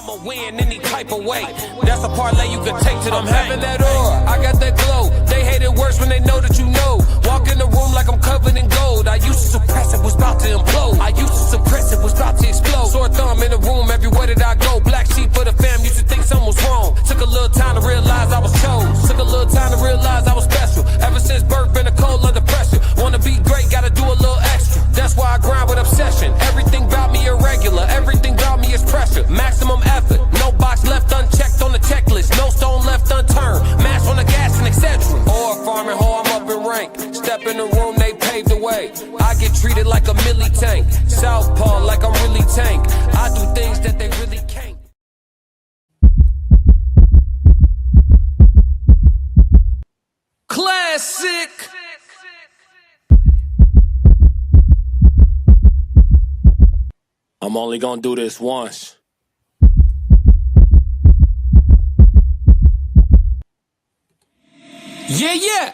I'ma win any type of way. That's a parlay you can take to them. I'm having that aura, I got that glow. They hate it worse when they know that you know. Walk in the room like I'm covered in gold. I used to suppress it, was about to implode. I used to suppress it, was about to explode. Sore thumb in the room, everywhere that I go. Black sheep for the fam, used to think something was wrong. Took a little time to realize I was chose. Took a little time to realize I was special. Ever since birth, been a cold under pressure. Wanna be great, gotta do a little extra. That's why I grind with obsession. Everything about me irregular, everything about me is pressure. Maximum effort, no box left unchecked on the checklist. No stone left unturned, mash on the gas and etc. Or farming hoe, I'm up in rank. Step in the room, they paved the way. I get treated like a milli tank. Southpaw like I'm really tank. I do things that they really can't. Classic. I'm only gonna do this once. Yeah.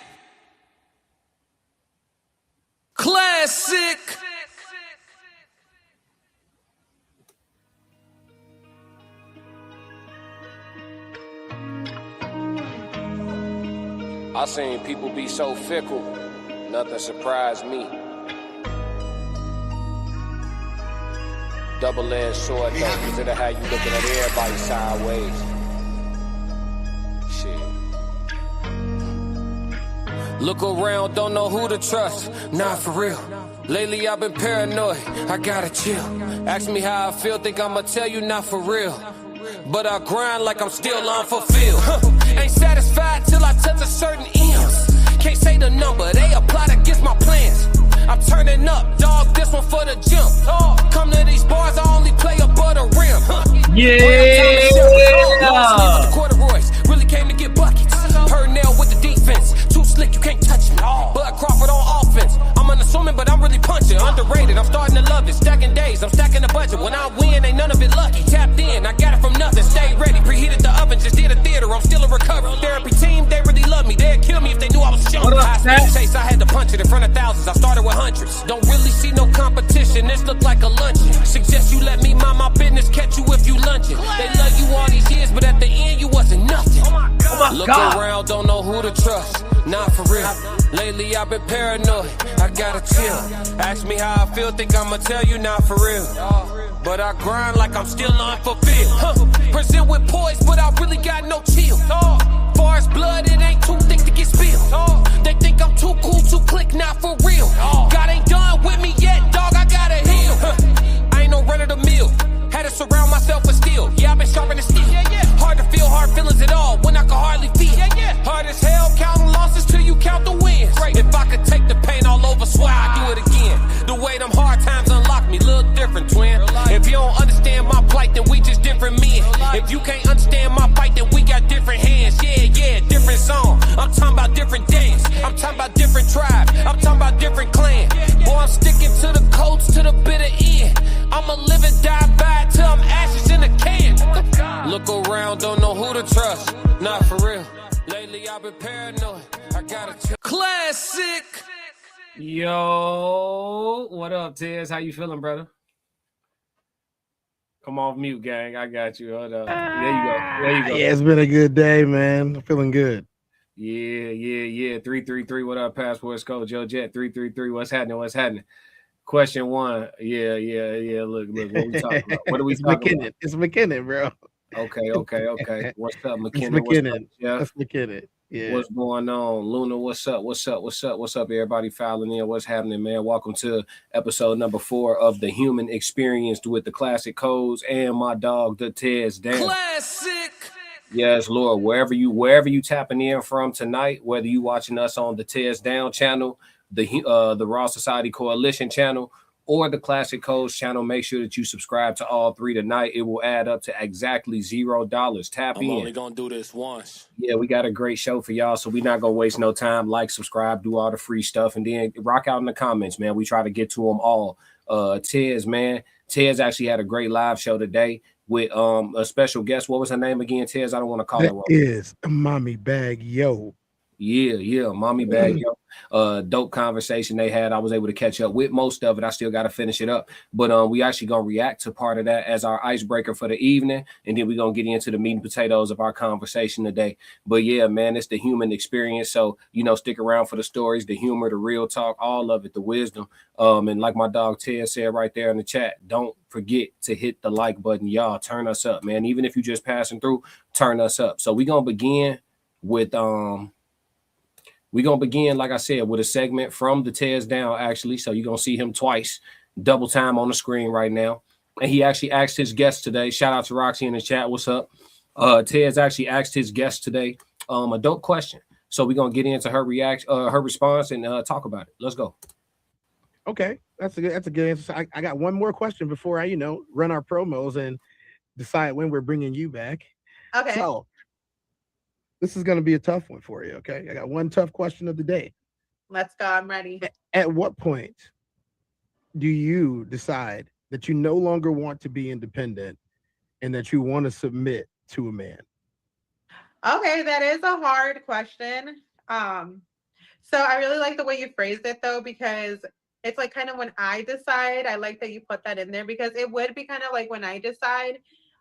Classic. I seen people be so fickle, nothing surprised me. Double-edged sword though, consider how you looking at everybody sideways. Shit. Look around, don't know who to trust, not for real. Lately I've been paranoid, I gotta chill. Ask me how I feel, think I'ma tell you not for real. But I grind like I'm still unfulfilled. Ain't satisfied till I touch a certain M's. Can't say the number, they apply against my plans. I'm turning up, dog, this one for the jump. Come to these bars, I only play above the rim. Yeah. Corduroys, really came to get buckets. Purnell with the defense, too slick, you can't touch me. Bud Crawford on offense, I'm unassuming, but I'm really punching. Underrated, I'm starting to love it. Stacking days, I'm stacking the budget. When I win, ain't none of it lucky. Tapped in, I got it from nothing. Stay ready, preheated the oven, just did a theater. I'm still in recovery. Therapy team, they really love me. They'd kill me if they knew I was young. I chase, I had to punch it in front of thousands. I started with hundreds. Don't really see no competition. This look like a luncheon. Suggest you let me mind my business. Catch you if you lunging. They love you all these years, but at the end you wasn't nothing. Look around, don't know who to trust. Not for real. Lately I've been paranoid. I gotta chill. Ask me how I feel, think I'ma tell you not for real. But I grind like I'm still unfulfilled. Present with poise, but I really got no chill. Far as blood, it ain't too thick to get spilled. They think I'm too cool to click, not for real. God ain't done with me yet, dog, I gotta heal. I ain't no run of the mill. Had to surround myself with steel. Yeah, I've been sharpening steel. Hard to feel hard feelings at all when I can hardly feel. Hard as hell, counting losses till you count the wins. If I could take the pain all over, swear I'd do it again. The way them hard times unlock me, little different, twin. If you don't understand my plight, then we just different men. If you can't understand my fight, then we got different hands. Yeah, different song. I'm talking about different dance. I'm talking about different tribe. I'm talking about different clan. Boy, I'm sticking to the coats to the bitter end. I'ma live and die by it till I'm ashes in a can. Look around, don't know who to trust. Not for real. Lately I've been paranoid. I gotta chill. Classic. Yo, what up, Tez? How you feeling, brother? Come off mute, gang. I got you. Hold up. There you go. Yeah, it's been a good day, man. I'm feeling good. Yeah. 333. What up, Passport Code Joe Jet? 333. What's happening? Question one. Yeah. Look. What we talking about? What are we talking about? It's McKinnon, bro. Okay. What's up, McKinnon? It's McKinnon. Yeah. That's McKinnon. Yeah. What's going on? Luna, what's up? Everybody filing in. What's happening, man? Welcome to episode number 4 of The Human Experience with the Classic Codes and my dog, the TezDown. Classic. Yes, Lord. Wherever you tapping in from tonight, whether you watching us on the TezDown channel, the Raw Society Coalition channel, or the Classic Codes channel, make sure that you subscribe to all 3 tonight. It will add up to exactly $0. Tap in. I'm only gonna do this once. Yeah, we got a great show for y'all, so we're not gonna waste no time. Like, subscribe, do all the free stuff, and then rock out in the comments, man. We try to get to them all. Tez actually had a great live show today with a special guest. What was her name again, Tez? I don't want to call her wrong. Is Mommy Bag Yo. Yeah, mommy bag, yo. Dope conversation they had. I was able to catch up with most of it. I still got to finish it up, but we actually gonna react to part of that as our icebreaker for the evening, and then we gonna get into the meat and potatoes of our conversation today. But yeah, man, it's the human experience. So stick around for the stories, the humor, the real talk, all of it, the wisdom. And like my dog Ted said right there in the chat, don't forget to hit the like button, y'all. Turn us up, man. Even if you just passing through, turn us up. So we gonna begin with we're gonna begin, like I said, with a segment from the TezDown, actually. So you're gonna see him twice, double time on the screen right now. And he actually asked his guest today. Shout out to Roxy in the chat. What's up? Tez actually asked his guest today a dope question. So we're gonna get into her her response, and talk about it. Let's go. Okay, that's a good answer. I got one more question before I run our promos and decide when we're bringing you back. Okay. So this is going to be a tough one for you. Okay, I got one tough question of the day. Let's go. I'm ready. At what point do you decide that you no longer want to be independent and that you want to submit to a man? Okay, that is a hard question. So I really like the way you phrased it though, because it's like kind of when I decide. I like that you put that in there, because it would be kind of like when I decide.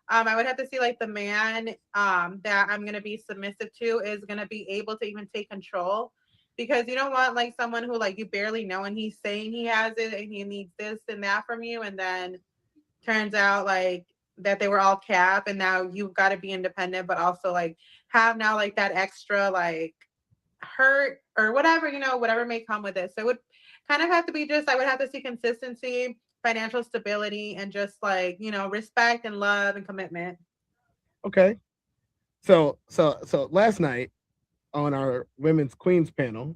I would have to see like the man that I'm gonna be submissive to is gonna be able to even take control, because you don't want like someone who like you barely know and he's saying he has it and he needs this and that from you, and then turns out like that they were all cap, and now you've got to be independent, but also like have now like that extra like hurt or whatever, whatever may come with it. So it would kind of have to be just, I would have to see consistency, financial stability, and just like, respect and love and commitment. Okay. So last night on our women's queens panel,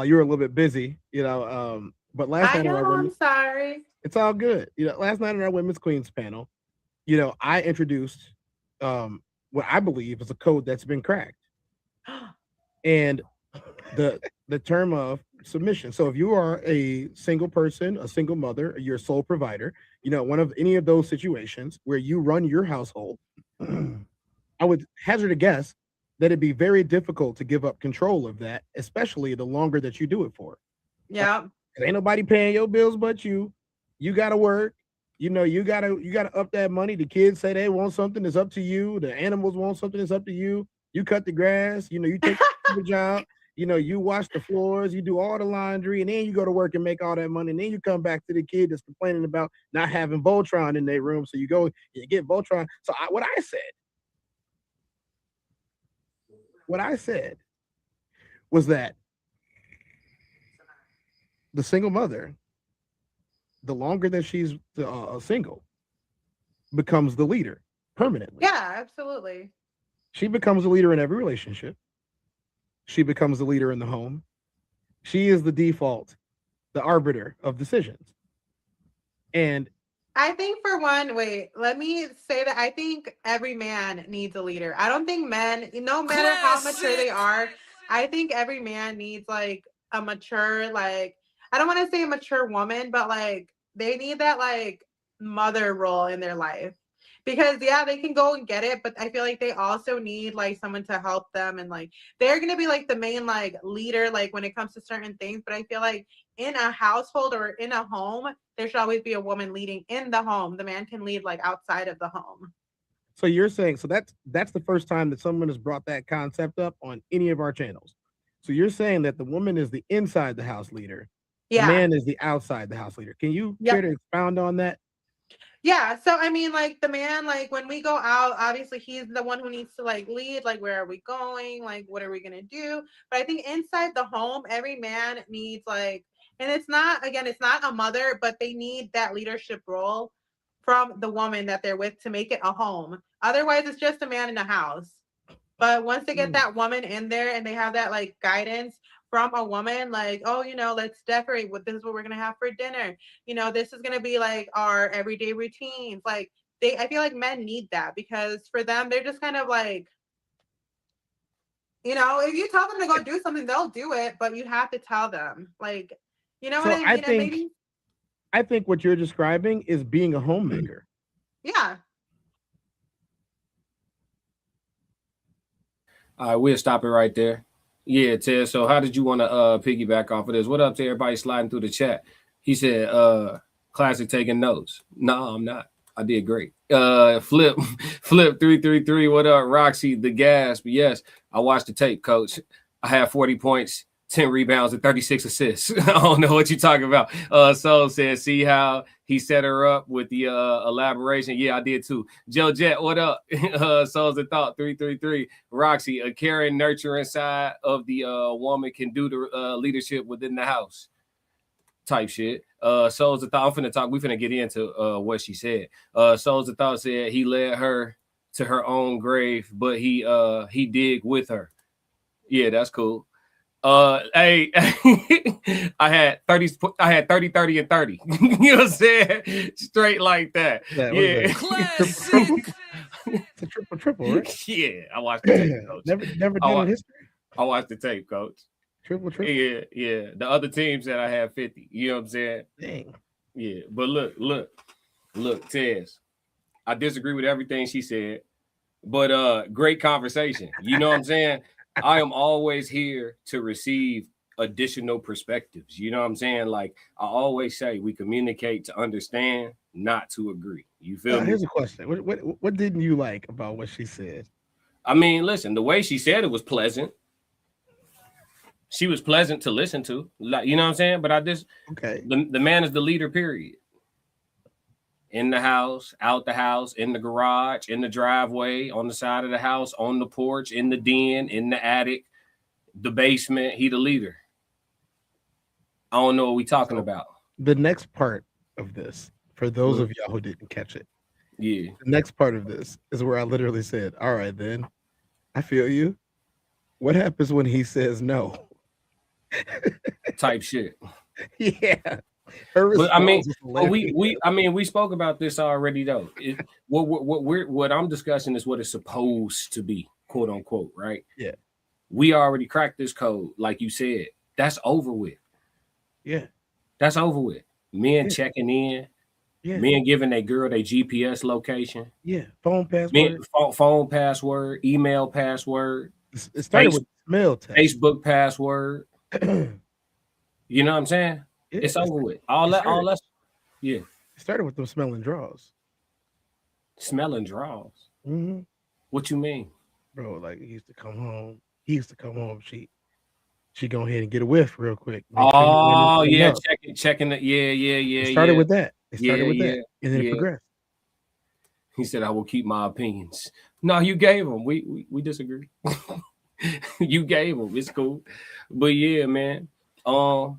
you were a little bit busy, but last night on our I'm sorry. It's all good. Last night on our women's queens panel, I introduced what I believe is a code that's been cracked. And the term of submission. So if you are a single person, a single mother, you're a sole provider, one of any of those situations where you run your household, I would hazard a guess that it'd be very difficult to give up control of that, especially the longer that you do it for. Yeah. Ain't nobody paying your bills but you. You gotta work. You gotta up that money. The kids say they want something, it's up to you. The animals want something, it's up to you. You cut the grass, you take the job, you wash the floors, you do all the laundry, and then you go to work and make all that money. And then you come back to the kid that's complaining about not having Voltron in their room. So you go, you get Voltron. So what I said was that the single mother, the longer that she's single, becomes the leader permanently. Yeah, absolutely. She becomes a leader in every relationship. She becomes the leader in the home. She is the default, the arbiter of decisions. And I think let me say that I think every man needs a leader. I don't think men, no matter how mature they are, I think every man needs like a mature, like, I don't want to say a mature woman, but like they need that like mother role in their life. Because yeah, they can go and get it, but I feel like they also need like someone to help them, and like they're gonna be like the main like leader like when it comes to certain things. But I feel like in a household or in a home, there should always be a woman leading in the home. The man can lead like outside of the home. So you're saying, so that's the first time that someone has brought that concept up on any of our channels. So you're saying that the woman is the inside the house leader, Yeah. The man is the outside the house leader. Can you care to expound on that? Yeah, so I mean, like the man, like when we go out, obviously he's the one who needs to like lead, like where are we going, like what are we gonna do? But I think inside the home, every man needs like, and it's not a mother, but they need that leadership role from the woman that they're with to make it a home. Otherwise, it's just a man in a house. But once they get that woman in there and they have that like guidance from a woman, like, oh, let's decorate. This is what we're gonna have for dinner. This is gonna be like our everyday routines. Like I feel like men need that, because for them, they're just kind of like, if you tell them to go do something, they'll do it, but you have to tell them, like, what I mean? I think what you're describing is being a homemaker. Yeah. All right, we'll stop it right there. Yeah, Ted. So how did you want to piggyback off of this? What up to everybody sliding through the chat? He said, Classic taking notes. No, I'm not. I did great. Flip 333. What up, Roxy? The Gasp. Yes, I watched the tape, coach. I had 40 points, 10 rebounds, and 36 assists. I don't know what you're talking about. Soul said, see how he set her up with the elaboration. Yeah, I did too. Joe Jet, what up? Souls of Thought 333. Roxy, a caring, nurturing side of the woman can do the leadership within the house. Type shit. Souls of Thought. I'm finna talk. We finna get into what she said. Souls of Thought said he led her to her own grave, but he dig with her. Yeah, that's cool. Hey, I had 30, 30, and 30. You know what I'm saying? Straight like that. Yeah. Classic. It's a triple, right? Yeah, I watched the tape, coach. Never done in history. I watched the tape, coach. Triple. Yeah. The other team said I had 50. You know what I'm saying? Dang. Yeah, but look, Tez. I disagree with everything she said, but great conversation. You know what I'm saying? I am always here to receive additional perspectives. You know what I'm saying? Like I always say, we communicate to understand, not to agree. You feel me? Here's a question. What didn't you like about what she said? I mean, listen, the way she said it was pleasant. She was pleasant to listen to. Like, you know what I'm saying? But the man is the leader, period. In the house, out the house, in the garage, in the driveway, on the side of the house, on the porch, in the den, in the attic, the basement. He the leader. I don't know what we talking about. The next part of this, for those of y'all who didn't catch it, yeah, the next part of this is where I literally said, all right, then, I feel you. What happens when he says no? Type shit. Yeah. But I mean, we spoke about this already though. What I'm discussing is what it's supposed to be, quote unquote, right? Yeah. We already cracked this code, like you said. That's over with. Yeah. That's over with. Men checking in. Yeah. Men giving their girl their GPS location. Yeah. Phone password. Phone password. Email password. It started with smell test. Facebook password. You know what I'm saying? Yeah, it's over with. All that. Yeah. It started with them smelling draws. Smelling draws? Mm-hmm. What you mean? Bro, like he used to come home. She go ahead and get a whiff real quick. Oh, yeah, checking it. Yeah. It started with that. It started with that. And then it progressed. He said, I will keep my opinions. No, you gave them. We disagree. You gave them. It's cool. But yeah, man. The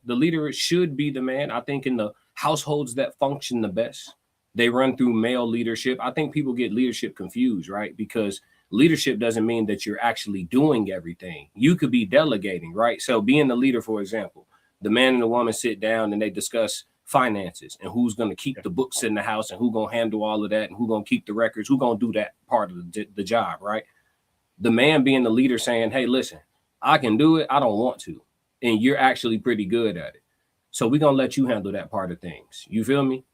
leader should be the man. I think in the households that function the best, they run through male leadership. I think people get leadership confused, right? Because leadership doesn't mean that you're actually doing everything. You could be delegating, right? So being the leader, for example, the man and the woman sit down and they discuss finances and who's going to keep the books in the house and who's going to handle all of that and who's going to keep the records, who's going to do that part of the job, right? The man being the leader saying, hey, listen, I can do it. I don't want to. And you're actually pretty good at it. So we're going to let you handle that part of things. You feel me?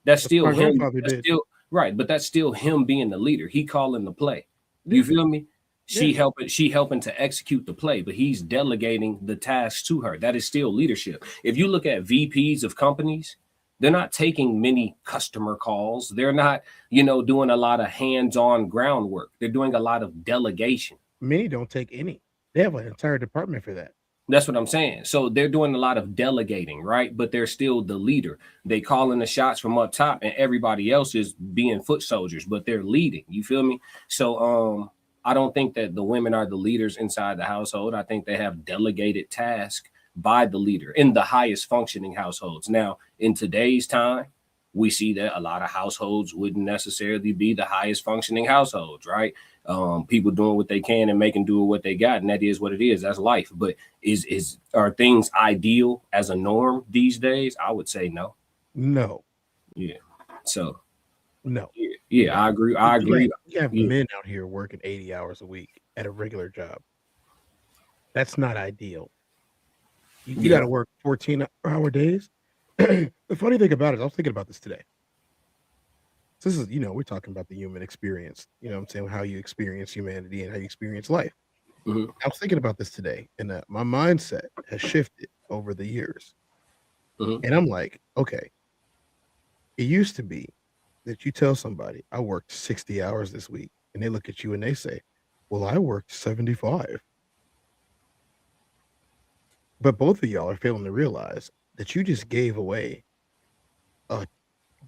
That's still him. But that's still him being the leader. He calling the play. You feel me? She helping to execute the play, but he's delegating the tasks to her. That is still leadership. If you look at VPs of companies, they're not taking many customer calls. They're not, doing a lot of hands-on groundwork. They're doing a lot of delegation. Many don't take any. They have an entire department for that. That's what I'm saying. So they're doing a lot of delegating, right? But they're still the leader. They calling the shots from up top and everybody else is being foot soldiers, but they're leading. You feel me? So I don't think that the women are the leaders inside the household. I think they have delegated tasks by the leader in the highest functioning households. Now, in today's time, we see that a lot of households wouldn't necessarily be the highest functioning households, right? People doing what they can and making do what they got, and that is what it is. That's life. But are things ideal as a norm these days? I would say no. No. Yeah. So no. Yeah, I agree. You have men out here working 80 hours a week at a regular job. That's not ideal. You got to work 14-hour days. The funny thing about it, I was thinking about this today. So this is, we're talking about the human experience. I'm saying how you experience humanity and how you experience life. Mhm. I was thinking about this today, and my mindset has shifted over the years. Mhm. And I'm like, okay, it used to be that you tell somebody, I worked 60 hours this week, and they look at you and they say, well, I worked 75. But both of y'all are failing to realize that you just gave away a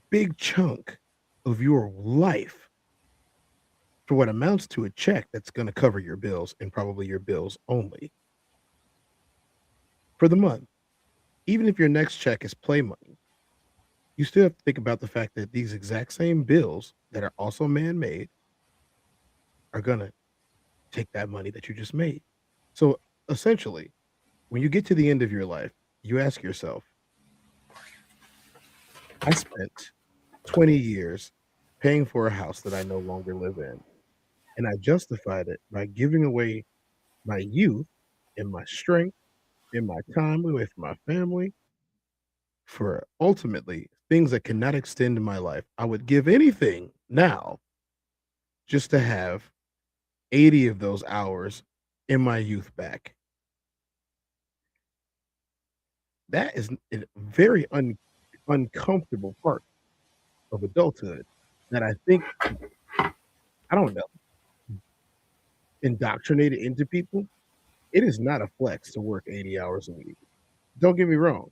big chunk of your life for what amounts to a check that's going to cover your bills and probably your bills only for the month. Even if your next check is play money, you still have to think about the fact that these exact same bills that are also man made are going to take that money that you just made. So essentially, when you get to the end of your life, you ask yourself, I spent 20 years paying for a house that I no longer live in. And I justified it by giving away my youth and my strength and my time away from my family for ultimately things that cannot extend my life. I would give anything now just to have 80 of those hours in my youth back. That is a very uncomfortable part of adulthood that I think, I don't know, indoctrinated into people. It is not a flex to work 80 hours a week. Don't get me wrong.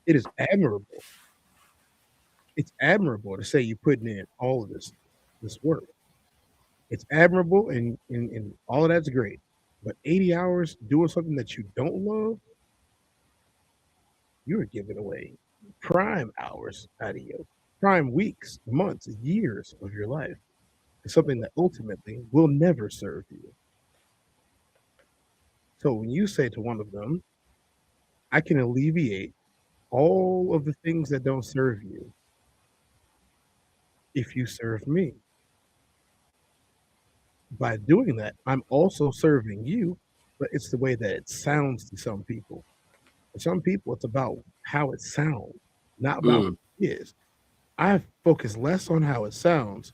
It is admirable. It's admirable to say you're putting in all of this work. It's admirable and all of that's great. But 80 hours doing something that you don't love, you are giving away prime hours out of you, prime weeks, months, years of your life. It's something that ultimately will never serve you. So when you say to one of them, I can alleviate all of the things that don't serve you if you serve me. By doing that, I'm also serving you, but it's the way that it sounds to some people. For some people, it's about how it sounds, not about Mm. what it is. I focus less on how it sounds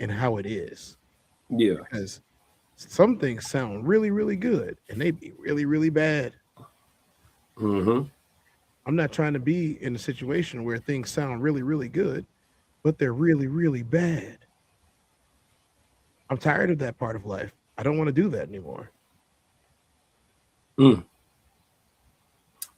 and how it is Yeah. because some things sound really, really good and they be really, really bad. Mhm. I'm not trying to be in a situation where things sound really, really good, but they're really, really bad. I'm tired of that part of life. I don't want to do that anymore. Mm.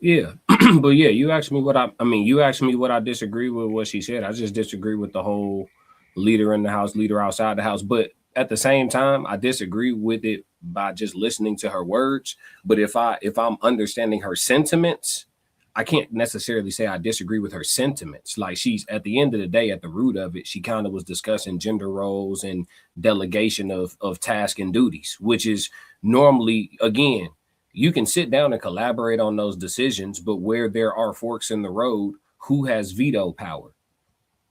Yeah. But yeah, you asked me what I mean, you asked me what I disagree with what she said. I just disagree with the whole leader in the house, leader outside the house. But at the same time, I disagree with it by just listening to her words. But if I'm understanding her sentiments, I can't necessarily say I disagree with her sentiments. Like, she's at the end of the day, at the root of it, she kind of was discussing gender roles and delegation of task and duties, which is normally, again, you can sit down and collaborate on those decisions, but where there are forks in the road, who has veto power?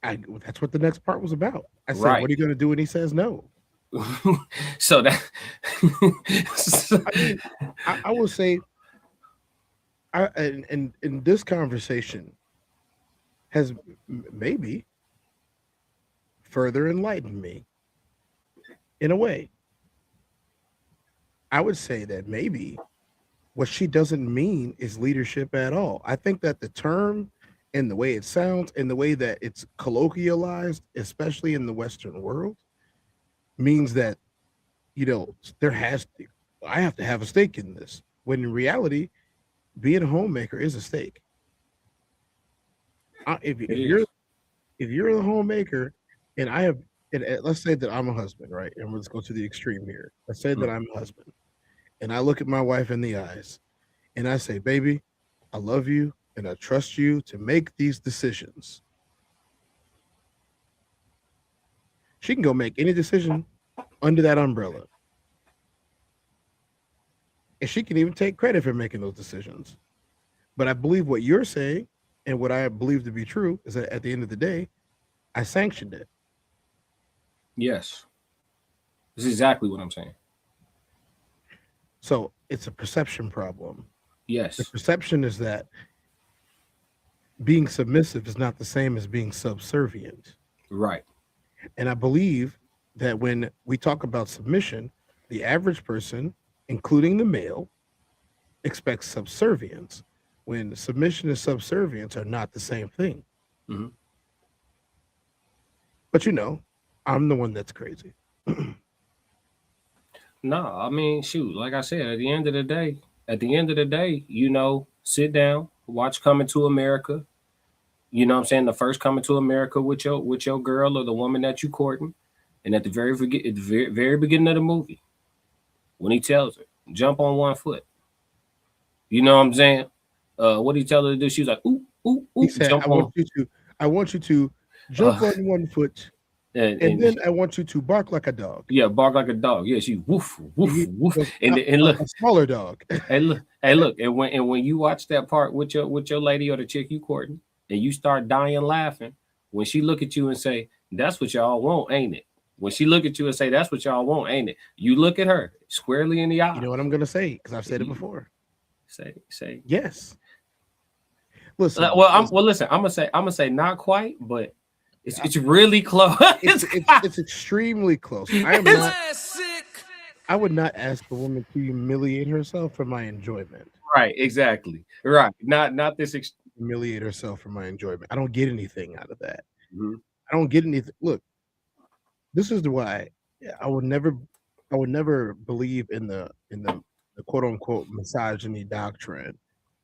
That's what the next part was about. I said, Right. "What are you going to do?" when he says no? So that I mean, I will say, and this conversation has maybe further enlightened me in a way. I would say that maybe what she doesn't mean is leadership at all. I think that the term and the way it sounds and the way that it's colloquialized, especially in the Western world, means that, there has to, I have to have a stake in this. When in reality, being a homemaker is a stake. If it if you're is. if you're the homemaker, and I have, and let's say that I'm a husband, right? And let's go to the extreme here. Let's say that Mm. I'm a husband, and I look at my wife in the eyes, and I say, "Baby, I love you, and I trust you to make these decisions." She can go make any decision under that umbrella, and she can even take credit for making those decisions. But I believe what you're saying, and what I believe to be true, is that at the end of the day, I sanctioned it. Yes. This is exactly what I'm saying. So it's a perception problem. The Yes. perception is that being submissive is not the same as being subservient. Right. And I believe that when we talk about submission, the average person, including the male, expects subservience when submission and subservience are not the same thing. Mhm. But I'm the one that's crazy. No, I mean, shoot, like I said, at the end of the day, sit down, watch Coming to America. You know what I'm saying? The first Coming to America with your girl or the woman that you courting. And at the very beginning of the movie, when he tells her, jump on one foot. You know what I'm saying? What did he tell her to do? She was like, ooh, ooh, He ooh, said, jump on. I want you to jump on one foot, and then I want you to bark like a dog. Yeah, bark like a dog. Yeah, she woof, woof, woof. And look, a smaller dog. look, and when you watch that part with your lady or the chick you courting, and you start dying laughing, when she look at you and say, that's what y'all want, ain't it? When she look at you and say, that's what y'all want, ain't it? You look at her squarely in the eye. You know what I'm gonna say? Because I've said it before. Say yes. Listen. Listen. I'm gonna say not quite, but it's really close. it's extremely close. I would not ask a woman to humiliate herself for my enjoyment. Right, exactly. Right. Not this humiliate herself for my enjoyment. I don't get anything out of that. Mm-hmm. I don't get anything. Look, this is why I would never believe in the quote unquote misogyny doctrine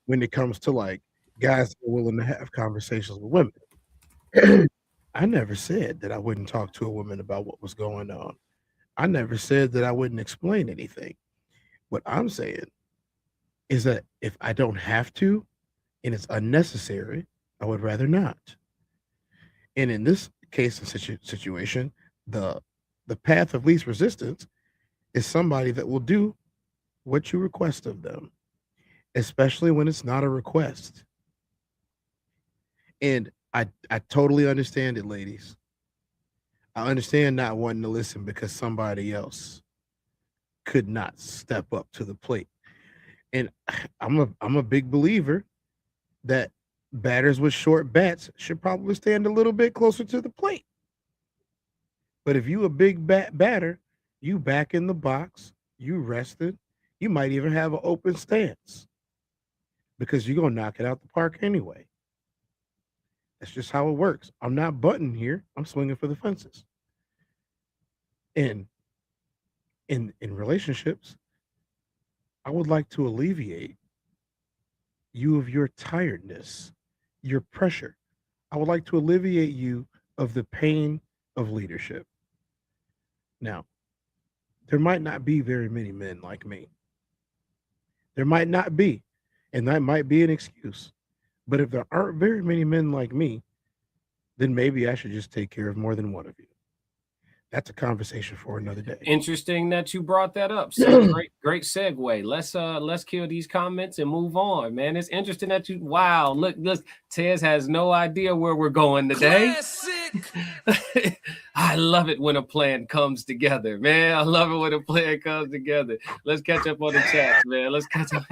when it comes to like guys that are willing to have conversations with women. I never said that I wouldn't talk to a woman about what was going on. I never said that I wouldn't explain anything. What I'm saying is that if I don't have to and it's unnecessary, I would rather not. And in this case and situation, the path of least resistance is somebody that will do what you request of them, especially when it's not a request. And I totally understand it, ladies. I understand not wanting to listen because somebody else could not step up to the plate. And I'm a big believer that batters with short bats should probably stand a little bit closer to the plate. But if you a big batter, you back in the box, you rested, you might even have an open stance because you're gonna knock it out the park anyway. That's just how it works. I'm not butting here. I'm swinging for the fences. And in relationships, I would like to alleviate you of your tiredness, your pressure. I would like to alleviate you of the pain of leadership. Now, there might not be very many men like me. There might not be, and that might be an excuse. But if there aren't very many men like me, then maybe I should just take care of more than one of you. That's a conversation for another day. Interesting that you brought that up. So great segue. Let's kill these comments and move on, man. It's interesting that you look, Tez has no idea where we're going today. I love it when a plan comes together, man. I love it when a plan comes together. Let's catch up on the chats, man. Let's catch up.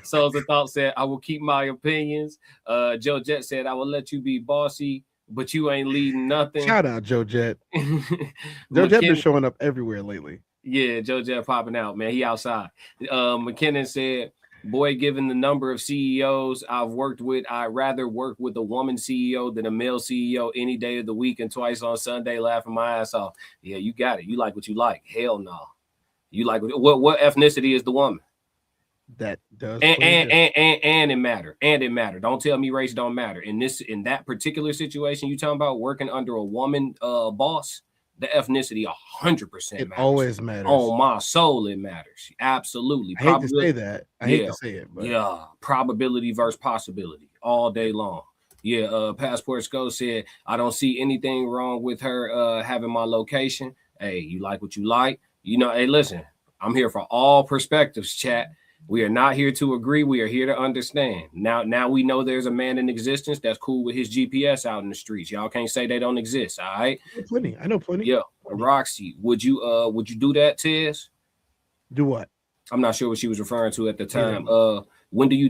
Souls of Thought said, I will keep my opinions. Joe Jet said, I will let you be bossy, but you ain't leading nothing. Shout out Joe Jet. Joe Jet been showing up everywhere lately. Yeah, Joe Jet popping out, man. He outside. McKinnon said, boy, given the number of CEOs I've worked with, I'd rather work with a woman CEO than a male CEO any day of the week and twice on Sunday laughing my ass off. Yeah, you got it. You like what you like. Hell no. You like what ethnicity is the woman? That does and it matter. And it matter. Don't tell me race don't matter. In that particular situation you talking about working under a woman boss, the ethnicity 100% matters. It always matters. On my soul, it matters. Absolutely. I hate to say that. I hate to say it, but yeah, probability versus possibility all day long. Yeah, Passport Sco said, I don't see anything wrong with her having my location. Hey, you like what you like. Hey, listen, I'm here for all perspectives, chat. We are not here to agree. We are here to understand. Now we know there's a man in existence that's cool with his GPS out in the streets. Y'all can't say they don't exist. All right. I know plenty. Yeah. Roxy, would you do that, Tez? Do what? I'm not sure what she was referring to at the time. Yeah. When do you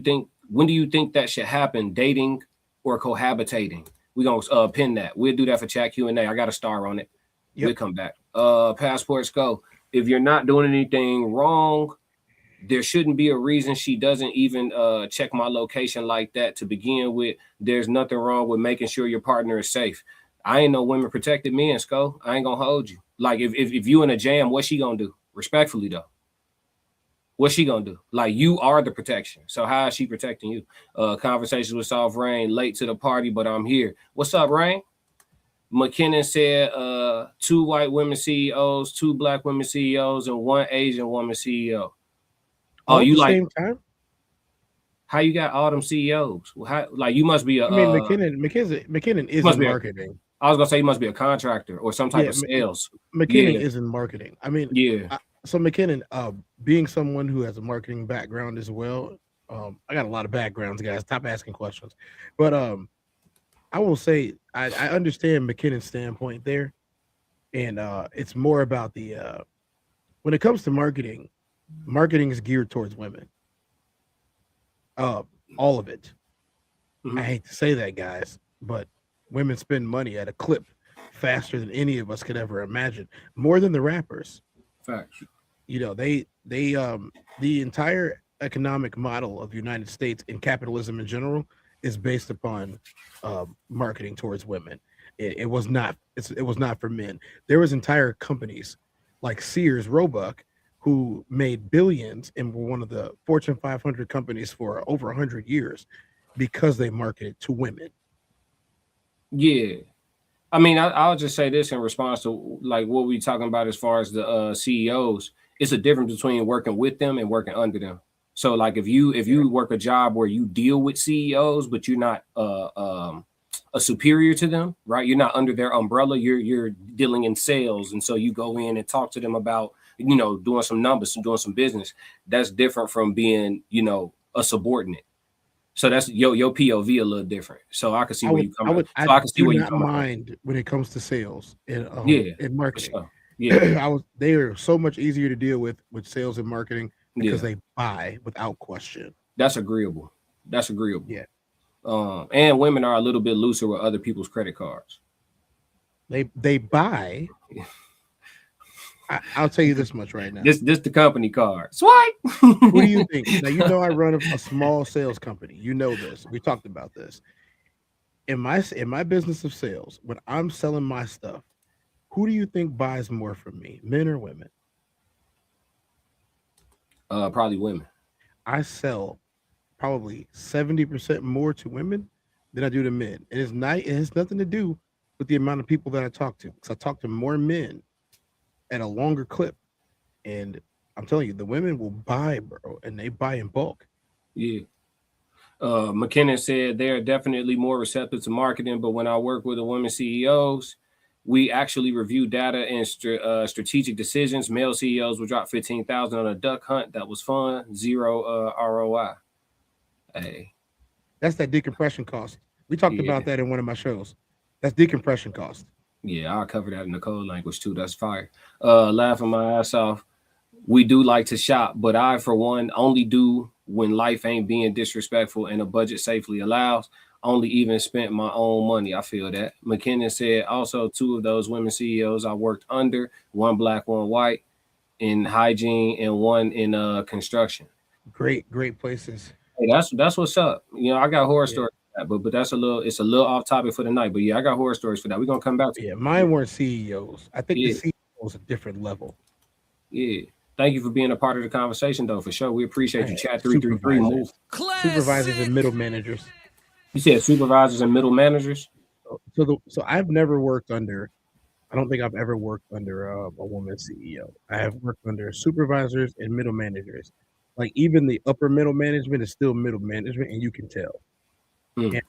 think that should happen? Dating or cohabitating? We're gonna pin that. We'll do that for chat Q&A. I got a star on it. We'll come back. Passports go. If you're not doing anything wrong, there shouldn't be a reason she doesn't even check my location like that to begin with. There's nothing wrong with making sure your partner is safe. I ain't no women protected men, Sco. I ain't gonna hold you. Like if you in a jam, what's she gonna do? Respectfully though. What's she gonna do? Like you are the protection. So how is she protecting you? Conversations with Soft Rain, late to the party, but I'm here. What's up, Rain? McKinnon said 2 white women CEOs, 2 black women CEOs, and 1 Asian woman CEO. All you like same time? How you got all them CEOs? How, like you must be a. I mean, McKinnon is in marketing. I was gonna say he must be a contractor or some type of sales. McKinnon is in marketing. I mean, yeah. So McKinnon, being someone who has a marketing background as well, I got a lot of backgrounds, guys. Stop asking questions, but I will say I understand McKinnon's standpoint there, and it's more about the when it comes to marketing is geared towards women. All of it. I hate to say that, guys, but women spend money at a clip faster than any of us could ever imagine, more than the rappers. Facts. You know, the entire economic model of the United States and capitalism in general is based upon marketing towards women. It was not for men. There was entire companies like Sears Roebuck who made billions and were one of the Fortune 500 companies for over 100 years because they marketed to women. Yeah. I mean, I'll just say this in response to like what we talking about as far as the CEOs. It's a difference between working with them and working under them. So like if you work a job where you deal with CEOs, but you're not a superior to them, right? You're not under their umbrella. You're dealing in sales, and so you go in and talk to them about doing some numbers and doing some business. That's different from being a subordinate. So that's your POV a little different. So I can see where you come from. I can see where you come from. When it comes to sales and marketing. Sure. Yeah, they are so much easier to deal with sales and marketing because they buy without question. That's agreeable. Yeah. And women are a little bit looser with other people's credit cards. They buy. I'll tell you this much right now. This the company card. Swipe. Who do you think? Now I run a small sales company. You know this. We talked about this. In my business of sales, when I'm selling my stuff, who do you think buys more from me, men or women? Probably women. I sell probably 70% more to women than I do to men. And it has nothing to do with the amount of people that I talk to. Because I talk to more men at a longer clip. And I'm telling you, the women will buy, bro, and they buy in bulk. Yeah. McKinnon said they're definitely more receptive to marketing, but when I work with the women CEOs, we actually review data and strategic decisions. Male CEOs will drop $15,000 on a duck hunt. That was fun. 0 ROI. Hey, that's that decompression cost. We talked about that in one of my shows. That's decompression cost. Yeah, I'll cover that in the code language too. That's fire. Laughing my ass off. We do like to shop, but I, for one, only do when life ain't being disrespectful and a budget safely allows. Only even spent my own money. I feel that. McKinnon said also 2 of those women CEOs I worked under, 1 black, 1 white, in hygiene and 1 in construction. Great places. Hey, that's what's up. I got horror stories for that, but it's a little off topic for the night. But yeah, I got horror stories for that. We're gonna come back to it. Mine weren't CEOs. I think the CEO was a different level. Yeah. Thank you for being a part of the conversation though, for sure. We appreciate you, chat 333 move. Supervisors and middle managers. You said supervisors and middle managers? So I've never worked under, I don't think I've ever worked under a woman CEO. I have worked under supervisors and middle managers. Like even the upper middle management is still middle management, and you can tell. And,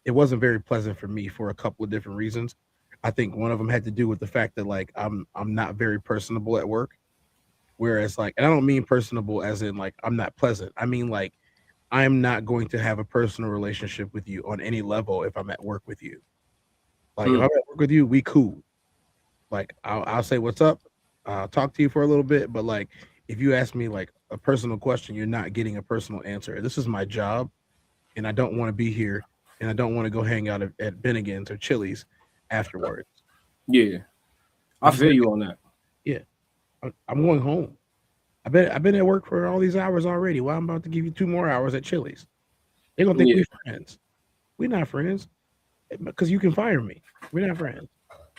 it wasn't very pleasant for me for a couple of different reasons. I think one of them had to do with the fact that like I'm not very personable at work. Whereas like, and I don't mean personable as in like I'm not pleasant. I mean like I'm not going to have a personal relationship with you on any level if I'm at work with you. Like if I'm at work with you, we cool. Like I'll say what's up. I'll talk to you for a little bit, but like if you ask me like a personal question, you're not getting a personal answer. This is my job, and I don't want to be here, and I don't want to go hang out at Bennigan's or Chili's afterwards. Yeah. I feel you on that. Yeah, I'm going home. I've been at work for all these hours already. Well, I'm about to give you 2 more hours at Chili's. They're gonna think Yeah. we friends. We're not friends because you can fire me. We're not friends.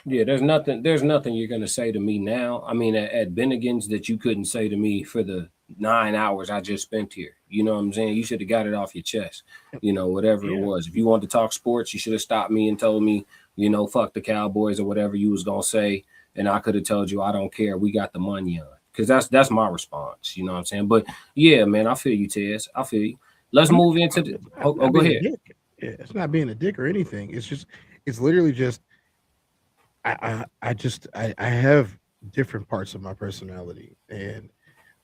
Yeah, there's nothing you're gonna say to me now. I mean, at Bennigan's that you couldn't say to me for the 9 hours I just spent here. You know what I'm saying? You should have got it off your chest. You know, whatever it Yeah. was. If you wanted to talk sports, you should have stopped me and told me, fuck the Cowboys or whatever you was gonna say, and I could have told you I don't care. We got the money on. Because that's my response. You know what I'm saying? But yeah, man, I feel you, Tez. I feel you. Let's move into the. Not Go being a ahead. dick. Yeah, it's not being a dick or anything. It's literally just I have different parts of my personality, and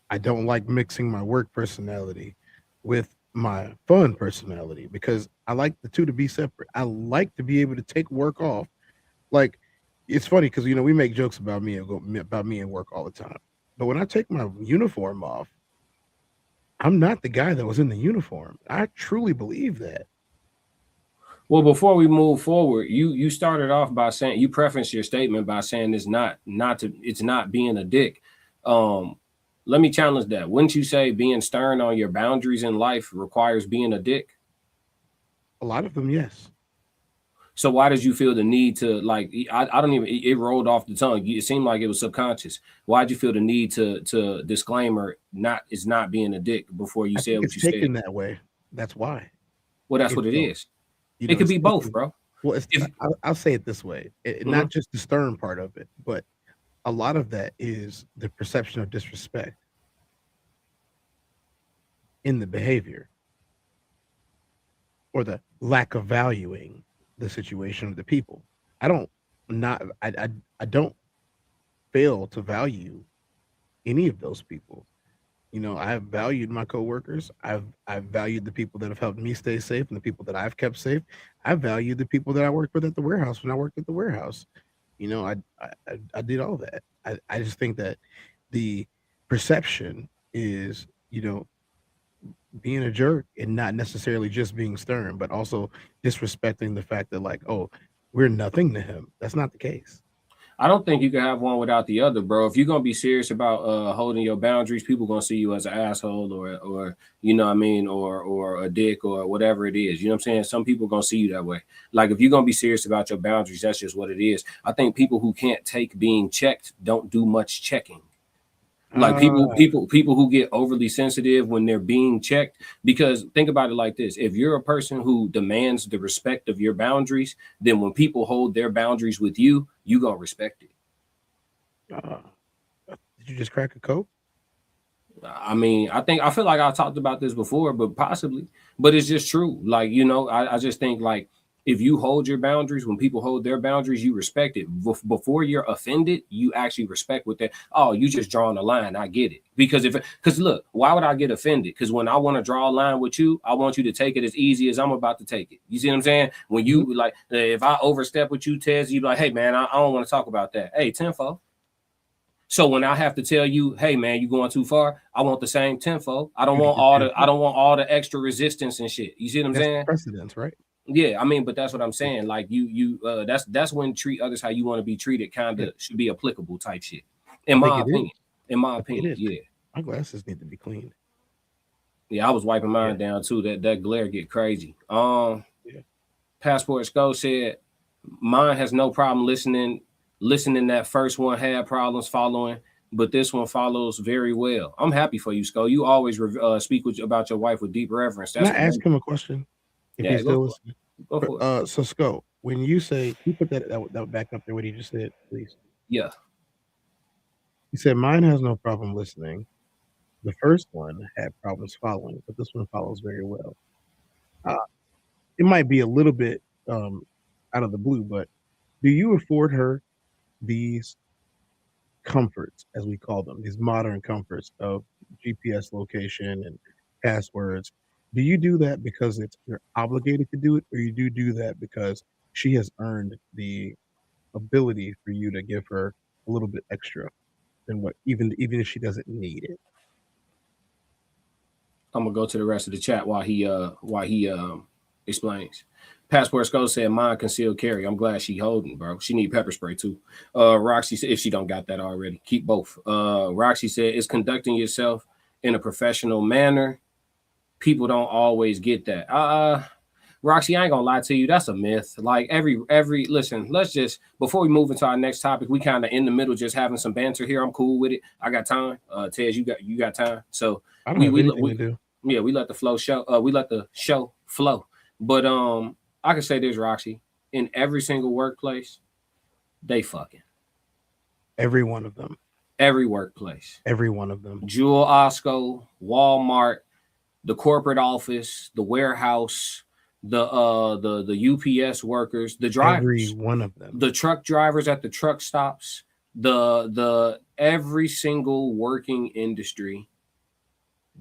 I don't like mixing my work personality with my fun personality because I like the two to be separate. I like to be able to take work off. Like it's funny because we make jokes about me and work all the time, but when I take my uniform off, I'm not the guy that was in the uniform. I truly believe that. Well, before we move forward, you started off by saying you prefaced your statement by saying it's not being a dick. Um, Let me challenge that. Wouldn't you say being stern on your boundaries in life requires being a dick? A lot of them, yes. So why did you feel the need to like? I don't even. It rolled off the tongue. It seemed like it was subconscious. Why did you feel the need to disclaimer not it's not being a dick before you I said think what it's you taken said? that way. That's why. Well, that's It's what it both. is. It could It's be both, taken. bro. Well, If I'll say it this way: Mhm. not just the stern part of it, but a lot of that is the perception of disrespect in the behavior or the lack of valuing the situation of the people. I don't not I don't fail to value any of those people. I've valued my coworkers. I've valued the people that have helped me stay safe and the people that I've kept safe. I valued the people that I worked with at the warehouse when I worked at the warehouse. I did all that. I just think that the perception is, being a jerk and not necessarily just being stern, but also disrespecting the fact that like, oh, we're nothing to him. That's not the case. I don't think you can have one without the other, bro. If you're gonna be serious about holding your boundaries, people gonna see you as an asshole or you know what I mean, or a dick or whatever it is. You know what I'm saying? Some people gonna see you that way. Like if you're gonna be serious about your boundaries, that's just what it is. I think people who can't take being checked don't do much checking. Like Uh, people who get overly sensitive when they're being checked, because think about it like this: if you're a person who demands the respect of your boundaries, then when people hold their boundaries with you, you gonna respect it. uh, did you just crack a coke? I mean, I feel like I talked about this before, but possibly, but it's just true. Like, I just think like if you hold your boundaries, when people hold their boundaries, you respect it. Before you're offended, you actually respect what that. Oh, you just drawing a line. I get it. Because look, why would I get offended? Because when I want to draw a line with you, I want you to take it as easy as I'm about to take it. You see what I'm saying? When Mhm. you like, if I overstep with you, Tez, you be like, hey man, I don't want to talk about that. Hey, tenfold. So when I have to tell you, hey man, you going too far, I want the same tenfold. You to get I 10 don't want all the extra resistance and shit. You see what I'm That's the saying? precedence, right? Yeah, I mean, but that's what I'm Yeah. saying. Like that's when treat others how you want to be treated kind Yeah. of should be applicable type shit. I In think my it is. opinion. In my I think it opinion, is. yeah. My glasses need to be cleaned. Yeah, I was wiping Yeah. mine down too. That glare get crazy. Yeah. Passport Skull said mine has no problem listening that first one had problems following, but this one follows very well. I'm happy for you, Skull. You always speak about your wife with deep reverence. Can That's I ask commendable. him a question if Yeah, he's go still for listening? it. Go for it. So Sco, when you say you put that back up there, what he just said, please. Yeah. He said mine has no problem listening. The first one had problems following, but this one follows very well. Uh, it might be a little bit um, out of the blue, but do you afford her these comforts, as we call them, these modern comforts of GPS location and passwords? Do you do that because you're obligated to do it, or you do that because she has earned the ability for you to give her a little bit extra than what even if she doesn't need it? I'm gonna go to the rest of the chat while he explains. Passport Skull said mine concealed carry. I'm glad she holding, bro. She need pepper spray too. Roxy said if she don't got that already, keep both. Roxy said it's conducting yourself in a professional manner. People don't always get that. Roxy, I ain't gonna lie to you, that's a myth. Like every listen, let's just before we move into our next topic, we kind of in the middle just having some banter here. I'm cool with it. I got time. Tez, you got time. So I don't have anything to do. Yeah, we let the flow show. We let the show flow. But I can say this, Roxy, in every single workplace, they fucking. Every one of them. Every workplace. Every one of them. Jewel Osco, Walmart, the corporate office, the warehouse, the UPS workers, the drivers. Every one of them. The truck drivers at the truck stops, the every single working industry,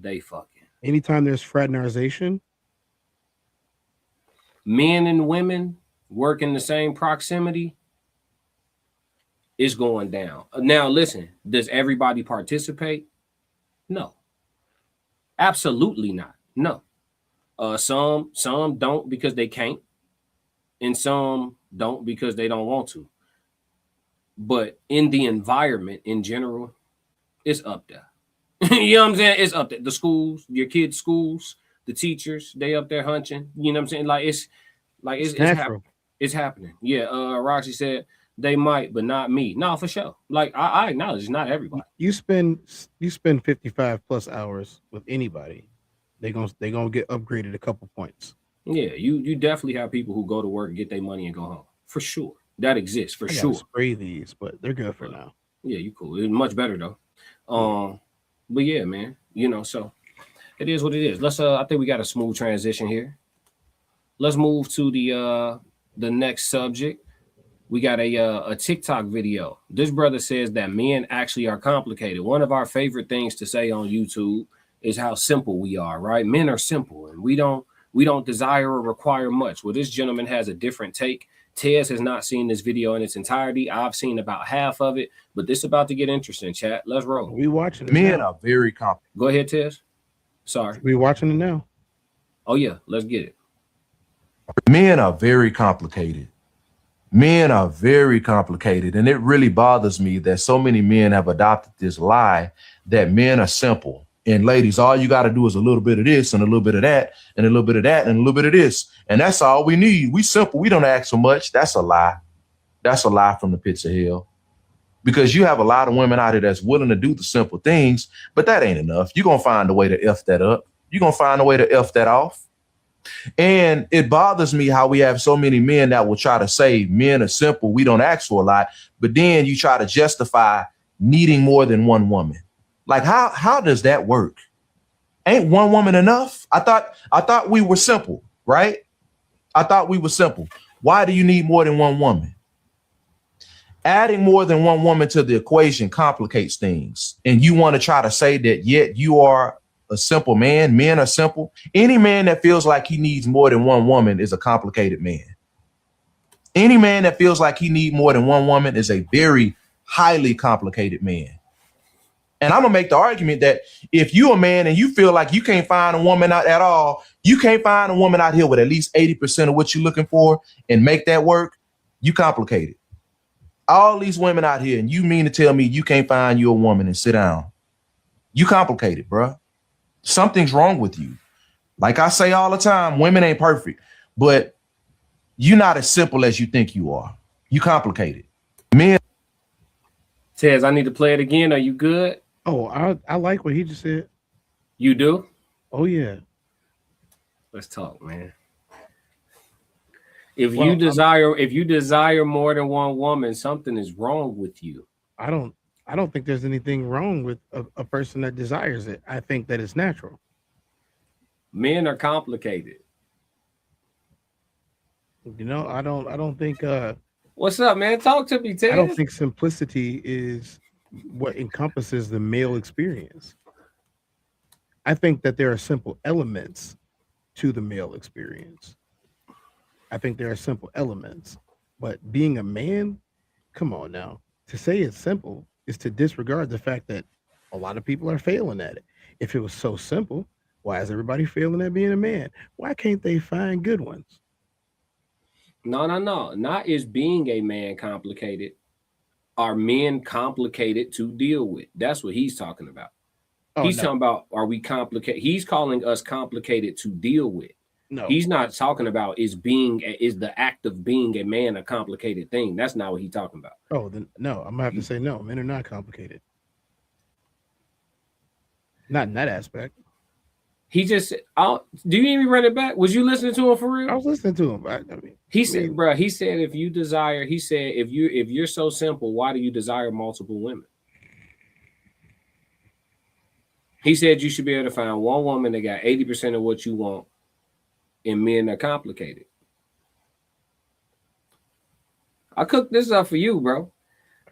they fucking. Anytime there's fraternization, men and women work in the same proximity, it's going down. Now, listen, does everybody participate? No. Absolutely not. No. Some don't because they can't, and some don't because they don't want to. But in the environment in general, it's up there. You know what I'm saying? It's up there. The schools, your kids' schools, the teachers, they up there hunching. You know what I'm saying? Like it's natural. It's happening. Yeah. Roxy said they might, but not me. No, for sure. Like I acknowledge it's not everybody. You spend 55 plus hours with anybody, they gonna get upgraded a couple points. Yeah, you definitely have people who go to work, get their money, and go home. For sure. That exists for sure. Spray these, but they're good for now. Yeah, you cool. It's much better though. But yeah, man, you know, so it is what it is. Let's I think we got a smooth transition here. Let's move to the next subject. We got a TikTok video. This brother says that men actually are complicated. One of our favorite things to say on YouTube is how simple we are, right? Men are simple and we don't desire or require much. Well, this gentleman has a different take. Tez has not seen this video in its entirety. I've seen about half of it, but this is about to get interesting, chat. Let's roll. We watching it. Men now. are very complicated. Go ahead, Tez. Sorry. We watching it now. Oh yeah, let's get it. Men are very complicated. Men are very complicated. And it really bothers me that so many men have adopted this lie that men are simple. And ladies, all you got to do is a little bit of this and a little bit of that and a little bit of that and a little bit of this. And that's all we need. We simple. We don't ask for much. That's a lie. That's a lie from the pits of hell. Because you have a lot of women out here that's willing to do the simple things, but that ain't enough. You're going to find a way to F that up. You're going to find a way to F that off. And it bothers me how we have so many men that will try to say men are simple. We don't ask for a lot. But then you try to justify needing more than one woman. Like, how does that work? Ain't one woman enough? I thought we were simple, right? I thought we were simple. Why do you need more than one woman? Adding more than one woman to the equation complicates things. And you want to try to say that yet you are a simple man. Men are simple. Any man that feels like he needs more than one woman is a complicated man. Any man that feels like he needs more than one woman is a very highly complicated man. And I'm going to make the argument that if you're a man and you feel like you can't find a woman out at all, you can't find a woman out here with at least 80% of what you're looking for and make that work, you complicated. All these women out here, and you mean to tell me you can't find you a woman and sit down? You complicated, bro. Something's wrong with you. Like I say all the time, women ain't perfect, but you're not as simple as you think you are. You complicated. Men. Tez, I need to play it again. Are you good? Oh, I like what he just said. You do? Oh yeah. Let's talk, man. If you desire more than one woman, something is wrong with you. I don't think there's anything wrong with a person that desires it. I think that it's natural. Men are complicated. You know, I don't think what's up, man? Talk to me, Tez. I don't think simplicity is what encompasses the male experience. I think that there are simple elements to the male experience. I think there are simple elements, but being a man, come on now. To say it's simple is to disregard the fact that a lot of people are failing at it. If it was so simple, why is everybody failing at being a man? Why can't they find good ones? No. Not is being a man complicated. Are men complicated to deal with? That's what he's talking about. He's talking about, are we complicated? He's calling us complicated to deal with. No, he's not talking about is the act of being a man a complicated thing. That's not what he's talking about. Oh, then no, I'm gonna have to say no. Men are not complicated. Not in that aspect. He just, do you even run it back? Was you listening to him for real? I was listening to him. I mean, he said, bro, he said, if you're so simple, why do you desire multiple women? He said you should be able to find one woman that got 80% of what you want, and men are complicated. I cooked this up for you, bro.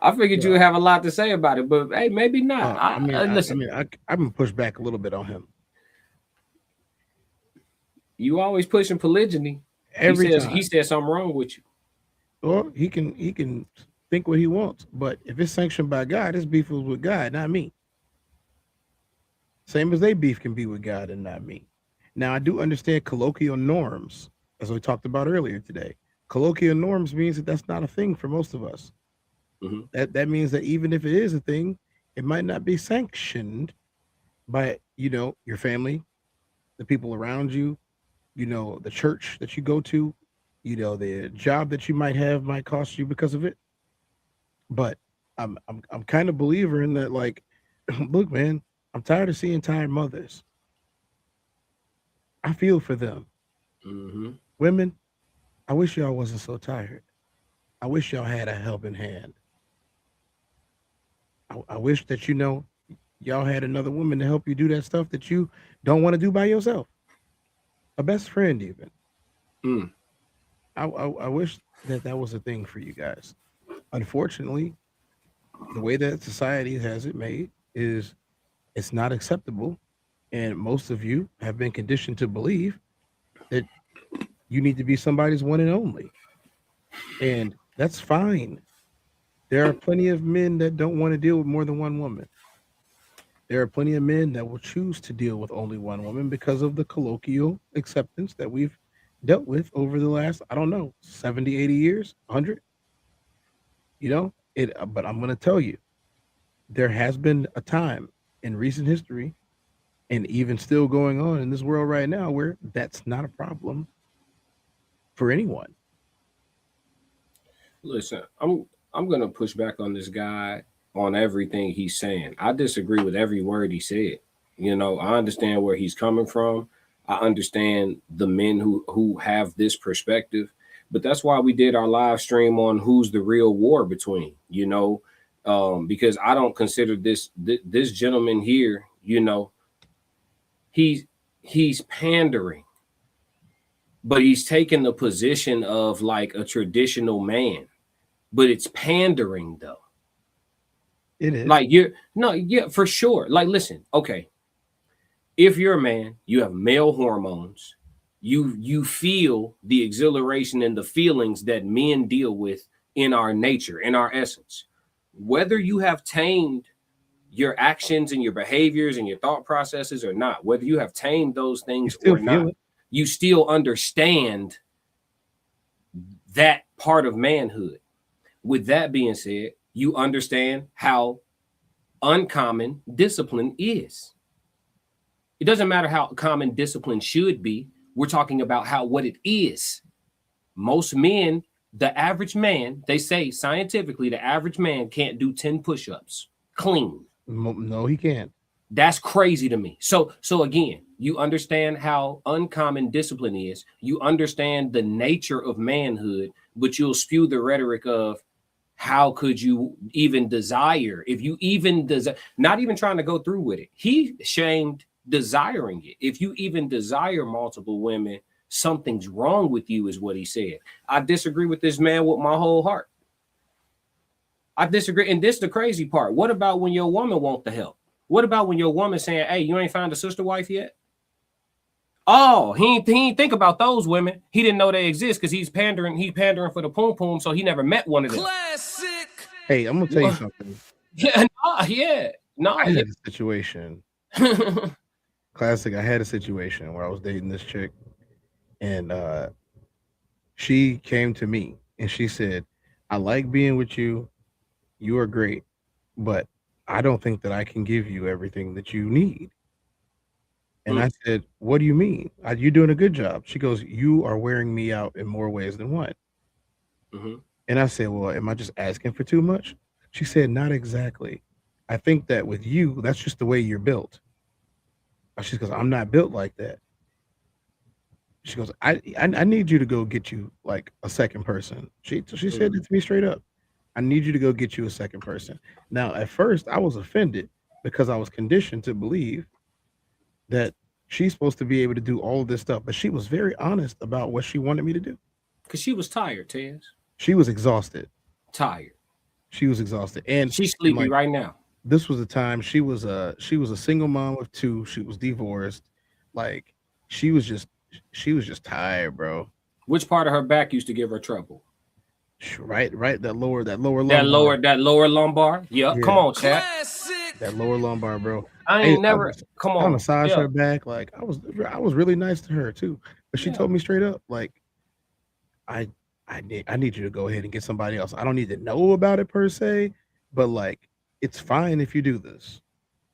I figured you would have a lot to say about it, but hey, maybe not. Listen, I'm gonna push back a little bit on him. You always pushing polygyny. He said something wrong with you. Well, he can think what he wants, but if it's sanctioned by God, his beef was with God, not me. Same as they beef can be with God and not me. Now, I do understand colloquial norms, as we talked about earlier today. Colloquial norms means that that's not a thing for most of us. Mm-hmm. That means that even if it is a thing, it might not be sanctioned by, your family, the people around you, the church that you go to, the job that you might have might cost you because of it. But I'm kind of believer in that, like, look, man, I'm tired of seeing tired mothers. I feel for them. Mm-hmm. Women, I wish y'all wasn't so tired. I wish y'all had a helping hand. I wish that y'all had another woman to help you do that stuff that you don't want to do by yourself. A best friend, even. I wish that was a thing for you guys. Unfortunately, the way that society has it made is it's not acceptable, and most of you have been conditioned to believe that you need to be somebody's one and only, and that's fine. There are plenty of men that don't want to deal with more than one woman. There are plenty of men that will choose to deal with only one woman because of the colloquial acceptance that we've dealt with over the last, 70, 80 years, 100. But I'm going to tell you, there has been a time in recent history, and even still going on in this world right now, where that's not a problem for anyone. Listen, I'm gonna push back on this guy on everything he's saying. I disagree with every word he said. I understand where he's coming from. I understand the men who have this perspective, but that's why we did our live stream on who's the real war between, because I don't consider this gentleman here, he's pandering, but he's taking the position of like a traditional man, but it's pandering though. It is. Like for sure. Like, listen, okay. If you're a man, you have male hormones, you feel the exhilaration and the feelings that men deal with in our nature, in our essence. Whether you have tamed your actions and your behaviors and your thought processes or not, whether you have tamed those things or not, you still understand that part of manhood. With that being said, you understand how uncommon discipline is. It doesn't matter how common discipline should be. We're talking about what it is. Most men, the average man, they say scientifically, the average man can't do 10 push-ups clean. No, he can't. That's crazy to me. So again, you understand how uncommon discipline is. You understand the nature of manhood, but you'll spew the rhetoric of how could you even desire, if you even desire, not even trying to go through with it. He shamed desiring it. If you even desire multiple women, something's wrong with you, is what he said. I disagree with this man with my whole heart. I disagree. And this is the crazy part. What about when your woman wants the help? What about when your woman saying, hey, you ain't found a sister wife yet? Oh, he ain't think about those women. He didn't know they exist because he's pandering for the poom poom, so he never met one of them. Classic. Hey, I'm gonna tell you something. I had a situation. Classic. I had a situation where I was dating this chick, and she came to me and she said, I like being with you. You are great, but I don't think that I can give you everything that you need. And I said, what do you mean? You're doing a good job. She goes, you are wearing me out in more ways than one. Mm-hmm. And I said, well, am I just asking for too much? She said, not exactly. I think that with you, that's just the way you're built. She goes, I'm not built like that. She goes, I need you to go get you like a second person. She said it to me straight up. I need you to go get you a second person. Now, at first, I was offended because I was conditioned to believe that she's supposed to be able to do all of this stuff, but she was very honest about what she wanted me to do. Because she was tired, Tez. She was exhausted. Tired. She was exhausted, and she's sleepy like, right now. This was the time she was a single mom of 2. She was divorced. Like she was just tired, bro. Which part of her back used to give her trouble? Right. That lower lumbar. That lower lumbar. Yep. Yeah. Come on, chat. That lower lumbar, bro. I ain't never. Come on. I massaged her back. Like I was really nice to her too. But she told me straight up, like, I need you to go ahead and get somebody else. I don't need to know about it per se, but like, it's fine if you do this.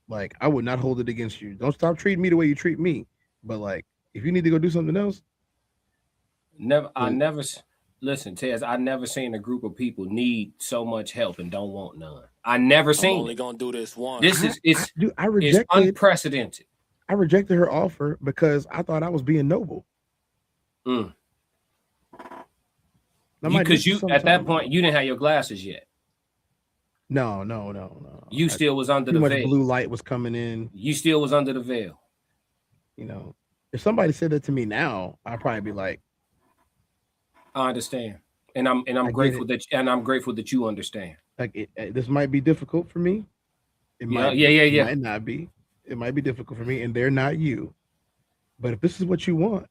Like, I would not hold it against you. Don't stop treating me the way you treat me. But like, if you need to go do something else, listen, Tez. I never seen a group of people need so much help and don't want none. I never seen. I'm only gonna do this once. It's unprecedented. I rejected her offer because I thought I was being noble. Because you at that point you didn't have your glasses yet. No. You still was under the veil. Blue light was coming in. You still was under the veil. You know, if somebody said that to me now, I'd probably be like, I understand, and I'm grateful that you understand. Like this might be difficult for me. It might not be. It might be difficult for me, and they're not you. But if this is what you want,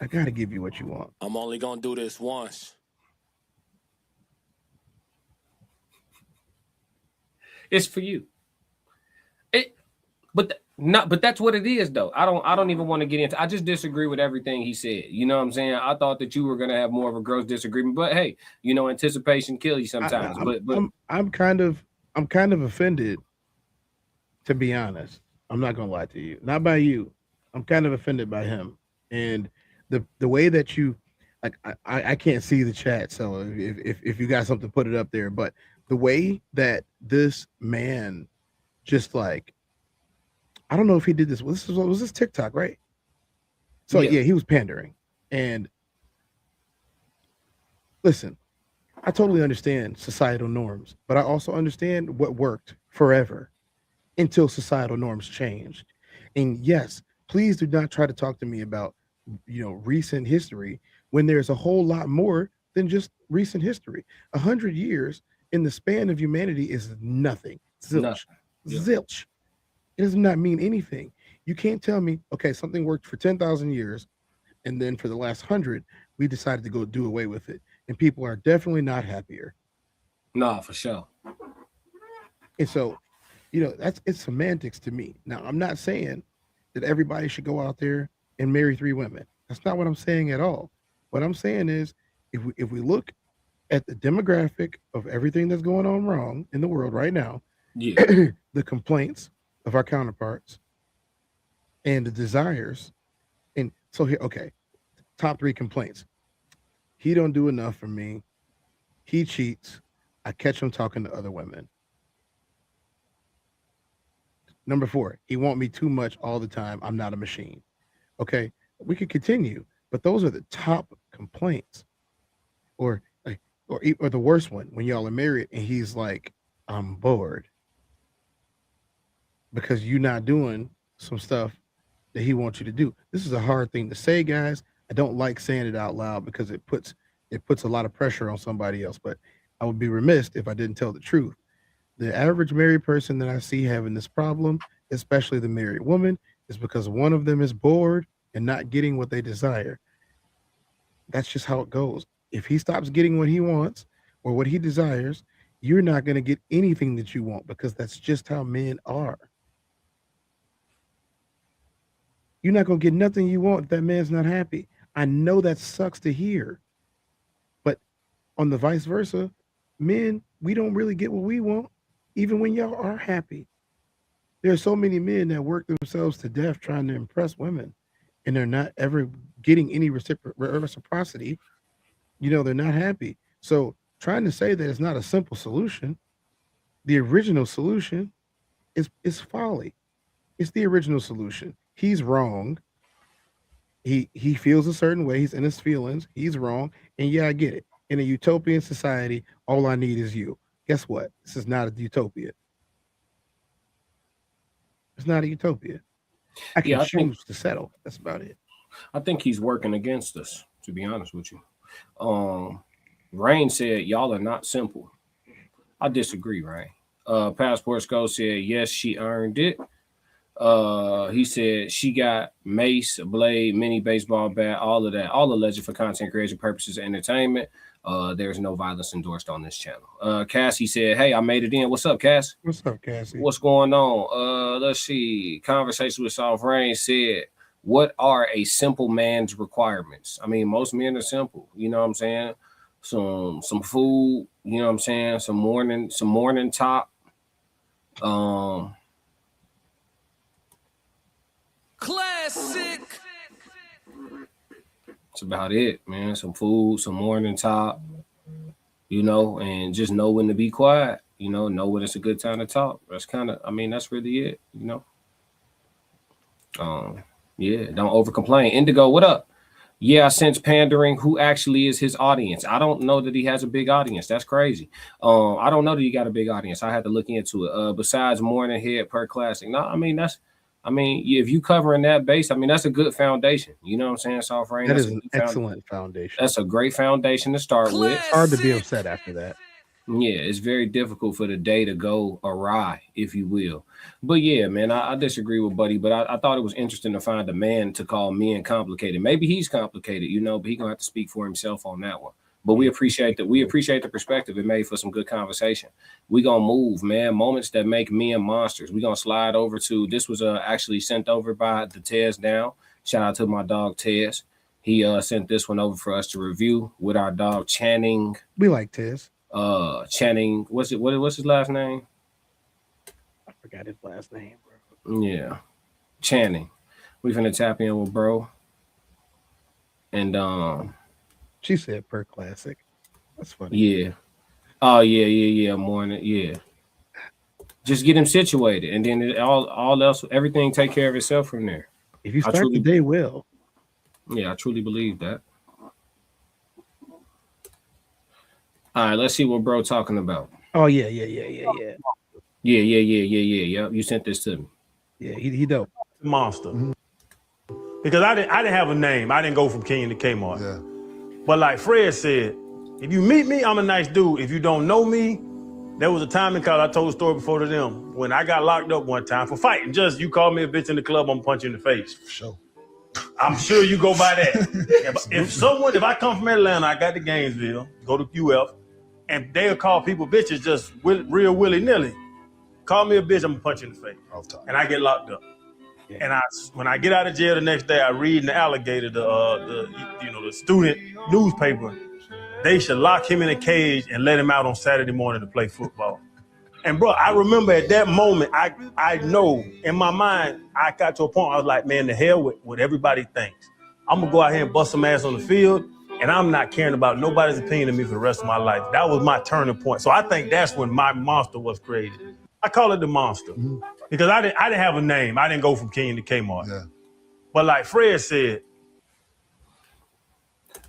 I gotta give you what you want. I'm only gonna do this once. It's for you. But that's what it is, though. I don't even want to get into. I just disagree with everything he said. You know what I'm saying? I thought that you were gonna have more of a gross disagreement, but hey, anticipation kills you sometimes. I'm kind of offended, to be honest. I'm not gonna lie to you. Not by you. I'm kind of offended by him and the way that you like. I can't see the chat, so if you got something, put it up there. But the way that this man just like. I don't know if he did this. Was this TikTok, right? So yeah, he was pandering. And listen, I totally understand societal norms, but I also understand what worked forever until societal norms changed. And yes, please do not try to talk to me about recent history when there's a whole lot more than just recent history. 100 years in the span of humanity is nothing. Zilch. Yeah. Zilch. It does not mean anything. You can't tell me, okay, something worked for 10,000 years, and then for the last 100, we decided to go do away with it. And people are definitely not happier. No, for sure. And so, it's semantics to me. Now, I'm not saying that everybody should go out there and marry 3 women. That's not what I'm saying at all. What I'm saying is, if we look at the demographic of everything that's going on wrong in the world right now, the complaints of our counterparts and the desires. And so here, okay, top 3 complaints. He don't do enough for me. He cheats. I catch him talking to other women. Number 4, he want me too much all the time. I'm not a machine. Okay, we could continue, but those are the top complaints. Or the worst one, when y'all are married and he's like, I'm bored. Because you're not doing some stuff that he wants you to do. This is a hard thing to say, guys. I don't like saying it out loud because it puts a lot of pressure on somebody else. But I would be remiss if I didn't tell the truth. The average married person that I see having this problem, especially the married woman, is because one of them is bored and not getting what they desire. That's just how it goes. If he stops getting what he wants or what he desires, you're not going to get anything that you want because that's just how men are. You're not going to get nothing you want if that man's not happy. I know that sucks to hear, On the vice versa, men, we don't really get what we want, even when y'all are happy. There are so many men that work themselves to death trying to impress women, and they're not ever getting any reciprocity. They're not happy. So trying to say that it's not a simple solution, the original solution is folly. It's the original solution. He's wrong. He feels a certain way. He's in his feelings. He's wrong. And yeah, I get it. In a utopian society, all I need is you. Guess what? This is not a utopia. It's not a utopia. I can choose to settle. That's about it. I think he's working against us, to be honest with you. Rain said, y'all are not simple. I disagree, Rain. Passport Skull said, yes, she earned it. He said she got mace, a blade, mini baseball bat, all of that, all alleged for content creation purposes and entertainment. There's no violence endorsed on this channel. Cassie said, hey, I made it in. What's up, Cass? What's up, Cassie? What's going on? Let's see. Conversation with Soft Rain said, what are a simple man's requirements? I mean, most men are simple. You know what I'm saying? Some food, you know what I'm saying? Some morning top. Classic. That's about it, man. Some food, some morning top, and just know when to be quiet, know when it's a good time to talk. That's that's really it, Yeah, don't over complain. Indigo, what up? Yeah, I sense pandering. Who actually is his audience? I don't know that he has a big audience. That's crazy. I don't know that he got a big audience. I had to look into it. Besides morning head per classic. No, if you covering that base, that's a good foundation. You know what I'm saying, Soft Rain? That is an excellent foundation. That's a great foundation to start with. It's hard to be upset after that. Yeah, it's very difficult for the day to go awry, if you will. But yeah, man, I disagree with Buddy, but I thought it was interesting to find a man to call men complicated. Maybe he's complicated, but he's gonna have to speak for himself on that one. But we appreciate that. We appreciate the perspective. It made for some good conversation. We gonna move, man. Moments that make men monsters. We gonna slide over to this was actually sent over by the TezDown. Shout out to my dog Tez. He sent this one over for us to review with our dog Channing. We like Tez. Channing, what's his last name? I forgot his last name, bro. Yeah, Channing. We finna tap in with bro. And she said per classic. That's funny. Yeah. Oh yeah. Morning. Yeah. Just get him situated, and then all else, everything take care of itself from there. If you start the day well. Yeah, I truly believe that. All right, let's see what bro talking about. Oh yeah. Yeah. You sent this to me. Yeah, he dope. Monster. Mm-hmm. Because I didn't have a name. I didn't go from King to Kmart. Yeah. But like Fred said, if you meet me, I'm a nice dude. If you don't know me, there was a time in college, I told a story before to them, when I got locked up one time for fighting. Just you call me a bitch in the club, I'm punching you in the face. For sure. I'm sure you go by that. if I come from Atlanta, I got to Gainesville, go to UF, and they'll call people bitches just real willy-nilly. Call me a bitch, I'm gonna punch you in the face. And I get locked up. Yeah. And when I get out of jail the next day, I read in the Alligator, the student newspaper, they should lock him in a cage and let him out on Saturday morning to play football. And bro, I remember at that moment, I know in my mind, I got to a point, I was like, man, the hell with what everybody thinks. I'm gonna go out here and bust some ass on the field, and I'm not caring about nobody's opinion of me for the rest of my life. That was my turning point. So I think that's when my monster was created. I call it the monster. Mm-hmm. Because I didn't have a name. I didn't go from King to Kmart. Yeah. But like Fred said.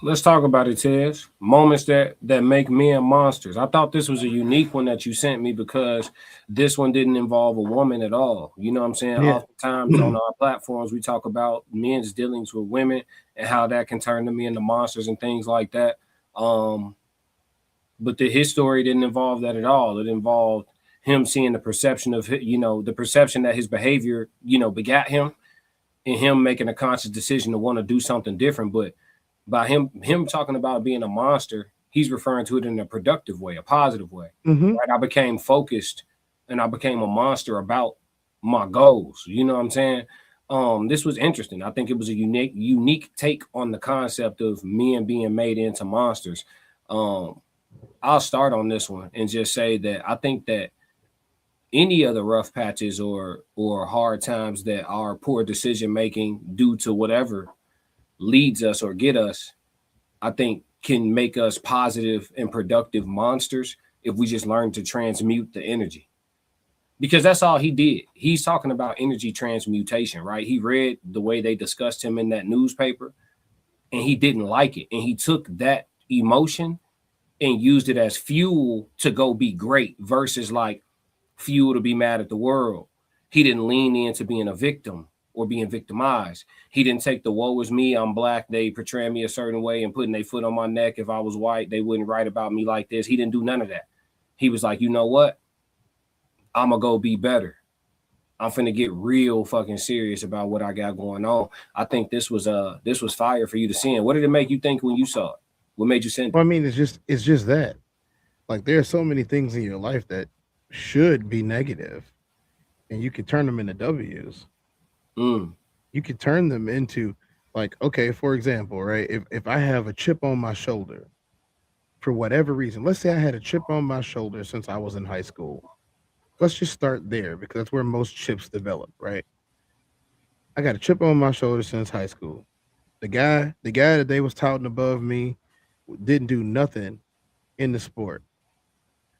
Let's talk about it, Tez. Moments that make men monsters. I thought this was a unique one that you sent me because this one didn't involve a woman at all. You know what I'm saying? Yeah. Oftentimes on our platforms, we talk about men's dealings with women and how that can turn them into monsters and things like that. But his story didn't involve that at all. It involved him seeing the perception of, the perception that his behavior, begat him, and him making a conscious decision to want to do something different. But by him talking about being a monster, he's referring to it in a productive way, a positive way. Mm-hmm. Right? I became focused and I became a monster about my goals. You know what I'm saying? This was interesting. I think it was a unique take on the concept of men being made into monsters. I'll start on this one and just say that I think that any of the rough patches or hard times that are poor decision making due to whatever leads us or get us, I think can make us positive and productive monsters if we just learn to transmute the energy. Because that's all he did. He's talking about energy transmutation, right? He read the way they discussed him in that newspaper and he didn't like it. And he took that emotion and used it as fuel to go be great versus like fuel to be mad at the world. He didn't lean into being a victim or being victimized. He didn't take the woe is me, I'm black, they portray me a certain way and putting their foot on my neck. If I was white, they wouldn't write about me like this. He didn't do none of that. He was like, you know what? I'm gonna go be better. I'm finna get real fucking serious about what I got going on. I think this was fire for you to see. And what did it make you think when you saw it? What made you send it? Well, I mean, it's just that. Like, there are so many things in your life that should be negative, and you can turn them into W's. You can turn them into, like, okay, for example, right? If I have a chip on my shoulder for whatever reason, let's say I had a chip on my shoulder since I was in high school. Let's just start there because that's where most chips develop, right? I got a chip on my shoulder since high school. The guy that they was touting above me didn't do nothing in the sport.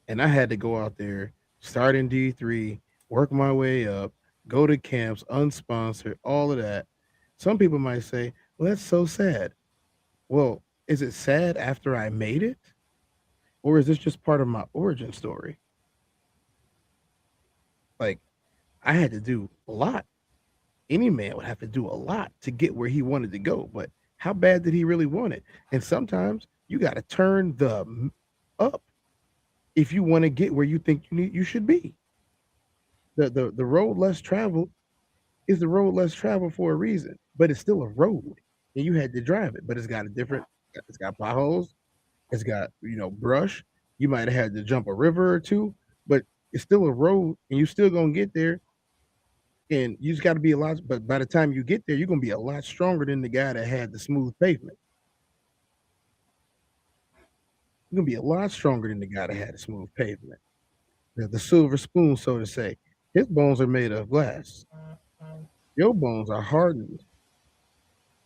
And I had to go out there, start in D3, work my way up, go to camps, unsponsored, all of that. Some people might say, well, that's so sad. Well, is it sad after I made it? Or is this just part of my origin story? Like, I had to do a lot. Any man would have to do a lot to get where he wanted to go. But how bad did he really want it? And sometimes you got to turn the up if you want to get where you think you should be. The road less traveled is the road less traveled for a reason, but it's still a road, and you had to drive it. But it's got potholes, it's got brush. You might have had to jump a river or two, but it's still a road, and you still gonna get there. And you just got to be a lot. But by the time you get there, you're gonna be a lot stronger than the guy that had the smooth pavement. You're gonna be a lot stronger than the guy that had the smooth pavement. The silver spoon, so to say. His bones are made of glass. Your bones are hardened.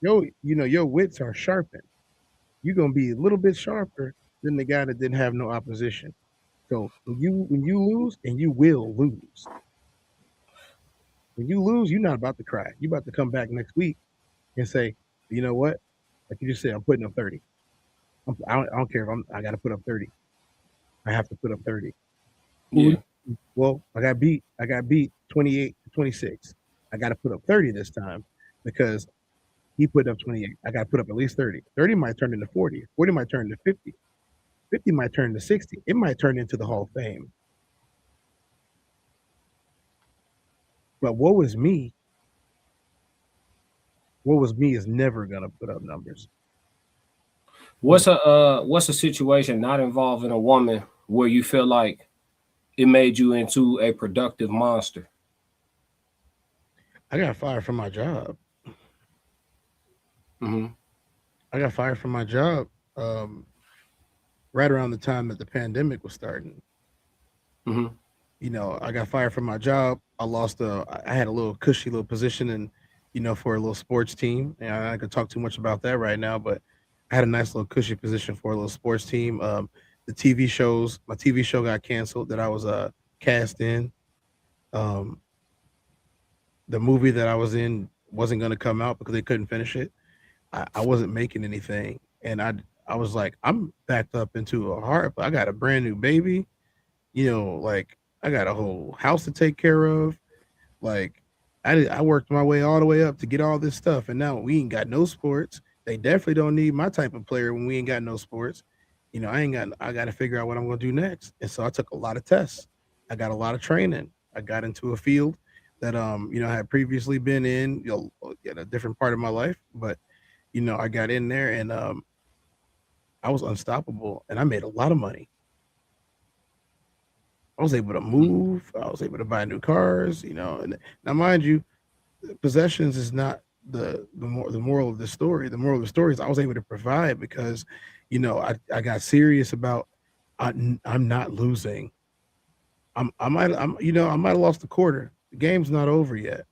Your wits are sharpened. You're gonna be a little bit sharper than the guy that didn't have no opposition. So when you lose, and you will lose. When you lose, you're not about to cry. You're about to come back next week and say, you know what? Like you just said, I'm putting up 30. I don't care if I got to put up 30. I have to put up 30. Yeah. Well, I got beat 28-26. I got to put up 30 this time because he put up 28. I got to put up at least 30. 30 might turn into 40. 40 might turn into 50. 50 might turn into 60. It might turn into the Hall of Fame. But woe is me. Woe is me is never gonna put up numbers. What's a situation not involving a woman where you feel like it made you into a productive monster? I got fired from my job. I got fired from my job right around the time that the pandemic was starting. I got fired from my job. I had a little cushy little position for a little sports team. And I could talk too much about that right now, but I had a nice little cushy position for a little sports team. The TV shows, my TV show got canceled that I was cast in. The movie that I was in wasn't going to come out because they couldn't finish it. I wasn't making anything. And I was like, I'm backed up into a heart, but I got a brand new baby. Like I got a whole house to take care of. Like I worked my way all the way up to get all this stuff. And now we ain't got no sports. They definitely don't need my type of player when we ain't got no sports. I got to figure out what I'm going to do next. And so I took a lot of tests. I got a lot of training. I got into a field that, I had previously been in, in a different part of my life, but, I got in there and, I was unstoppable and I made a lot of money. I was able to move. I was able to buy new cars, and now mind you, possessions is not the moral of the story. The moral of the story is I was able to provide because, I got serious about I'm not losing. I might have lost the quarter. The game's not over yet.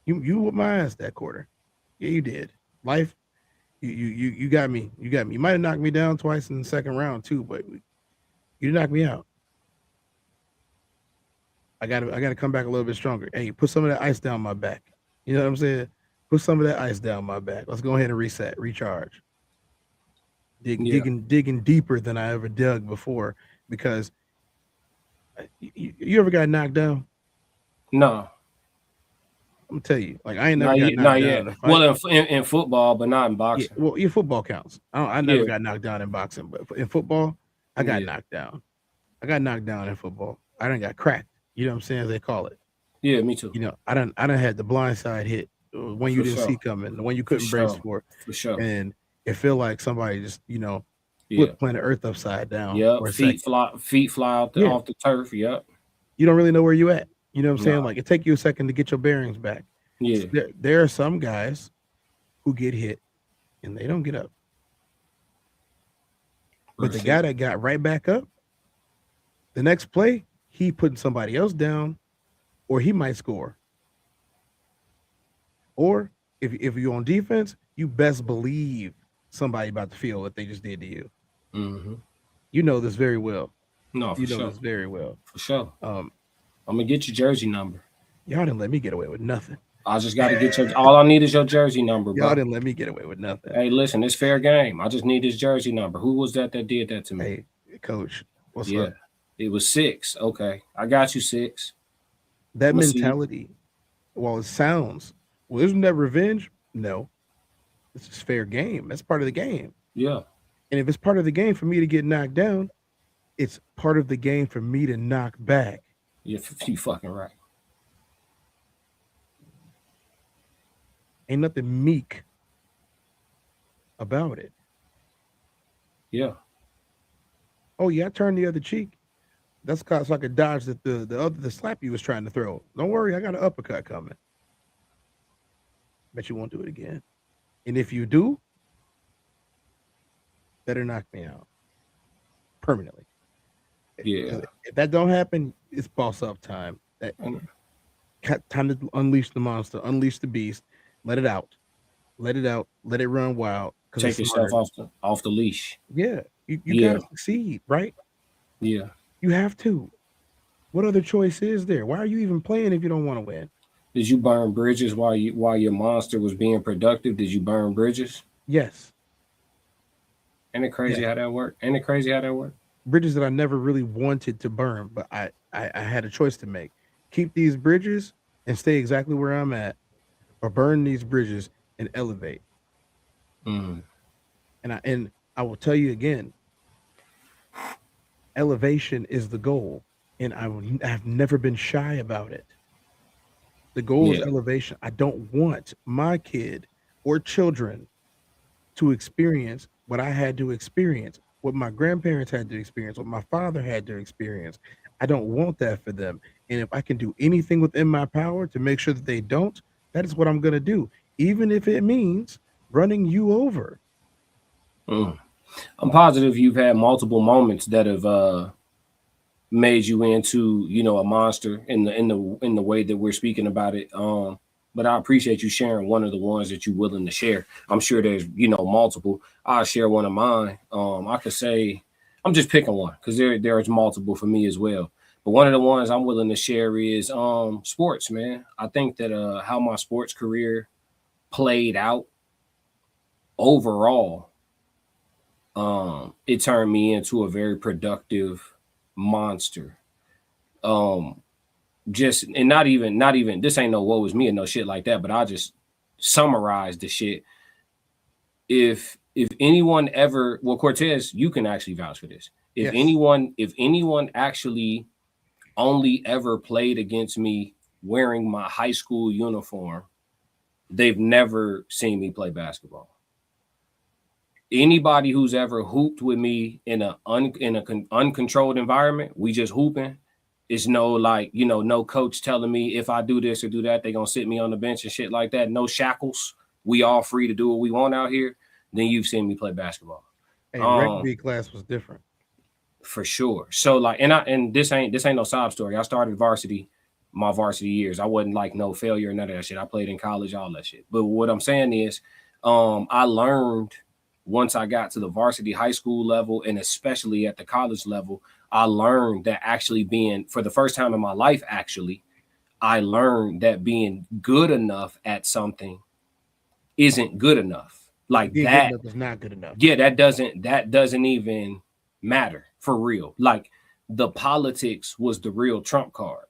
You whooped my ass that quarter. Yeah, you did. Life, you got me. You got me. You might have knocked me down twice in the second round too, but you knocked me out. I gotta come back a little bit stronger. Hey, put some of that ice down my back. You know what I'm saying? Put some of that ice down my back. Let's go ahead and reset, recharge. Digging deeper than I ever dug before, because you ever got knocked down? No. I'm gonna tell you, like I ain't never got knocked down in a fight. Well, in football, but not in boxing. Yeah, well, your football counts. I never got knocked down in boxing, but in football, I got knocked down. I got knocked down in football. I done got cracked. You know what I'm saying? As they call it. Yeah, me too. You know, I done had the blind side hit, when you didn't see coming, the one you couldn't brace for. For sure. And it feel like somebody just, flipped planet Earth upside down. Yeah, feet fly off the turf. Yep. You don't really know where you at. You know what I'm saying? Like it take you a second to get your bearings back. Yeah. There are some guys who get hit and they don't get up. But the guy that got right back up, the next play, he putting somebody else down, or he might score. Or if you're on defense, you best believe somebody about to feel what they just did to you. Mm-hmm. You know this very well. No, for you know sure. this very well. For sure. I'm gonna get your jersey number. Y'all didn't let me get away with nothing. I just got to get your. All I need is your jersey number, bro. Y'all didn't let me get away with nothing. Hey, listen, it's fair game. I just need his jersey number. Who was that did that to me? Hey, Coach, what's up? It was 6. Okay, I got you 6. That mentality, while it sounds, well, isn't that revenge? No, this is fair game. That's part of the game. Yeah. And if it's part of the game for me to get knocked down, it's part of the game for me to knock back. Yeah, you fucking right. Ain't nothing meek about it. Yeah. Oh yeah, I turned the other cheek. That's so I could dodge the slap you was trying to throw. Don't worry, I got an uppercut coming. Bet you won't do it again. And if you do, better knock me out permanently. Yeah. If that don't happen, it's boss up time. Time to unleash the monster, unleash the beast. Let it out. Let it run wild. Take yourself off the leash. Yeah. You gotta succeed, right? Yeah. You have to. What other choice is there? Why are you even playing if you don't want to win? Did you burn bridges while your monster was being productive? Did you burn bridges? Yes. Ain't it crazy how that worked? Bridges that I never really wanted to burn, but I had a choice to make. Keep these bridges and stay exactly where I'm at, or burn these bridges and elevate. Mm. And I will tell you again, elevation is the goal, and I've never been shy about it. The goal is elevation. I don't want my kid or children to experience what I had to experience, what my grandparents had to experience, what my father had to experience. I don't want that for them. And if I can do anything within my power to make sure that they don't, that is what I'm going to do, even if it means running you over. I'm positive you've had multiple moments that have made you into, a monster in the way that we're speaking about it. But I appreciate you sharing one of the ones that you're willing to share. I'm sure there's, multiple. I'll share one of mine. I could say, I'm just picking one because there's multiple for me as well. But one of the ones I'm willing to share is sports, man. I think that how my sports career played out overall, it turned me into a very productive monster. Just and not even this ain't no woe is me or no shit like that, but I just summarize the shit. If anyone ever, well, Cortez, you can actually vouch for this. If anyone actually only ever played against me wearing my high school uniform, they've never seen me play basketball. Anybody who's ever hooped with me in an uncontrolled environment, we just hooping. It's no no coach telling me if I do this or do that, they're gonna sit me on the bench and shit like that. No shackles. We all free to do what we want out here. Then you've seen me play basketball. And rugby class was different. For sure. So like, and this ain't no sob story. I started my varsity years. I wasn't like no failure, none of that shit. I played in college, all that shit. But what I'm saying is, I learned once I got to the varsity high school level, and especially at the college level, I learned that actually being, for the first time in my life, actually, I learned that being good enough at something isn't good enough. Like Being that good enough is not good enough. Yeah, that doesn't even matter for real. Like the politics was the real trump card.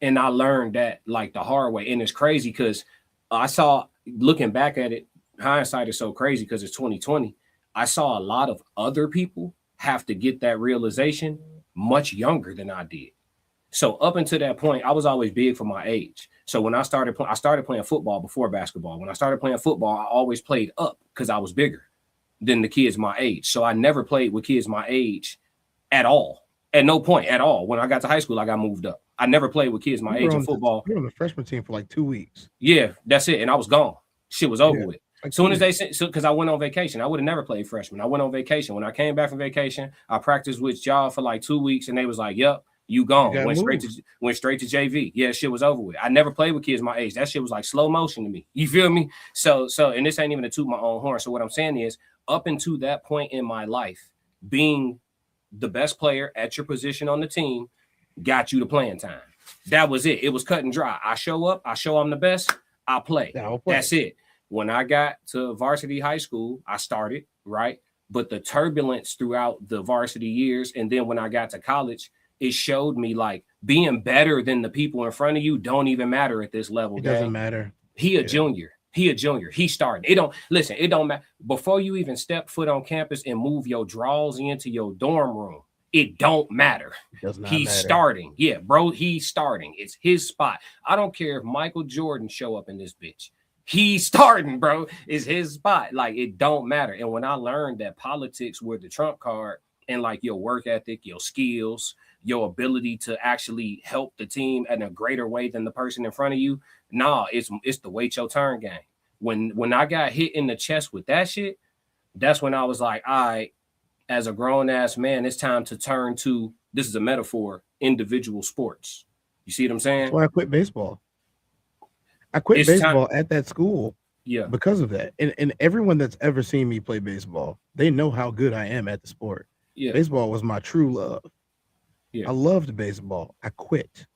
And I learned that like the hard way. And it's crazy because I saw, looking back at it, hindsight is so crazy because it's 2020. I saw a lot of other people have to get that realization much younger than I did. So up until that point, I was always big for my age. So when I started playing football before basketball. When I started playing football, I always played up because I was bigger than the kids my age. So I never played with kids my age at all. At no point at all. When I got to high school, I got moved up. I never played with kids my age in football. You were on the freshman team for like 2 weeks. Yeah, that's it. And I was gone. Shit was over with. Like Soon as they said, because I went on vacation, I would have never played freshman. I went on vacation. When I came back from vacation, I practiced with y'all for like 2 weeks, and they was like, "Yep, you gone." Went straight to JV. Yeah, shit was over with. I never played with kids my age. That shit was like slow motion to me. You feel me? So, and this ain't even to toot my own horn. So what I'm saying is, up until that point in my life, being the best player at your position on the team got you the playing time. That was it. It was cut and dry. I show up. I show I'm the best. I play. That's it. When I got to varsity high school, I started, right? But the turbulence throughout the varsity years, and then when I got to college, it showed me like being better than the people in front of you don't even matter at this level. It doesn't matter. He a junior. He started. It don't matter. Before you even step foot on campus and move your drawers into your dorm room, it don't matter. He's starting. Yeah, bro, he's starting. It's his spot. I don't care if Michael Jordan show up in this bitch. He's starting, bro. It's his spot. Like, it don't matter. And when I learned that politics were the trump card, and like your work ethic, your skills, your ability to actually help the team in a greater way than the person in front of you, it's the wait your turn game. When I got hit in the chest with that shit, that's when I was like, all right, as a grown-ass man, it's time to turn to, this is a metaphor, individual sports. You see what I'm saying? That's why I quit baseball. I quit baseball at that school because of that. And everyone that's ever seen me play baseball, they know how good I am at the sport. Yeah. Baseball was my true love. Yeah. I loved baseball. I quit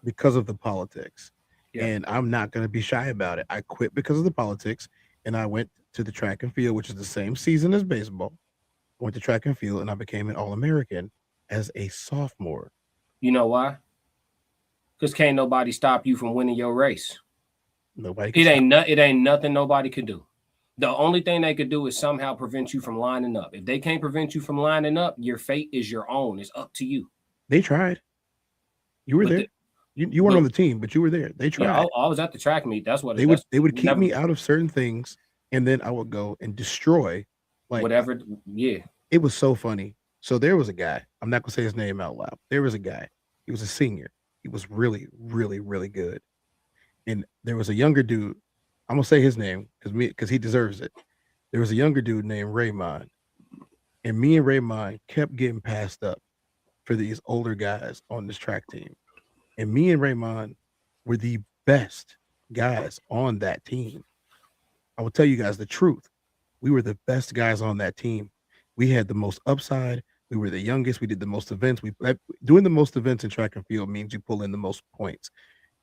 because of the politics. Yeah. And I'm not going to be shy about it. I quit because of the politics, and I went to the track and field, which is the same season as baseball. I went to track and field, and I became an All-American as a sophomore. You know why? Because can't nobody stop you from winning your race. Nobody. It ain't nothing nobody could do. The only thing they could do is somehow prevent you from lining up. If they can't prevent you from lining up, your fate is your own. It's up to you. They tried. You were there. You weren't on the team, but you were there. They tried. Yeah, I was at the track meet. That's what they would keep me out of certain things, and then I would go and destroy like whatever. Yeah. It was so funny. So there was a guy. I'm not gonna say his name out loud. There was a guy. He was a senior. He was really, really, really good. And there was a younger dude. I'm gonna say his name because he deserves it. There was a younger dude named Raymond, and me and Raymond kept getting passed up for these older guys on this track team. And me and Raymond were the best guys on that team. I will tell you guys the truth. We were the best guys on that team. We had the most upside. We were the youngest. We did the most events. Doing the most events in track and field means you pull in the most points.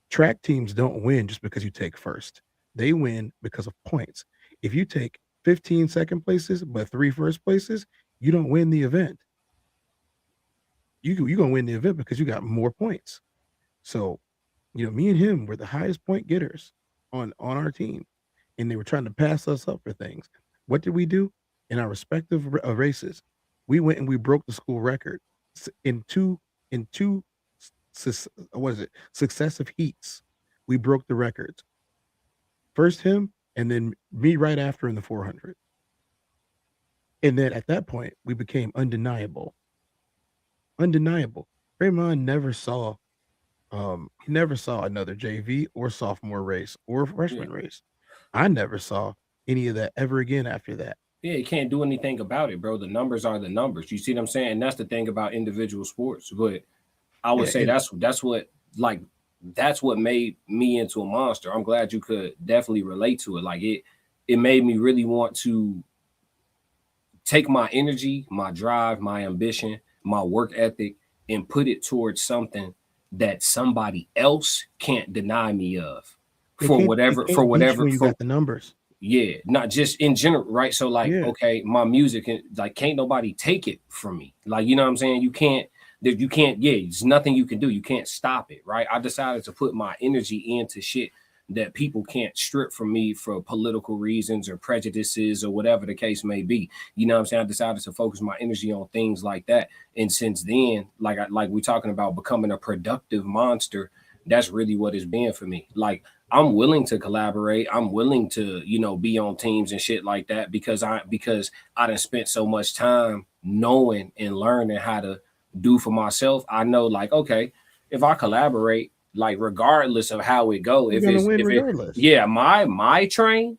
Track teams don't win just because you take first. They win because of points. If you take 15 second places but 3 first places, you don't win the event. You're going to win the event because you got more points. So, me and him were the highest point getters on our team, and they were trying to pass us up for things. What did we do? In our respective races, we went and we broke the school record in two successive heats. We broke the records. First him, and then me right after in the 400. And then at that point, we became undeniable. Raymond never saw another JV or sophomore race or freshman race. I never saw any of that ever again after that. Yeah, you can't do anything about it, bro. The numbers are the numbers. You see what I'm saying? And that's the thing about individual sports. But I would say that's what like that's what made me into a monster. I'm glad you could definitely relate to it. Like it made me really want to take my energy, my drive, my ambition, my work ethic, and put it towards something that somebody else can't deny me of. For whatever when you got the numbers. Yeah, not just in general, right? So like, okay, my music, like, can't nobody take it from me. Like, you know what I'm saying? You can't, there's nothing you can do. You can't stop it, right? I decided to put my energy into shit that people can't strip from me for political reasons or prejudices or whatever the case may be. You know what I'm saying? I decided to focus my energy on things like that. And since then, like we're talking about becoming a productive monster, that's really what it's been for me. Like, I'm willing to collaborate. I'm willing to, be on teams and shit like that because I done spent so much time knowing and learning how to do for myself. I know, like, okay, if I collaborate, like, regardless of how it go, my train,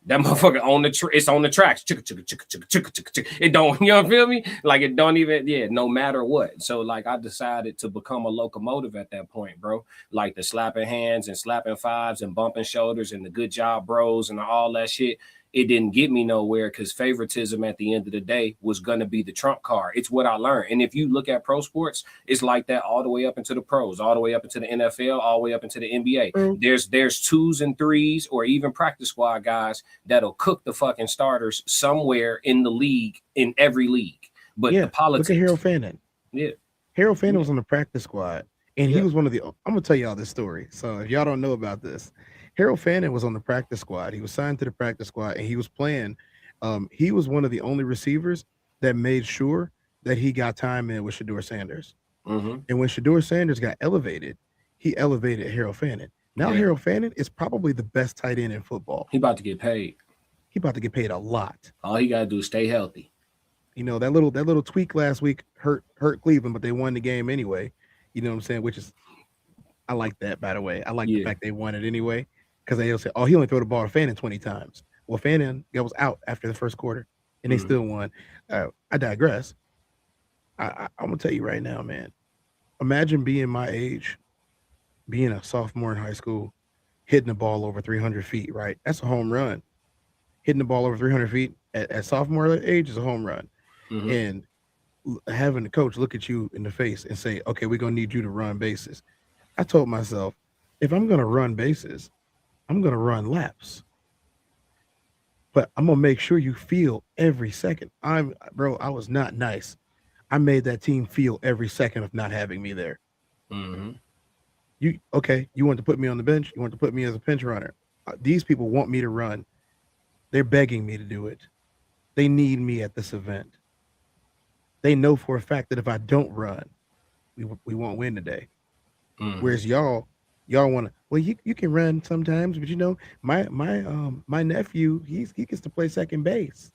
that motherfucker on the it's on the tracks. It don't, feel me? Like, it don't even, no matter what. So, like, I decided to become a locomotive at that point, bro. Like, the slapping hands and slapping fives and bumping shoulders and the good job bros and all that shit. It didn't get me nowhere because favoritism at the end of the day was going to be the trump card. It's what I learned. And if you look at pro sports, it's like that all the way up into the pros, all the way up into the NFL, all the way up into the NBA. There's 2s and 3s or even practice squad guys that'll cook the fucking starters somewhere in the league, in every league. But the politics. Look at Harold Fannin. Yeah. Harold Fannin was on the practice squad. And he was one of the, I'm going to tell y'all this story. So if y'all don't know about this, Harold Fannin was on the practice squad. He was signed to the practice squad and he was playing. He was one of the only receivers that made sure that he got time in with Shedeur Sanders. And when Shedeur Sanders got elevated, he elevated Harold Fannin. Now Harold Fannin is probably the best tight end in football. He about to get paid. He about to get paid a lot. All he got to do is stay healthy. That little tweak last week hurt Cleveland, but they won the game anyway. You know what I'm saying? Which is, I like that, by the way. I like the fact they won it anyway. Because they'll say, oh, he only threw the ball to Fannin 20 times. Well, Fannin was out after the first quarter, and they still won. I digress. I'm going to tell you right now, man. Imagine being my age, being a sophomore in high school, hitting the ball over 300 feet, right? That's a home run. Hitting the ball over 300 feet at sophomore age is a home run. And having the coach look at you in the face and say, okay, we're going to need you to run bases. I told myself, if I'm going to run bases, I'm going to run laps, but I'm going to make sure you feel every second. I was not nice. I made that team feel every second of not having me there. You want to put me on the bench? You want to put me as a pinch runner? These people want me to run. They're begging me to do it. They need me at this event. They know for a fact that if I don't run, we won't win today. Whereas y'all want to, well, you can run sometimes, but my nephew, he gets to play second base.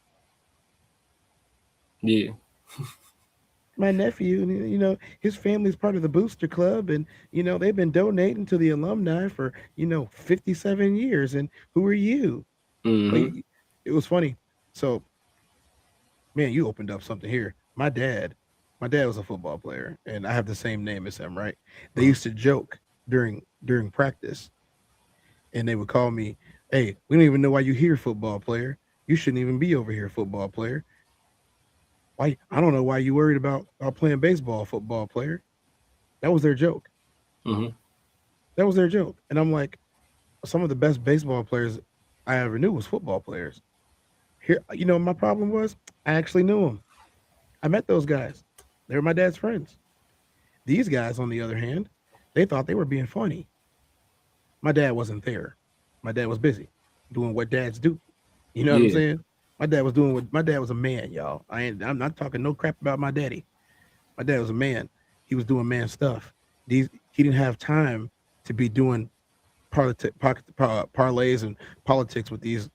Yeah. My nephew, his family's part of the booster club, and they've been donating to the alumni for 57 years. And who are you? It was funny. So, man, you opened up something here. My dad was a football player, and I have the same name as him, right? They used to joke during practice, and they would call me, hey, we don't even know why you here, football player. You shouldn't even be over here, football player. Why? I don't know why you worried about playing baseball, football player. That was their joke. That was their joke. And I'm like, some of the best baseball players I ever knew was football players. Here, my problem was I actually knew them. I met those guys. They were my dad's friends. These guys, on the other hand, they thought they were being funny. My dad wasn't there. My dad was busy doing what dads do. You know what I'm saying? My dad was a man, y'all. I'm not talking no crap about my daddy. My dad was a man. He was doing man stuff. He didn't have time to be doing parlays and politics with these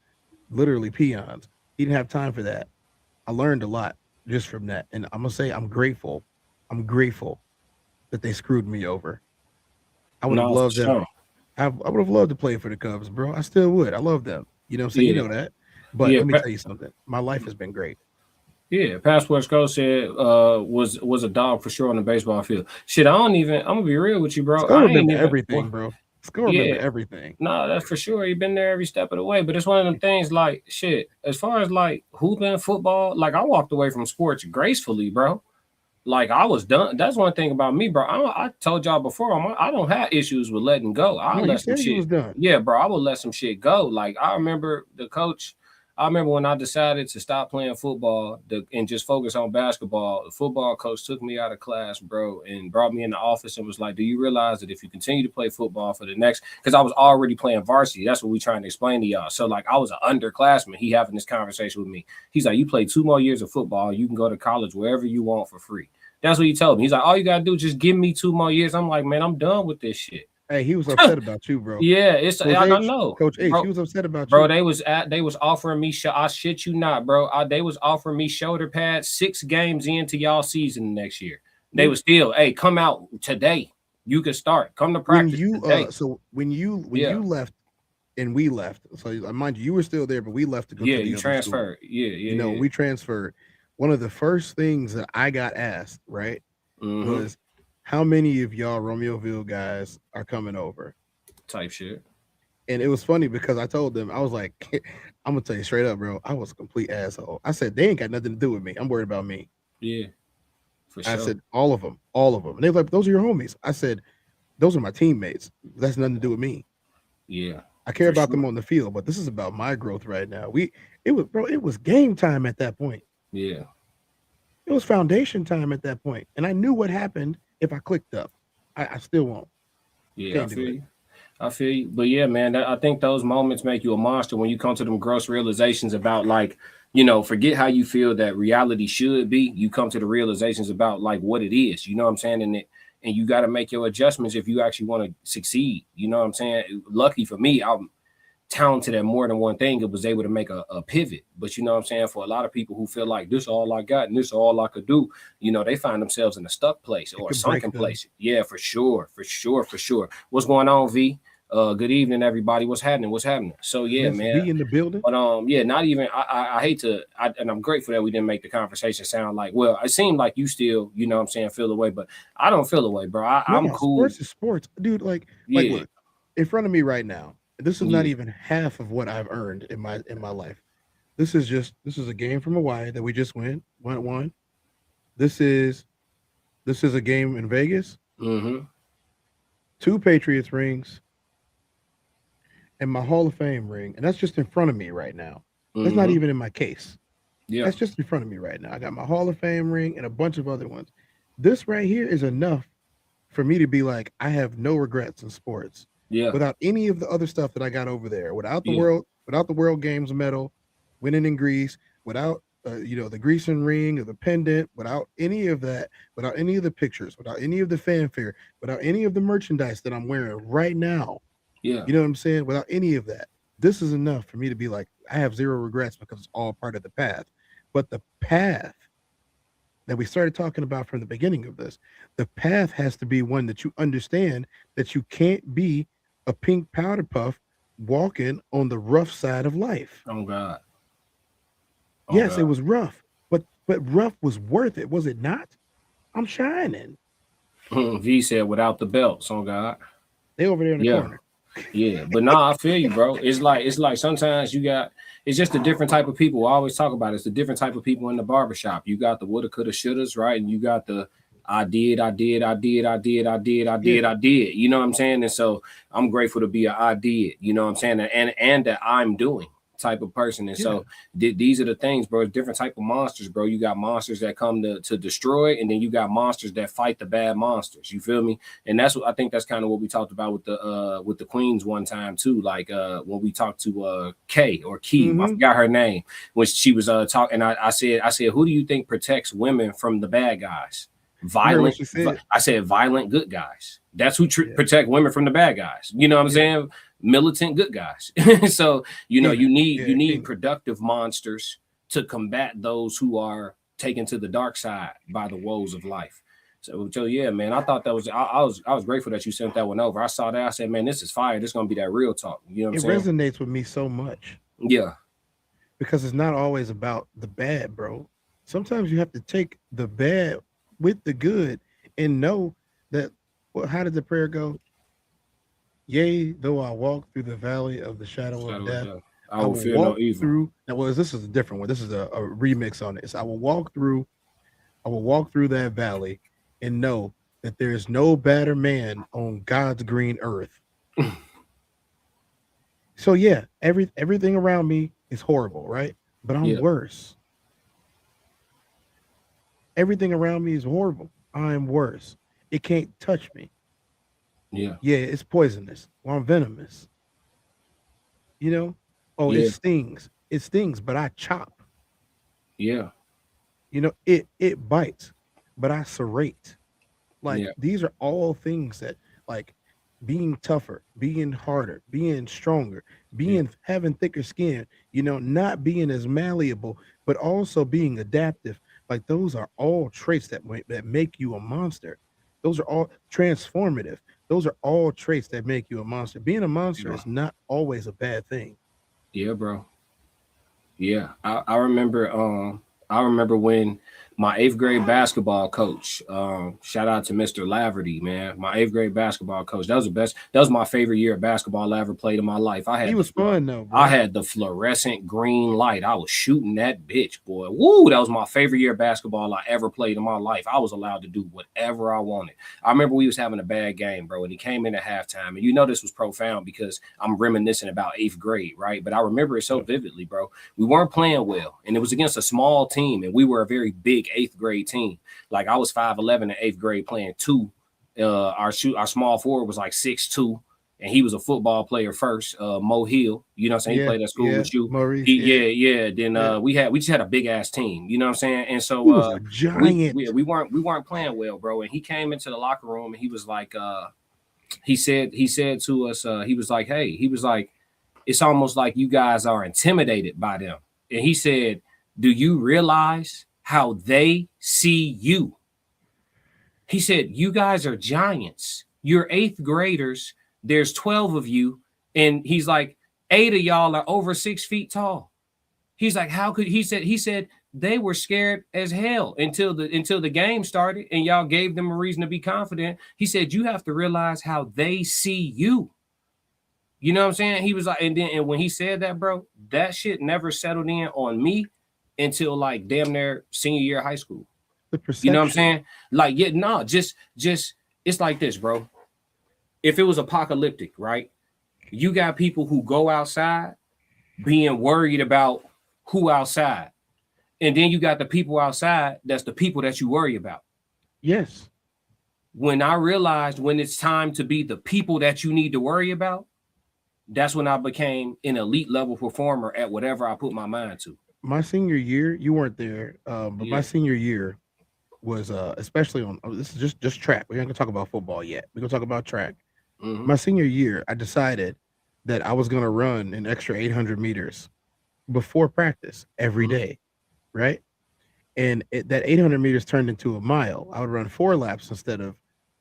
literally peons. He didn't have time for that. I learned a lot just from that. And I'm going to say I'm grateful. I'm grateful that they screwed me over. I would have loved them. I would have loved to play for the Cubs, bro. I still would. I love them. You know what I'm saying? You know that. But Yeah, let me tell you something. My life has been great. Yeah, Passport Skull said was a dog for sure on the baseball field. Shit, I'm gonna be real with you, bro. Skull I ain't remember even everything, bro. Skull remember yeah. everything. No, that's for sure. He been there every step of the way. But it's one of them things like shit. As far as like hooping football, like I walked away from sports gracefully, bro. Like I was done. That's one thing about me, bro. I told y'all before, I don't have issues with letting go. I'll No, you let some said you shit. was done. Yeah, bro. I will let some shit go. Like I remember the coach. I remember when I decided to stop playing football and just focus on basketball. The football coach took me out of class, bro, and brought me in the office and was like, "Do you realize that if you continue to play football for the next?" Because I was already playing varsity. That's what we trying to explain to y'all. So like, I was an underclassman. He having this conversation with me. He's like, "You play 2 more years of football. You can go to college wherever you want for free." That's what he told me. He's like, all you gotta do is just give me 2 more years. I'm like, man, I'm done with this shit. Hey, he was upset about you, bro. Yeah, it's Coach I H, don't know. Coach H, bro, he was upset about bro, you. they was offering me I shit you not, bro. They was offering me shoulder pads 6 games into y'all season next year. They was still, hey, come out today. You can start. Come to practice today. So when you left and we left, so mind you were still there, but we left to go to the you other transferred. School. Yeah, we transferred. One of the first things that I got asked, right, was how many of y'all Romeoville guys are coming over? Type shit. And it was funny because I told them, I was like, I'm gonna tell you straight up, bro. I was a complete asshole. I said, they ain't got nothing to do with me. I'm worried about me. Yeah. For sure. I said, all of them. And they were like, those are your homies. I said, those are my teammates. That's nothing to do with me. Yeah. I care about them on the field, but this is about my growth right now. It was game time at that point. Yeah. It was foundation time at that point. And I knew what happened if I clicked up. I still won't. Yeah, I feel you. But yeah, man, I think those moments make you a monster when you come to them gross realizations about like, forget how you feel that reality should be. You come to the realizations about like what it is, you know what I'm saying? And you got to make your adjustments if you actually want to succeed. You know what I'm saying? Lucky for me, I'm talented at more than one thing. It was able to make a pivot. But you know what I'm saying? For a lot of people who feel like this is all I got and this is all I could do, they find themselves in a stuck place or a sunken place. Yeah, for sure. What's going on, V? Good evening, everybody. What's happening? So yeah, man. We in the building. But not even. I hate to. And I'm grateful that we didn't make the conversation sound like. Well, it seemed like you still, you know what I'm saying, feel the way, but I don't feel the way, bro. I'm cool. Sports is sports, dude. Like look, in front of me right now. This is not even half of what I've earned in my life. This is a game from Hawaii that we just won. This is a game in Vegas. 2 Patriots rings. And my Hall of Fame ring. And that's just in front of me right now. That's not even in my case. Yeah. That's just in front of me right now. I got my Hall of Fame ring and a bunch of other ones. This right here is enough for me to be like, I have no regrets in sports. Yeah. Without any of the other stuff that I got over there, without the World Games medal, winning in Greece, without the Grecian ring or the pendant, without any of that, without any of the pictures, without any of the fanfare, without any of the merchandise that I'm wearing right now. Yeah. You know what I'm saying? Without any of that, this is enough for me to be like, I have zero regrets because it's all part of the path. But the path that we started talking about from the beginning of this, the path has to be one that you understand that you can't be a pink powder puff walking on the rough side of life. Oh God. Yes, it was rough, but rough was worth it, was it not? I'm shining. V said without the belts, on God. They over there in the corner. Yeah, but nah, I feel you, bro. It's like sometimes it's just a different type of people. I always talk about it. It's a different type of people in the barbershop. You got the woulda, coulda, shouldas, right? And you got the I did. You know what I'm saying? And so I'm grateful to be I did, you know what I'm saying? And that I'm doing type of person. And so these are the things, bro. It's different type of monsters, bro. You got monsters that come to destroy, and then you got monsters that fight the bad monsters. You feel me? And that's what I think that's kind of what we talked about with the queens one time too. Like when we talked to Kay or Key, I forgot her name, when she was talking. I said, who do you think protects women from the bad guys? Violent. I said violent good guys. That's who protect women from the bad guys. You know what I'm saying? Militant good guys. So you need productive monsters to combat those who are taken to the dark side by the woes of life. So yeah, man, I thought that was I was grateful that you sent that one over. I saw that. I said, man, this is fire. This is gonna be that real talk. You know what I'm saying? It resonates with me so much. Yeah. Because it's not always about the bad, bro. Sometimes you have to take the bad with the good and know that. Well, how did the prayer go? Yea, though I walk through the valley of the shadow of Shadow of death, death. I I will will fear no walk evil. through. Now, well, this is a different one. This is a remix on this. I will walk through. I will walk through that valley and know that there is no better man on God's green earth. So yeah, everything around me is horrible, right? But I'm Yeah, worse. Everything around me is horrible. I'm worse. It can't touch me. yeah, Yeah, it's poisonous. Well, I'm venomous. You know? Oh, it yeah, stings. It stings, but I chop. yeah, It bites, but I serrate. Like yeah, these are all things that like being tougher, being harder, being stronger, yeah, being having thicker skin, not being as malleable, but also being adaptive. Like those are all traits that make you a monster. Those are all transformative. Those are all traits that make you a monster. Being a monster yeah, is not always a bad thing. yeah, bro. Yeah, I remember when my eighth grade basketball coach, shout out to Mr. Laverty, man. My eighth grade basketball coach. That was the best. That was my favorite year of basketball I ever played in my life. He was fun though, I bro. had the fluorescent green light. I was shooting that bitch, boy. Woo, that was my favorite year of basketball I ever played in my life. I was allowed to do whatever I wanted. I remember we was having a bad game, bro, and he came in at halftime. And this was profound because I'm reminiscing about eighth grade, right? But I remember it so vividly, bro. We weren't playing well, and it was against a small team, and we were a very big eighth grade team. Like I was 5'11" in eighth grade playing two. Our small forward was like 6'2", and he was a football player first. Mo Hill, you know what I'm saying? He Yeah, played at school yeah, with you. Maurice. Yeah. Then Yeah. we just had a big ass team, you know what I'm saying? And so He was a we, giant. we weren't playing well, bro. And he came into the locker room and he was like, he said to us, he was like, hey, he was like, it's almost like you guys are intimidated by them. And he said, do you realize how they see you? He said, you guys are giants. You're eighth graders. There's 12 of you. And he's like, 8 of y'all are over 6 feet tall. He's like, how could he said they were scared as hell until the game started and y'all gave them a reason to be confident. He said, you have to realize how they see you. You know what I'm saying? He was like, and when he said that, bro, that shit never settled in on me until like damn near senior year of high school. The perception. You know what I'm saying? Like, yeah, no, just it's like this, bro. If it was apocalyptic, right? You got people who go outside being worried about who outside. And then you got the people outside, that's the people that you worry about. Yes. When I realized when it's time to be the people that you need to worry about, that's when I became an elite level performer at whatever I put my mind to. My senior year, you weren't there, but my senior year was especially on this is just track. We're not gonna talk about football yet. We're gonna talk about track. Mm-hmm. My senior year, I decided that I was gonna run an extra 800 meters before practice every day, right? And that 800 meters turned into a mile. I would run 4 laps instead of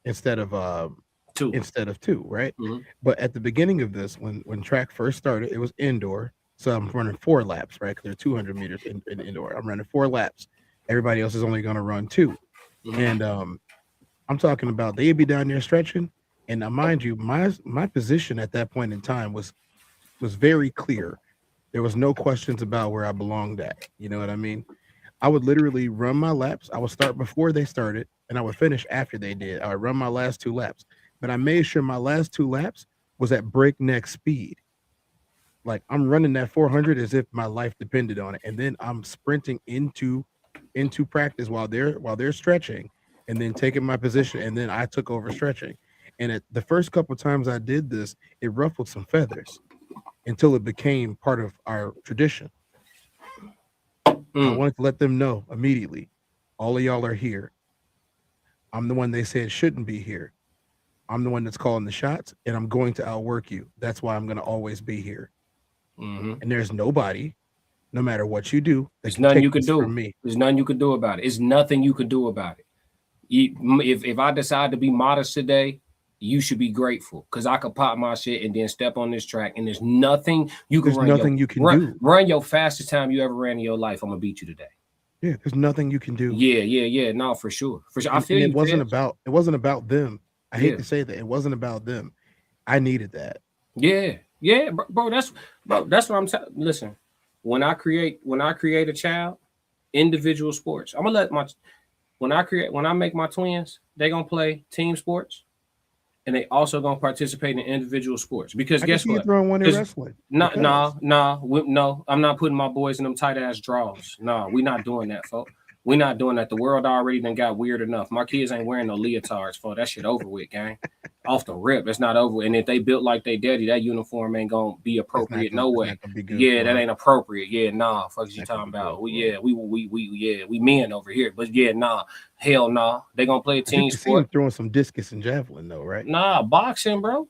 2, right? Mm-hmm. But at the beginning of this, when track first started, it was indoor. So I'm running 4 laps, right? Because they're 200 meters in indoor. I'm running 4 laps. Everybody else is only going to run 2. Mm-hmm. And I'm talking about they'd be down there stretching. And now, mind you, my position at that point in time was very clear. There was no questions about where I belonged at. You know what I mean? I would literally run my laps. I would start before they started, and I would finish after they did. I would run my last 2 laps. But I made sure my last 2 laps was at breakneck speed. Like I'm running that 400 as if my life depended on it, and then I'm sprinting into practice while they're stretching, and then taking my position, and then I took over stretching. And at the first couple of times I did this, it ruffled some feathers until it became part of our tradition. I wanted to let them know immediately, all of y'all are here. I'm the one they said shouldn't be here. I'm the one that's calling the shots, and I'm going to outwork you. That's why I'm going to always be here. Mm-hmm. And there's nobody, no matter what you do, there's nothing you can do. From me. There's nothing you can do about it. It's nothing you can do about it. If I decide to be modest today, you should be grateful because I could pop my shit and then step on this track, and there's nothing you can run your fastest time you ever ran in your life. I'm gonna beat you today. Yeah, there's nothing you can do. Yeah. No, for sure. I feel and you. It wasn't about them. I hate to say that it wasn't about them. I needed that. Yeah, bro. That's what I'm telling. Listen, when I create a child, individual sports. I'm gonna let when I make my twins, they're gonna play team sports, and they also gonna participate in individual sports. Because guess what? Throwing one in wrestling. No. I'm not putting my boys in them tight ass draws. No, we're not doing that, folks. We're not doing that. The world already done got weird enough. My kids ain't wearing no leotards, for that shit over with, gang. Off the rip, it's not over. And if they built like they daddy, that uniform ain't gonna be appropriate. No way. Yeah, that ain't appropriate. Yeah, nah. Fuck you talking about? We men over here. But yeah, nah. Hell nah. They gonna play a team sport. Throwing some discus and javelin though, right? Nah, boxing, bro.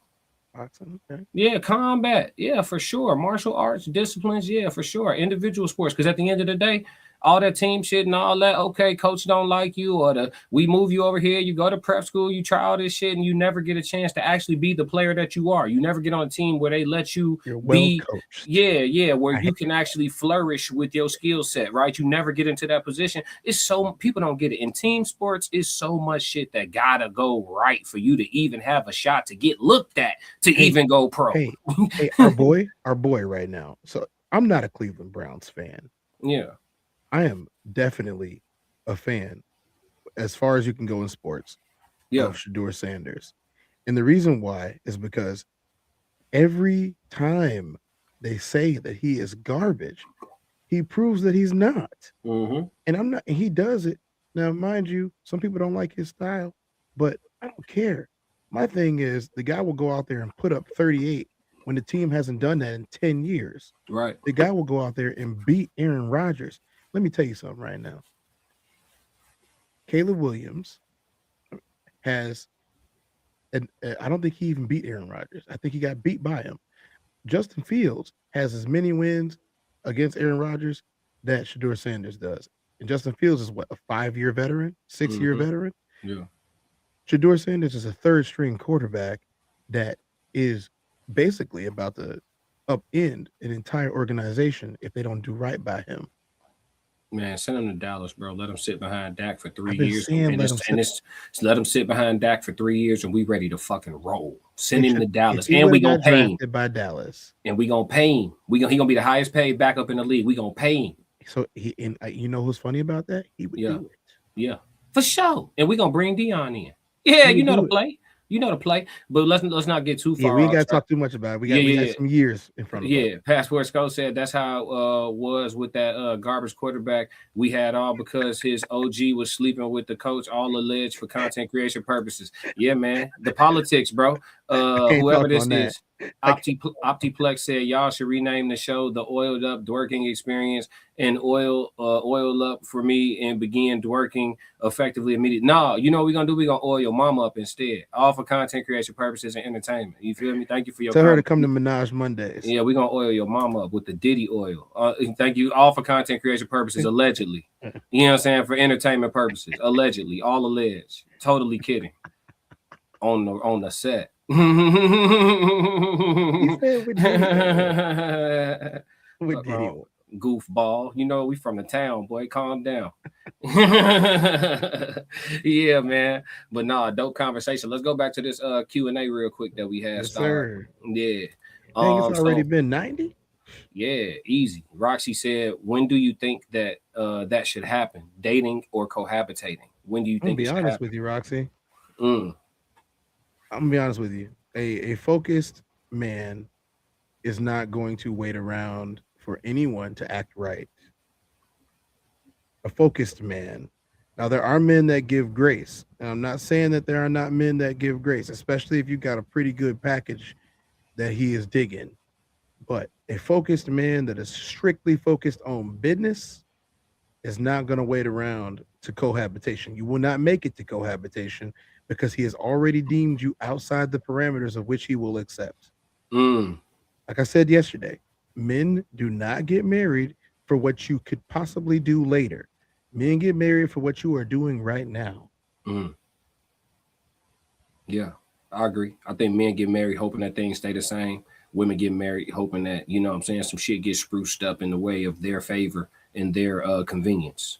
Boxing, okay. Yeah, combat. Yeah, for sure. Martial arts disciplines. Yeah, for sure. Individual sports. Because at the end of the day, all that team shit and all that, okay, coach don't like you, or we move you over here, you go to prep school, you try all this shit, and you never get a chance to actually be the player that you are. You never get on a team where they let you be coached. Where you can actually flourish with your skill set, right? You never get into that position. It's so people don't get it. In team sports, it's so much shit that gotta go right for you to even have a shot to get looked at to even go pro. Hey, our boy right now. So I'm not a Cleveland Browns fan. Yeah. I am definitely a fan, as far as you can go in sports, of Shedeur Sanders. And the reason why is because every time they say that he is garbage, he proves that he's not. Mm-hmm. And I'm not, and he does it. Now, mind you, some people don't like his style, but I don't care. My thing is the guy will go out there and put up 38 when the team hasn't done that in 10 years. Right. The guy will go out there and beat Aaron Rodgers. Let me tell you something right now. Caleb Williams has, and I don't think he even beat Aaron Rodgers. I think he got beat by him. Justin Fields has as many wins against Aaron Rodgers that Shedeur Sanders does. And Justin Fields is what, a 5-year veteran, 6-year veteran? Yeah. Shedeur Sanders is a third-string quarterback that is basically about to upend an entire organization if they don't do right by him. Man, send him to Dallas, bro. Let him sit behind Dak for 3 years. Let him sit behind Dak for 3 years, and we ready to fucking roll. Send him to Dallas, and we gonna pay him. By Dallas, and we gonna pay him. He gonna be the highest paid backup in the league. We gonna pay him. So you know who's funny about that? He would do it. Yeah, for sure. And we gonna bring Dion in. Yeah, you know the play. You know the play, but let's not get too far. Yeah, we ain't got to talk too much about it. We got some years in front of us. Yeah, Passport Skull said that's how it was with that garbage quarterback we had all because his OG was sleeping with the coach, all alleged for content creation purposes. Yeah, man, the politics, bro. Whoever this is. Optiplex said y'all should rename the show the Oiled Up Dworking Experience and oil up for me and begin dworking effectively immediately. No, you know what we're gonna do? We're gonna oil your mama up instead, all for content creation purposes and entertainment. You feel me? Thank you for your tell her to come to Menage Mondays. Yeah, we're gonna oil your mama up with the Diddy oil. Thank you, all for content creation purposes, allegedly. You know what I'm saying? For entertainment purposes, allegedly, all alleged. Totally kidding. On the set. You said with Diddy. Goofball, you know we from the town, boy. Calm down. Yeah, man. But nah, dope conversation. Let's go back to this Q&A real quick that we had. Yes, sir. Yeah. It's already been 90. Yeah, easy. Roxy said, "When do you think that that should happen? Dating or cohabitating? When do you think?" I'm gonna be honest with you, Roxy. I'm gonna be honest with you. A focused man is not going to wait around for anyone to act right. A focused man. Now, there are men that give grace. And I'm not saying that there are not men that give grace, especially if you got a pretty good package that he is digging. But a focused man that is strictly focused on business is not going to wait around to cohabitation. You will not make it to cohabitation because he has already deemed you outside the parameters of which he will accept. Like I said yesterday, men do not get married for what you could possibly do later. Men get married for what you are doing right now. Yeah, I agree. I think men get married hoping that things stay the same. Women get married hoping that, you know what I'm saying, some shit gets spruced up in the way of their favor and their convenience.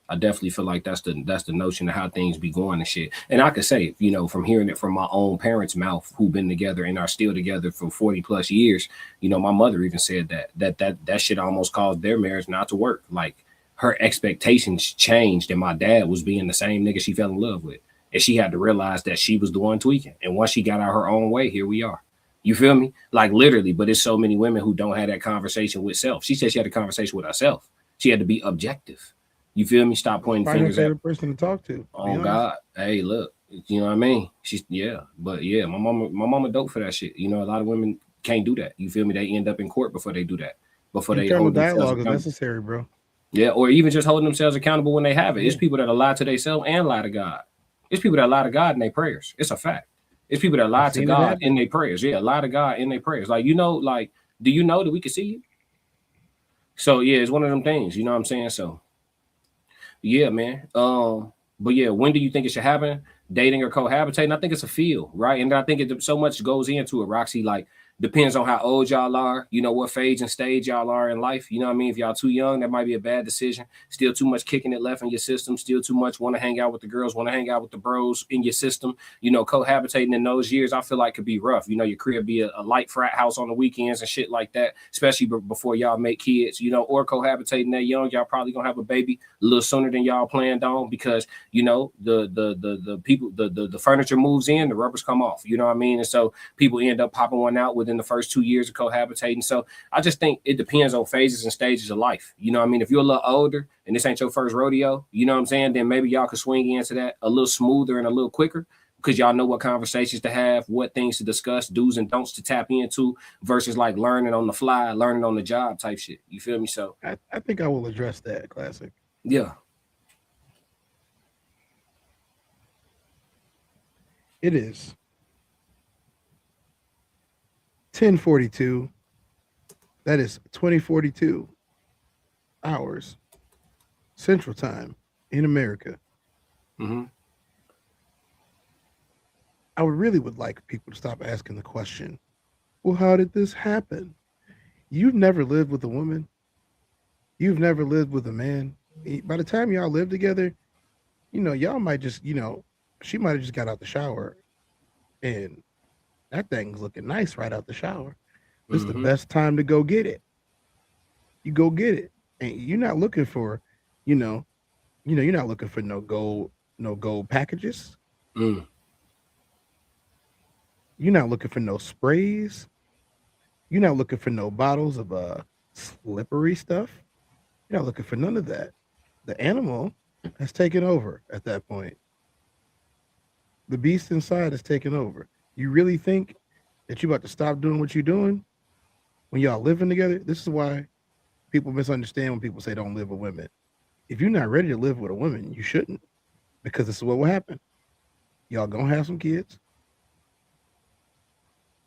I definitely feel like that's the notion of how things be going and shit. And I could say, you know, from hearing it from my own parents' mouth, who've been together and are still together for 40 plus years, you know, my mother even said that shit almost caused their marriage not to work. Like her expectations changed, and my dad was being the same nigga she fell in love with. And she had to realize that she was the one tweaking. And once she got out her own way, here we are. You feel me? Like literally, but it's so many women who don't have that conversation with self. She said she had a conversation with herself. She had to be objective. You feel me? Stop pointing fingers at the person to talk to. Oh God. Hey, look, you know what I mean? She's but my mama dope for that shit. You know, a lot of women can't do that. You feel me? They end up in court before they do that. Before internal dialogue is necessary, bro. Yeah, or even just holding themselves accountable when they have it. It's people that lie to themselves and lie to God. It's people that lie to God in their prayers. It's a fact. It's people that lie to God in their prayers. Yeah, lie to God in their prayers. Like, you know, like, do you know that we can see you? So yeah, it's one of them things. You know what I'm saying? So yeah, man. But yeah, when do you think it should happen? Dating or cohabitating? I think it's a feel, right? And I think so much goes into it, Roxy. Like, depends on how old y'all are, you know, what phase and stage y'all are in life. You know what I mean? If y'all too young, that might be a bad decision. Still too much kicking it left in your system. Still too much want to hang out with the girls, want to hang out with the bros in your system. You know, cohabitating in those years, I feel like could be rough. You know, your crib be a light frat house on the weekends and shit like that, especially before y'all make kids, you know, or cohabitating that young. Y'all probably gonna have a baby a little sooner than y'all planned on because, you know, the people, the furniture moves in, the rubbers come off. You know what I mean? And so people end up popping one out within the first 2 years of cohabitating. So I just think it depends on phases and stages of life. You know what I mean? If you're a little older and this ain't your first rodeo, you know what I'm saying? Then maybe y'all could swing into that a little smoother and a little quicker because y'all know what conversations to have, what things to discuss, do's and don'ts to tap into versus like learning on the fly, learning on the job type shit. You feel me? So I think I will address that, Classic. Yeah. It is 10:42. That is 2042 hours Central Time in America. Mm-hmm. I would like people to stop asking the question, well, how did this happen? You've never lived with a woman. You've never lived with a man. By the time y'all live together, you know, y'all might just, you know, she might have just got out the shower and that thing's looking nice right out the shower. This is the best time to go get it. You go get it. And you're not looking for, you're not looking for no gold packages. You're not looking for no sprays. You're not looking for no bottles of slippery stuff. You're not looking for none of that. The animal has taken over at that point. The beast inside has taken over. You really think that you're about to stop doing what you're doing when y'all living together? This is why people misunderstand when people say don't live with women. If you're not ready to live with a woman, you shouldn't, because this is what will happen. Y'all gonna have some kids.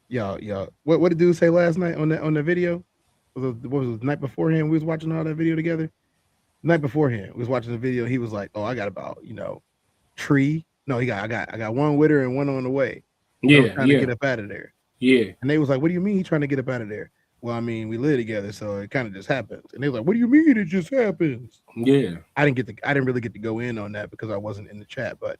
Y'all, what did dude say last night on the video? What was it, the night beforehand? We was watching all that video together. The night beforehand, we was watching the video. He was like, "Oh, I got about tree. No, I got one with her and one on the way. Yeah, trying to get up out of there. Yeah." And they was like, "What do you mean he trying to get up out of there?" Well, I mean, we live together, so it kind of just happens. And they was like, "What do you mean it just happens?" Yeah. I didn't really get to go in on that because I wasn't in the chat. But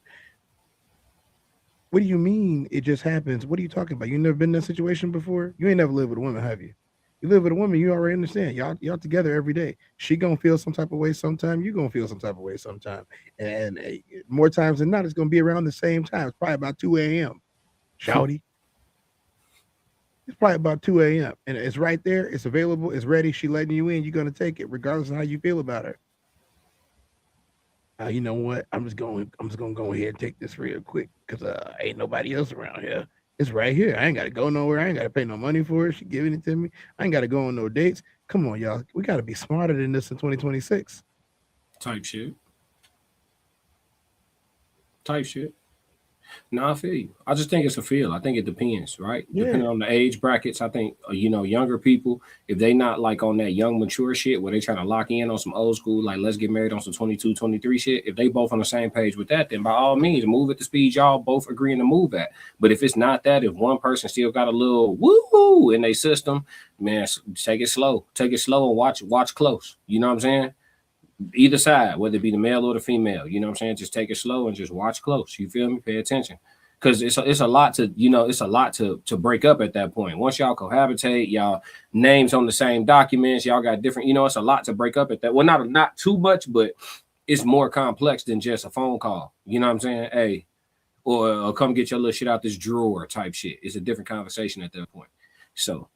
what do you mean it just happens? What are you talking about? You never been in that situation before? You ain't never lived with a woman, have you? You live with a woman, you already understand. Y'all together every day. She gonna feel some type of way sometime. You gonna feel some type of way sometime. And more times than not, it's gonna be around the same time. It's probably about 2 a.m. Shouty. It's probably about 2 a.m. And it's right there. It's available. It's ready. She letting you in. You're gonna take it, regardless of how you feel about her. You know what? I'm just gonna go ahead and take this real quick because ain't nobody else around here. It's right here. I ain't gotta go nowhere. I ain't gotta pay no money for it. She giving it to me. I ain't gotta go on no dates. Come on, y'all. We gotta be smarter than this in 2026. Type shit. No, I feel you. I just think it's a feel. I think it depends, right? Yeah. Depending on the age brackets. I think younger people, if they not like on that young mature shit where they trying to lock in on some old school, like let's get married on some 22, 23 shit. If they both on the same page with that, then by all means move at the speed y'all both agreeing to move at. But if it's not that, if one person still got a little woo in their system, man, take it slow. Take it slow and watch close. You know what I'm saying? Either side, whether it be the male or the female, you know what I'm saying? Just take it slow and just watch close. You feel me? Pay attention. Because it's a lot to, it's a lot to break up at that point. Once y'all cohabitate, y'all names on the same documents, y'all got different, it's a lot to break up at that. Well, not too much, but it's more complex than just a phone call. You know what I'm saying? Hey, or come get your little shit out this drawer type shit. It's a different conversation at that point. So,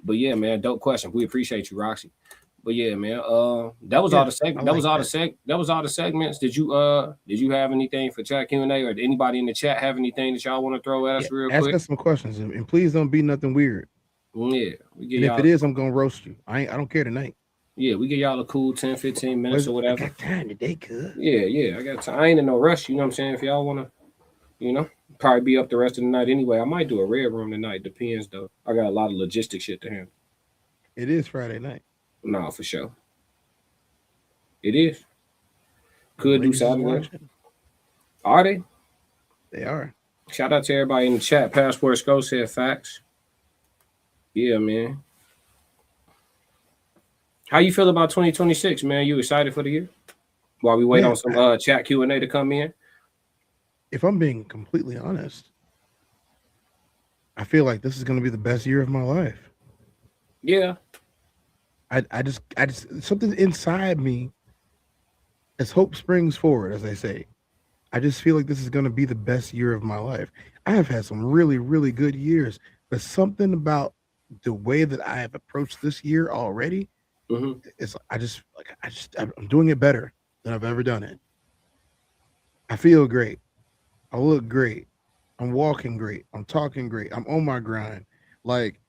but yeah, man, dope question. We appreciate you, Roxy. But yeah, man, that was all the segments. That was all the segments. Did you have anything for chat Q&A, or did anybody in the chat have anything that y'all want to throw at us real quick? Ask us some questions, and please don't be nothing weird. Yeah, and if it is, I'm gonna roast you. I don't care tonight. Yeah, we give y'all a cool 10, 15 minutes or whatever. I got time today, cuz. Yeah, I got time. I ain't in no rush. You know what I'm saying? If y'all wanna, probably be up the rest of the night anyway. I might do a red room tonight. Depends though. I got a lot of logistic shit to handle. It is Friday night. No, for sure. It is. Could do Saturday. Are they? They are. Shout out to everybody in the chat. Passport Sco said facts. Yeah, man. How you feel about 2026, man? You excited for the year? While we wait on some chat Q&A to come in. If I'm being completely honest, I feel like this is going to be the best year of my life. Yeah. I just something inside me, as hope springs forward, as they say, I just feel like this is going to be the best year of my life. I have had some really, really good years, but something about the way that I have approached this year already, I'm doing it better than I've ever done it. I feel great. I look great. I'm walking great. I'm talking great. I'm on my grind. Like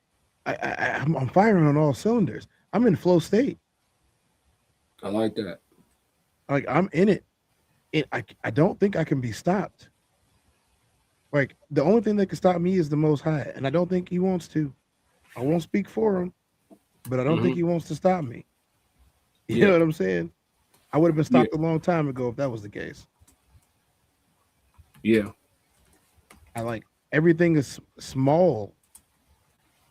I'm firing on all cylinders. I'm in flow state. I like that. Like I'm in it. I don't think I can be stopped. Like the only thing that can stop me is the Most High, and I don't think He wants to. I won't speak for Him, but I don't think He wants to stop me. You know what I'm saying? I would have been stopped a long time ago if that was the case. Yeah. I like everything is small.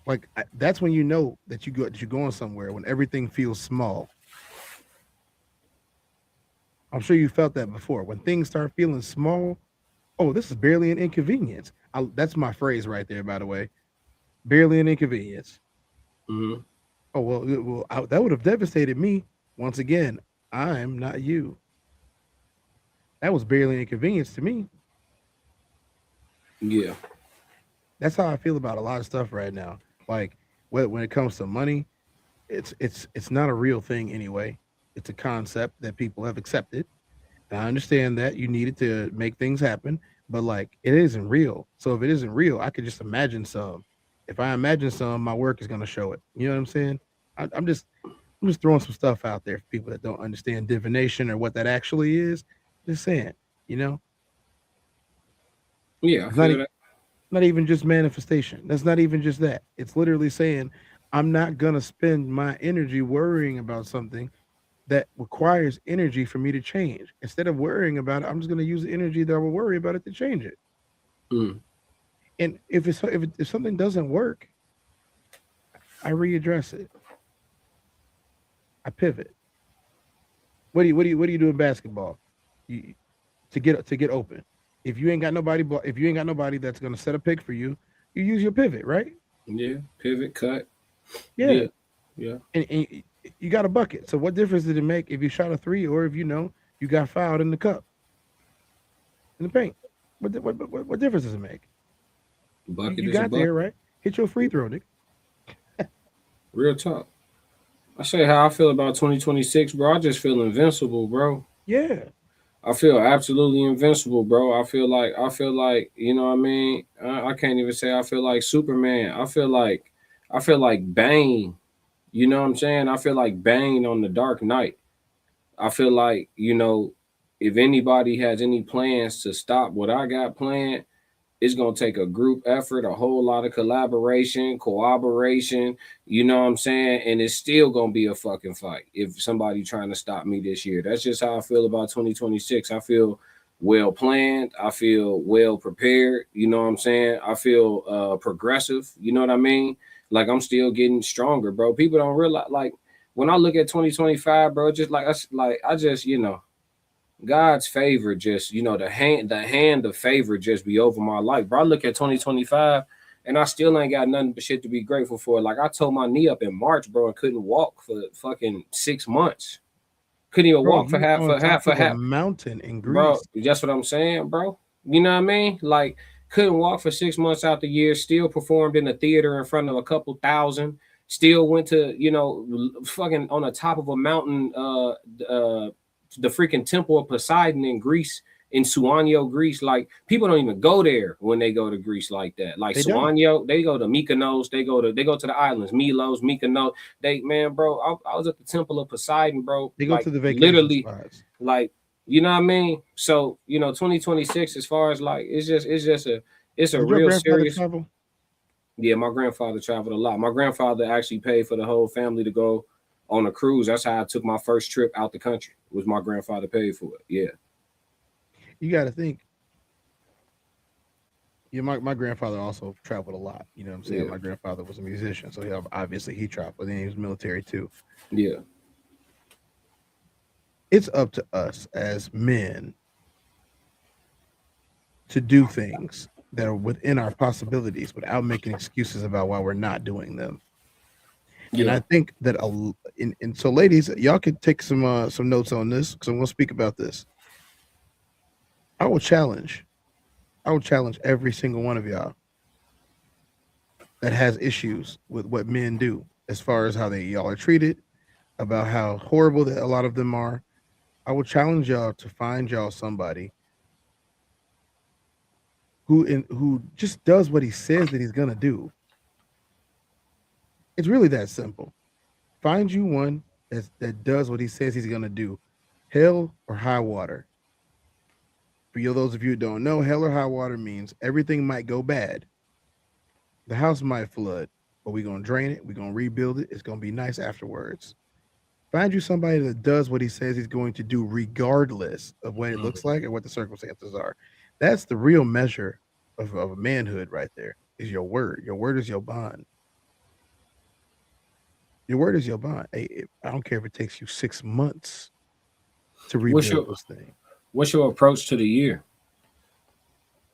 Like that's when you know that you're going somewhere, when everything feels small. I'm sure you felt that before. When things start feeling small, oh, this is barely an inconvenience. That's my phrase right there, by the way. Barely an inconvenience. Mm-hmm. Oh, well, that would have devastated me. Once again, I'm not you. That was barely an inconvenience to me. Yeah. That's how I feel about a lot of stuff right now. Like when it comes to money, it's not a real thing anyway. It's a concept that people have accepted. And I understand that you need it to make things happen, but like it isn't real. So if it isn't real, I could just imagine some. If I imagine some, my work is going to show it. You know what I'm saying? I'm just throwing some stuff out there for people that don't understand divination or what that actually is. Just saying, you know? Yeah, I feel that. Not even just manifestation. That's not even just that. It's literally saying, I'm not going to spend my energy worrying about something that requires energy for me to change. Instead of worrying about it, I'm just going to use the energy that I will worry about it to change it. Mm. And if something doesn't work, I readdress it. I pivot. What do you do in basketball? To get open. If you ain't got nobody that's gonna set a pick for you, you use your pivot, right? Yeah, pivot, cut. Yeah. And you got a bucket. So what difference did it make if you shot a three or if you got fouled in the cup, in the paint? What difference does it make? Bucket you got there, right? Hit your free throw, nigga. Real talk. I say how I feel about 2026, bro. I just feel invincible, bro. Yeah. I feel absolutely invincible, bro. I feel like, you know what I mean? I can't even say I feel like Superman. I feel like Bane. You know what I'm saying? I feel like Bane on the Dark Knight. I feel like, if anybody has any plans to stop what I got planned, It's gonna take a group effort, a whole lot of collaboration, cooperation. You know what I'm saying? And it's still gonna be a fucking fight if somebody trying to stop me this year. That's just how I feel about 2026. I feel well planned. I feel well prepared. You know what I'm saying? I feel progressive. You know what I mean? Like I'm still getting stronger, bro. People don't realize, like when I look at 2025, bro, just like I just, you know, God's favor just, you know, the hand of favor just be over my life. Bro, I look at 2025 and I still ain't got nothing but shit to be grateful for. Like I tore my knee up in March, bro, and couldn't walk for fucking 6 months. Couldn't even walk for half a mountain in Greece. Bro, that's what I'm saying, bro. You know what I mean? Like couldn't walk for 6 months out the year, still performed in the theater in front of a couple thousand, still went to, you know, fucking on the top of a mountain, the freaking temple of Poseidon in Greece, in Suanio, Greece. Like people don't even go there when they go to Greece like that. Like Suanio, they go to Mykonos, they go to the islands, Milos, Mykonos. Man, bro, I was at the temple of Poseidon, bro. They go to the vacation literally spots. Like, you know what I mean? So, you know, 2026, as far as like, it's a real serious. Travel? Yeah, my grandfather traveled a lot. My grandfather actually paid for the whole family to go on a cruise. That's how I took my first trip out the country. Was my grandfather paid for it? Yeah. You got to think. Yeah, my grandfather also traveled a lot. You know what I'm saying? Yeah. My grandfather was a musician, so he traveled. But then he was military too. Yeah. It's up to us as men to do things that are within our possibilities without making excuses about why we're not doing them. Yeah. And I think that, and so ladies, y'all could take some notes on this because I'm going to speak about this. I will challenge every single one of y'all that has issues with what men do as far as how y'all are treated, about how horrible that a lot of them are. I will challenge y'all to find y'all somebody who just does what he says that he's gonna do. It's really that simple. Find you one that does what he says he's gonna do, hell or high water. For those of you who don't know, hell or high water means everything might go bad. The house might flood, but we're gonna drain it. We're gonna rebuild it. It's gonna be nice afterwards. Find you somebody that does what he says he's going to do, regardless of what it looks like and what the circumstances are. That's the real measure of manhood right there, is your word. Your word is your bond. Your word is your bond. Hey, I don't care if it takes you 6 months to rebuild this thing. What's your approach to the year?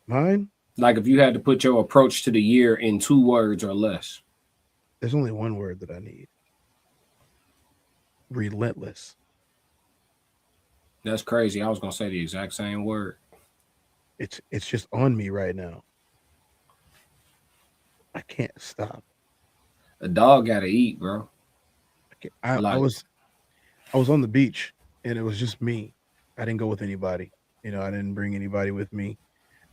Mine? Like if you had to put your approach to the year in 2 words or less. There's only one word that I need. Relentless. That's crazy. I was gonna say the exact same word. It's just on me right now. I can't stop. A dog gotta eat, bro. I was on the beach and it was just me. I didn't go with anybody. You know, I didn't bring anybody with me.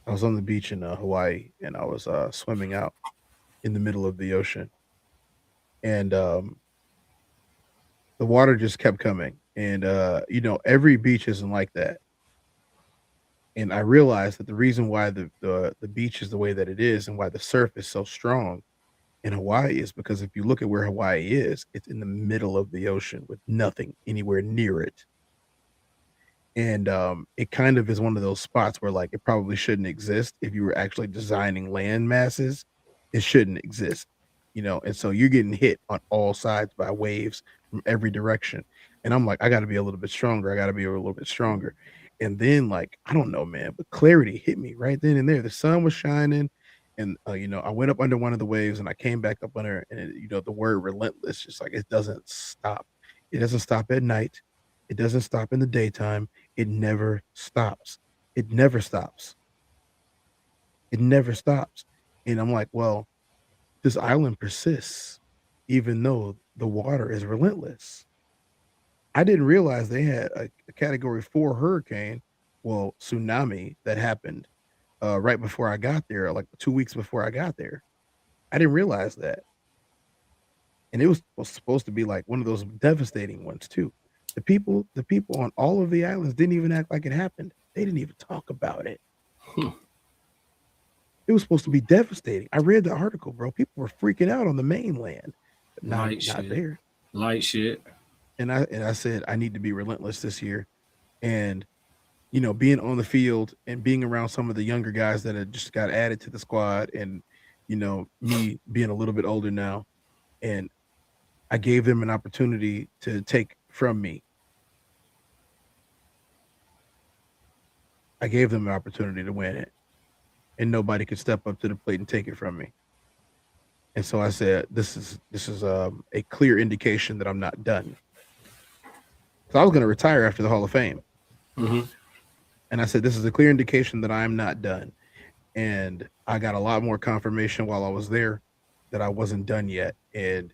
I was on the beach in Hawaii and I was swimming out in the middle of the ocean. And the water just kept coming. And, you know, every beach isn't like that. And I realized that the reason why the beach is the way that it is and why the surf is so strong in Hawaii is because if you look at where Hawaii is, it's in the middle of the ocean with nothing anywhere near it. And it kind of is one of those spots where like it probably shouldn't exist. If you were actually designing land masses, it shouldn't exist, you know. And so you're getting hit on all sides by waves from every direction. And I'm like, I got to be a little bit stronger. I got to be a little bit stronger. And then like, I don't know, man, but clarity hit me right then and there. The sun was shining. And, you know, I went up under one of the waves and I came back up under, and, you know, the word relentless, just like it doesn't stop. It doesn't stop at night. It doesn't stop in the daytime. It never stops. It never stops. It never stops. And I'm like, well, this island persists, even though the water is relentless. I didn't realize they had a category 4 hurricane, well, tsunami that happened right before I got there, like 2 weeks before I got there. I didn't realize that. And it was supposed to be like one of those devastating ones too. The people on all of the islands didn't even act like it happened. They didn't even talk about it. It was supposed to be devastating. I read the article, bro. People were freaking out on the mainland, but not there. Light shit. And I said I need to be relentless this year, and being on the field and being around some of the younger guys that had just got added to the squad, and me being a little bit older now, and I gave them an opportunity to take from me. I gave them an opportunity to win it, and nobody could step up to the plate and take it from me. And so I said, this is a clear indication that I'm not done. So I was going to retire after the Hall of Fame. Mm-hmm. And I said, this is a clear indication that I'm not done. And I got a lot more confirmation while I was there that I wasn't done yet. And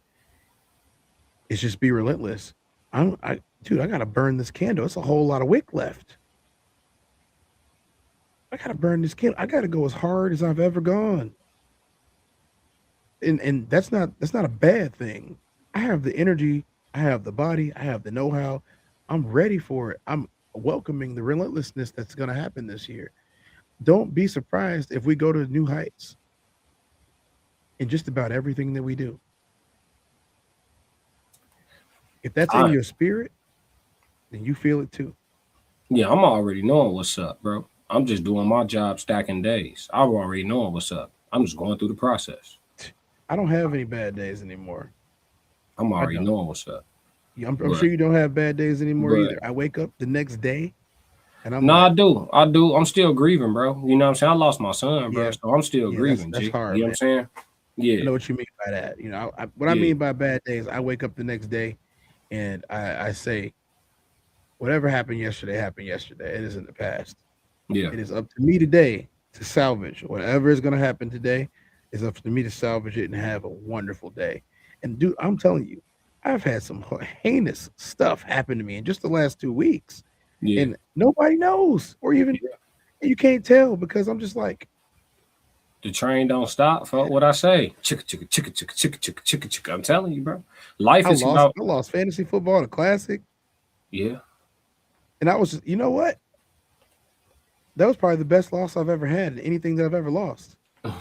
it's just be relentless. Dude, I got to burn this candle. It's a whole lot of wick left. I got to burn this candle. I got to go as hard as I've ever gone. And that's not a bad thing. I have the energy. I have the body. I have the know-how. I'm ready for it. I'm welcoming the relentlessness that's going to happen this year. Don't be surprised if we go to new heights in just about everything that we do. If that's in your spirit, then you feel it too. Yeah, I'm already knowing what's up, bro. I'm just doing my job, stacking days. I'm already knowing what's up. I'm just going through the process. I don't have any bad days anymore. I'm already knowing what's up. Yeah, I'm sure you don't have bad days anymore either. I wake up the next day and I'm I do. I'm still grieving, bro. You know what I'm saying? I lost my son, bro. So I'm still grieving. That's hard. You know what I'm saying? Yeah. I know what you mean by that. I mean by bad days, I wake up the next day and I say, whatever happened yesterday. It is in the past. Yeah. It is up to me today to salvage whatever is going to happen today. It's up to me to salvage it and have a wonderful day. And dude, I'm telling you, I've had some heinous stuff happen to me in just the last 2 weeks. Yeah. And nobody knows, or even you can't tell, because I'm just like, the train don't stop. Fuck what I say. Chicka, chicka, chicka, chicka, chicka, chicka, chicka, chicka. I'm telling you, bro. Life is about. I lost fantasy football, the classic. Yeah. And I was just, you know what? That was probably the best loss I've ever had in anything that I've ever lost. And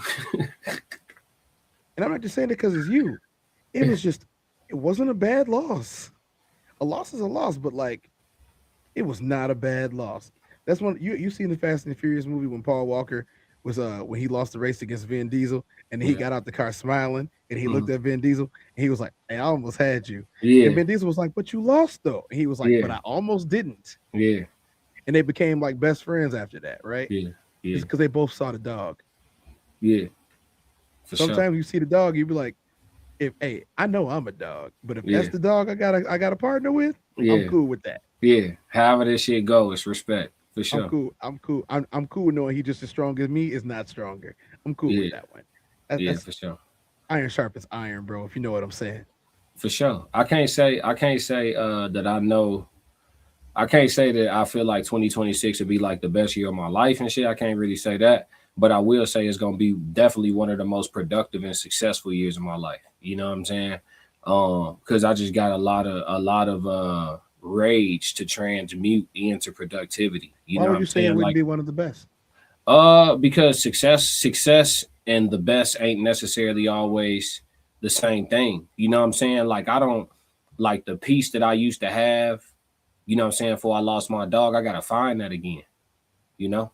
I'm not just saying it because it's you. It was just, it wasn't a bad loss. A loss is a loss, but like, it was not a bad loss. That's one you seen the Fast and the Furious movie when Paul Walker was when he lost the race against Vin Diesel, and he got out the car smiling, and he looked at Vin Diesel, and he was like, "Hey, I almost had you." Yeah. And Vin Diesel was like, "But you lost though." And he was like, "But I almost didn't." Yeah. And they became like best friends after that, right? Yeah. Yeah. It's because they both saw the dog. Yeah. Sometimes you see the dog, you be like, "Hey, I know I'm a dog, but if that's the dog I got a partner with, I'm cool with that." Yeah. However this shit go, it's respect. For sure. I'm cool. I'm cool knowing he just as strong as me is not stronger. I'm cool with that one. That's for sure. Iron sharpens iron, bro. If you know what I'm saying. For sure. I can't say that I know. I can't say that I feel like 2026 would be like the best year of my life and shit. I can't really say that, but I will say it's gonna be definitely one of the most productive and successful years of my life. You know what I'm saying? Because I just got a lot of rage to transmute into productivity. Why would you say it wouldn't be one of the best? Because success and the best ain't necessarily always the same thing. You know what I'm saying? Like, I don't like the peace that I used to have, you know what I'm saying, before I lost my dog. I gotta find that again, you know?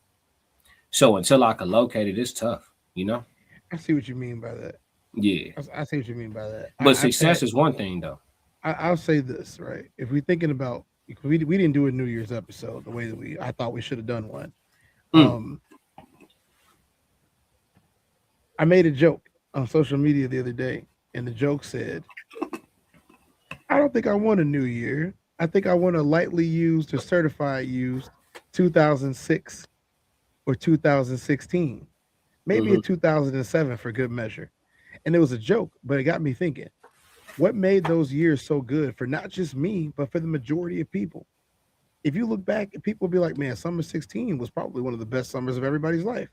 So until I can locate it, it's tough, you know? I see what you mean by that. Yeah. I see what you mean by that. But success is one thing though. I'll say this, right? If we're thinking about, we didn't do a New Year's episode the way that I thought we should have done one. I made a joke on social media the other day, and the joke said, I don't think I want a new year. I think I want a lightly used or certified used 2006 or 2016, maybe a 2007 for good measure. And it was a joke, but it got me thinking. What made those years so good for not just me, but for the majority of people? If you look back, people will be like, man, summer 16 was probably one of the best summers of everybody's life.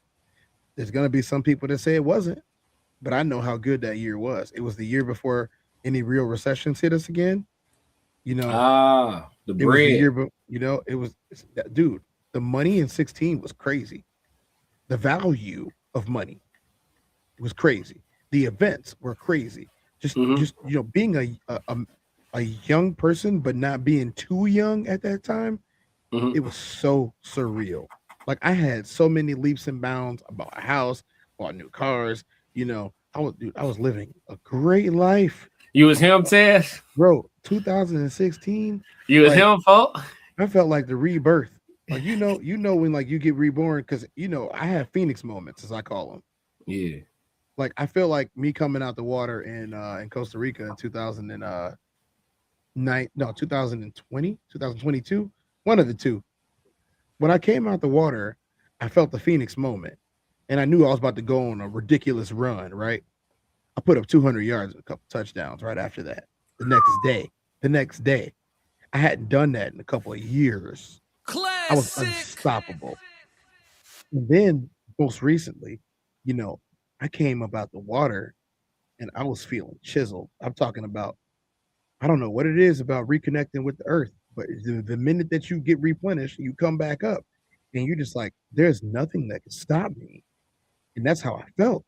There's going to be some people that say it wasn't, but I know how good that year was. It was the year before any real recessions hit us again. You know, the bread. It was, dude, the money in 16 was crazy. The value of money was crazy. The events were crazy. Just being a young person, but not being too young at that time, it was so surreal. Like I had so many leaps and bounds. I bought a house, bought new cars. I was living a great life. You was him, Tez? Bro, 2016. You was like, him, folk? I felt like the rebirth. Like when like you get reborn, because I have Phoenix moments, as I call them. Yeah. Like I feel like me coming out the water in Costa Rica in 2022, one of the two. When I came out the water, I felt the Phoenix moment, and I knew I was about to go on a ridiculous run. Right, I put up 200 yards and a couple touchdowns right after that. The next day, I hadn't done that in a couple of years. Classic. I was unstoppable. And then most recently, I came up out the water and I was feeling chiseled. I'm talking about, I don't know what it is about reconnecting with the earth, but the minute that you get replenished, you come back up and you're just like, there's nothing that can stop me. And that's how I felt.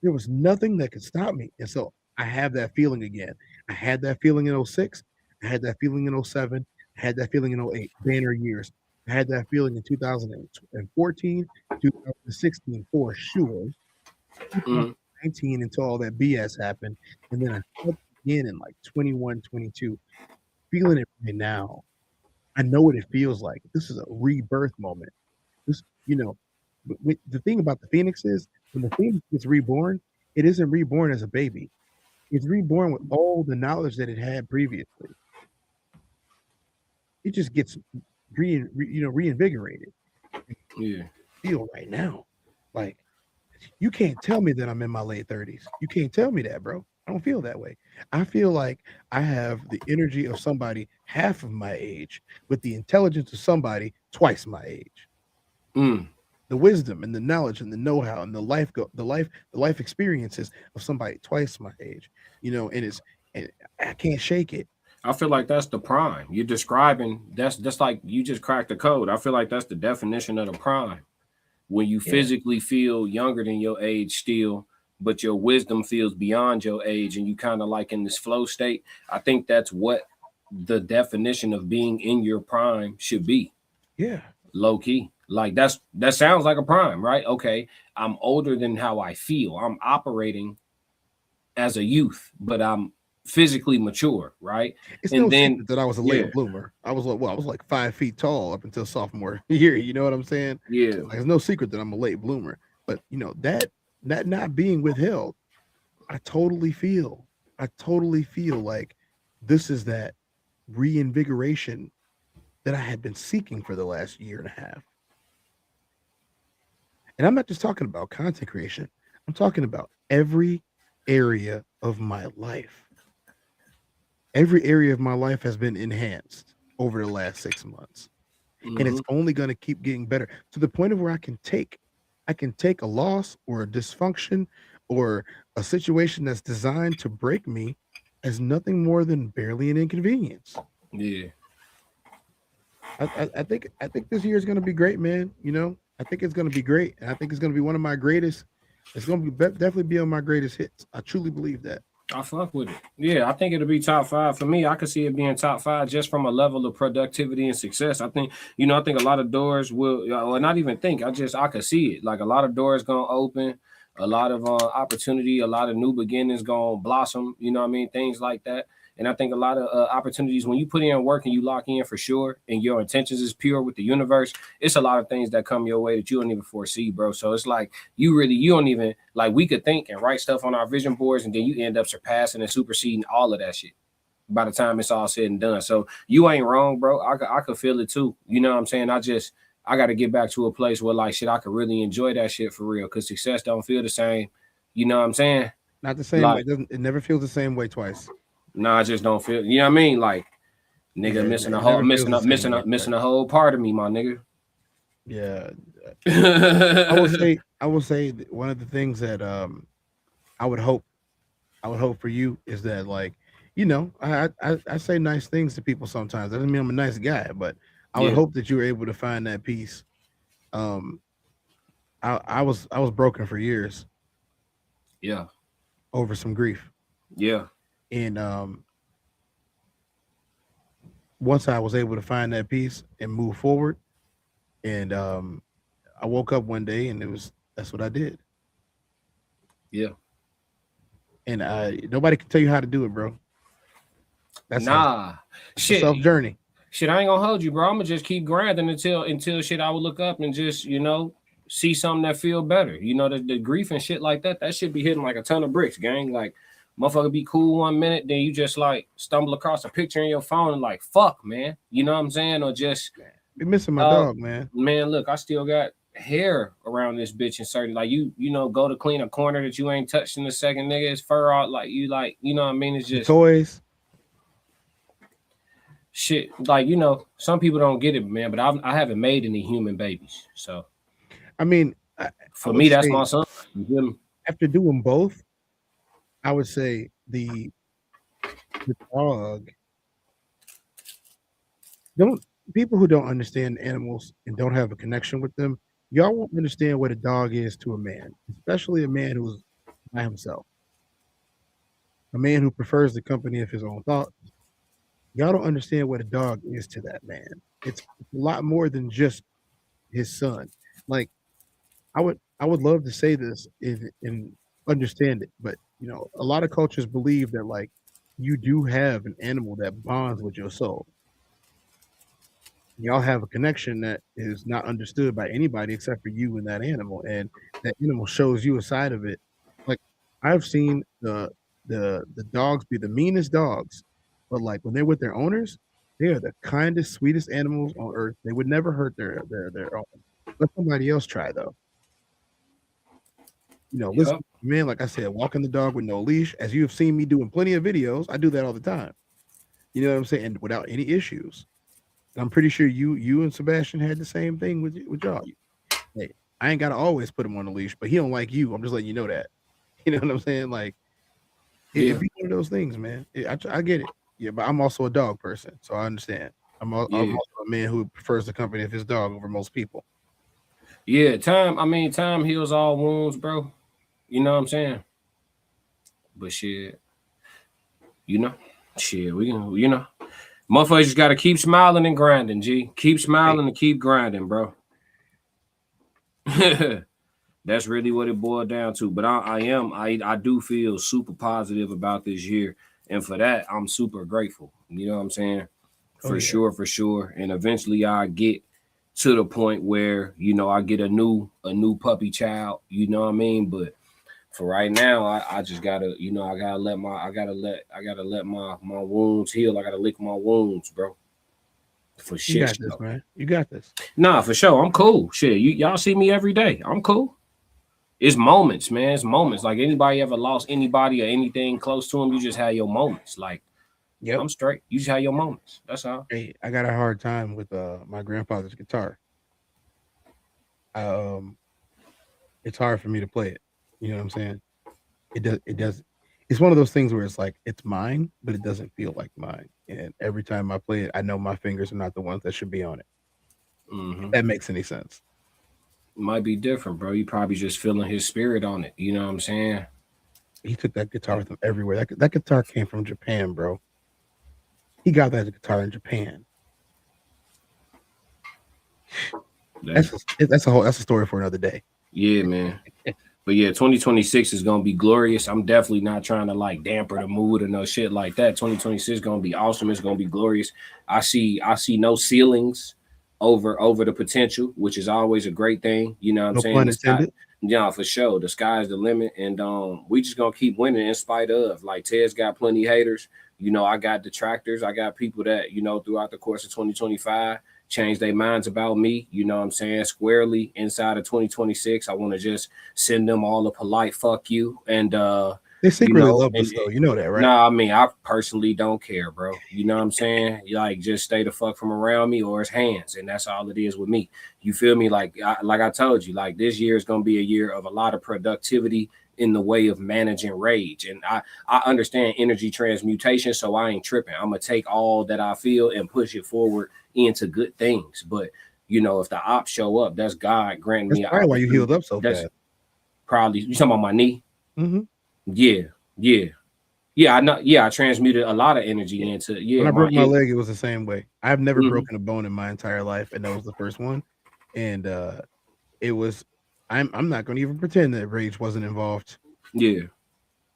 There was nothing that could stop me. And so I have that feeling again. I had that feeling in 06. I had that feeling in 07. I had that feeling in 08. Banner years. I had that feeling in 2014, 2016 for sure. 2019 until all that BS happened. And then I felt it again in like 21, 22. Feeling it right now. I know what it feels like. This is a rebirth moment. This, the thing about the Phoenix is when the Phoenix gets reborn, it isn't reborn as a baby. It's reborn with all the knowledge that it had previously. It just gets reinvigorated. Yeah. Feel right now. Like you can't tell me that I'm in my late 30s. You can't tell me that, bro. I don't feel that way. I feel like I have the energy of somebody half of my age with the intelligence of somebody twice my age. The wisdom and the knowledge and the know-how and the life experiences of somebody twice my age. And I can't shake it. I feel like that's the prime. You're describing that's like you just cracked the code. I feel like that's the definition of the prime. When you physically feel younger than your age still, but your wisdom feels beyond your age and you kind of like in this flow state. I think that's what the definition of being in your prime should be. Yeah. Low key. Like that sounds like a prime, right? Okay. I'm older than how I feel. I'm operating as a youth, but I'm physically mature, right? It's no secret that I was a late bloomer. I was like 5 feet tall up until sophomore year. You know what I'm saying? Yeah. Like, it's no secret that I'm a late bloomer. But that not being withheld, I totally feel like this is that reinvigoration that I had been seeking for the last year and a half. And I'm not just talking about content creation. I'm talking about every area of my life. Every area of my life has been enhanced over the last 6 months. And it's only going to keep getting better to the point of where I can take a loss or a dysfunction or a situation that's designed to break me as nothing more than barely an inconvenience. Yeah. I think this year is going to be great, man. I think it's going to be great. And I think it's going to be one of my greatest. It's going to be definitely be on my greatest hits. I truly believe that. I fuck with it. Yeah, I think it'll be top 5 for me. I could see it being top 5 just from a level of productivity and success. I think a lot of doors will, or not even think. I could see it. Like a lot of doors gonna open, a lot of opportunity, a lot of new beginnings gonna blossom. You know what I mean? Things like that. And I think a lot of opportunities when you put in work and you lock in for sure, and your intentions is pure with the universe, it's a lot of things that come your way that you don't even foresee, bro. So it's like you don't even like we could think and write stuff on our vision boards, and then you end up surpassing and superseding all of that shit by the time it's all said and done. So you ain't wrong, bro. I could feel it too. You know what I'm saying? I got to get back to a place where like shit, I could really enjoy that shit for real, because success don't feel the same. You know what I'm saying? Not the same. Like, it never feels the same way twice. No, I just don't feel. You know what I mean? Like, nigga, missing a whole part of me, my nigga. Yeah, I will say that one of the things that I would hope for you is that, like, I say nice things to people sometimes. That doesn't mean I'm a nice guy, but I would hope that you were able to find that peace. I was broken for years. Yeah. over some grief. Yeah. And once I was able to find that peace and move forward, and I woke up one day and that's what I did. Yeah. And nobody can tell you how to do it, bro. That's nah. Shit. A self journey. Shit, I ain't gonna hold you, bro. I'm gonna just keep grinding until shit I would look up and just, you know, see something that feel better. You know, the grief and shit like that should be hitting like a ton of bricks, gang. Like, motherfucker be cool 1 minute, then you just like stumble across a picture in your phone and like, fuck, man. You know what I'm saying? Or just be missing my dog, man. Man, look, I still got hair around this bitch and certain like you know, go to clean a corner that you ain't touched in a second, nigga. It's fur out like, you know what I mean? It's just toys. Shit, like, you know, some people don't get it, man, but I haven't made any human babies. So, I mean, for me, that's my son. You feel me? After doing both, I would say the dog. People who don't understand animals and don't have a connection with them, y'all won't understand what a dog is to a man, especially a man who's by himself. A man who prefers the company of his own thoughts. Y'all don't understand what a dog is to that man. It's a lot more than just his son. Like, I would love to say this and understand it, but you know, a lot of cultures believe that like you do have an animal that bonds with your soul. Y'all have a connection that is not understood by anybody except for you and that animal, and that animal shows you a side of it. Like, I've seen the dogs be the meanest dogs, but like when they're with their owners, they are the kindest, sweetest animals on earth. They would never hurt their own. Let somebody else try though. You know, listen, man, like I said, walking the dog with no leash, as you have seen me doing plenty of videos, I do that all the time. You know what I'm saying? And without any issues. I'm pretty sure you and Sebastian had the same thing with y'all. Hey, I ain't gotta always put him on the leash, but he don't like you. I'm just letting you know that. You know what I'm saying? Like, it'd be one of those things, man. I get it. Yeah, but I'm also a dog person, so I understand. I'm also a man who prefers the company of his dog over most people. Yeah, time heals all wounds, bro. You know what I'm saying? But shit, we can, you know, motherfuckers just gotta keep smiling and grinding, G. Keep smiling and keep grinding, bro. That's really what it boiled down to. But I do feel super positive about this year. And for that, I'm super grateful. You know what I'm saying? For sure. And eventually I get to the point where, you know, I get a new puppy child, you know what I mean? But for right now, I just gotta, you know, I gotta let my wounds heal. I gotta lick my wounds, bro. For shit. You got this, man. You got this. Nah, for sure. I'm cool. Shit. Y'all see me every day. I'm cool. It's moments, man. It's moments. Like, anybody ever lost anybody or anything close to them, you just have your moments. Like, yeah, I'm straight. You just have your moments. That's all. Hey, I got a hard time with my grandfather's guitar. It's hard for me to play it. You know what I'm saying? It does. It's one of those things where it's like, it's mine, but it doesn't feel like mine. And every time I play it, I know my fingers are not the ones that should be on it. Mm-hmm. If that makes any sense. Might be different, bro. You probably just feeling his spirit on it. You know what I'm saying? He took that guitar with him everywhere. That guitar came from Japan, bro. He got that guitar in Japan. That's a story for another day. Yeah, man. But yeah, 2026 is gonna be glorious. I'm definitely not trying to like damper the mood or no shit like that. 2026 is gonna be awesome. It's gonna be glorious. I see no ceilings over the potential, which is always a great thing. You know what I'm saying? Pun intended. Yeah, for sure. The sky's the limit, and we just gonna keep winning in spite of. Like, Tez got plenty of haters. You know, I got detractors. I got people that, you know, throughout the course of 2025 change their minds about me. You know what I'm saying? Squarely inside of 2026, I want to just send them all a polite fuck you. And they secretly love us, though. You know that, right? Nah, I mean, I personally don't care, bro. You know what I'm saying? Like, just stay the fuck from around me or his hands, and that's all it is with me. You feel me? Like I told you, like, this year is gonna be a year of a lot of productivity in the way of managing rage. And I understand energy transmutation, so I ain't tripping. I'm gonna take all that I feel and push it forward into good things. But you know, if the ops show up, that's God granting me. That's probably why you healed up so fast. Probably. You talking about my knee? Yeah, I know. Yeah, I transmuted a lot of energy into When I broke my leg, it was the same way. I've never broken a bone in my entire life, and that was the first one. And it was. I'm not going to even pretend that rage wasn't involved. Yeah,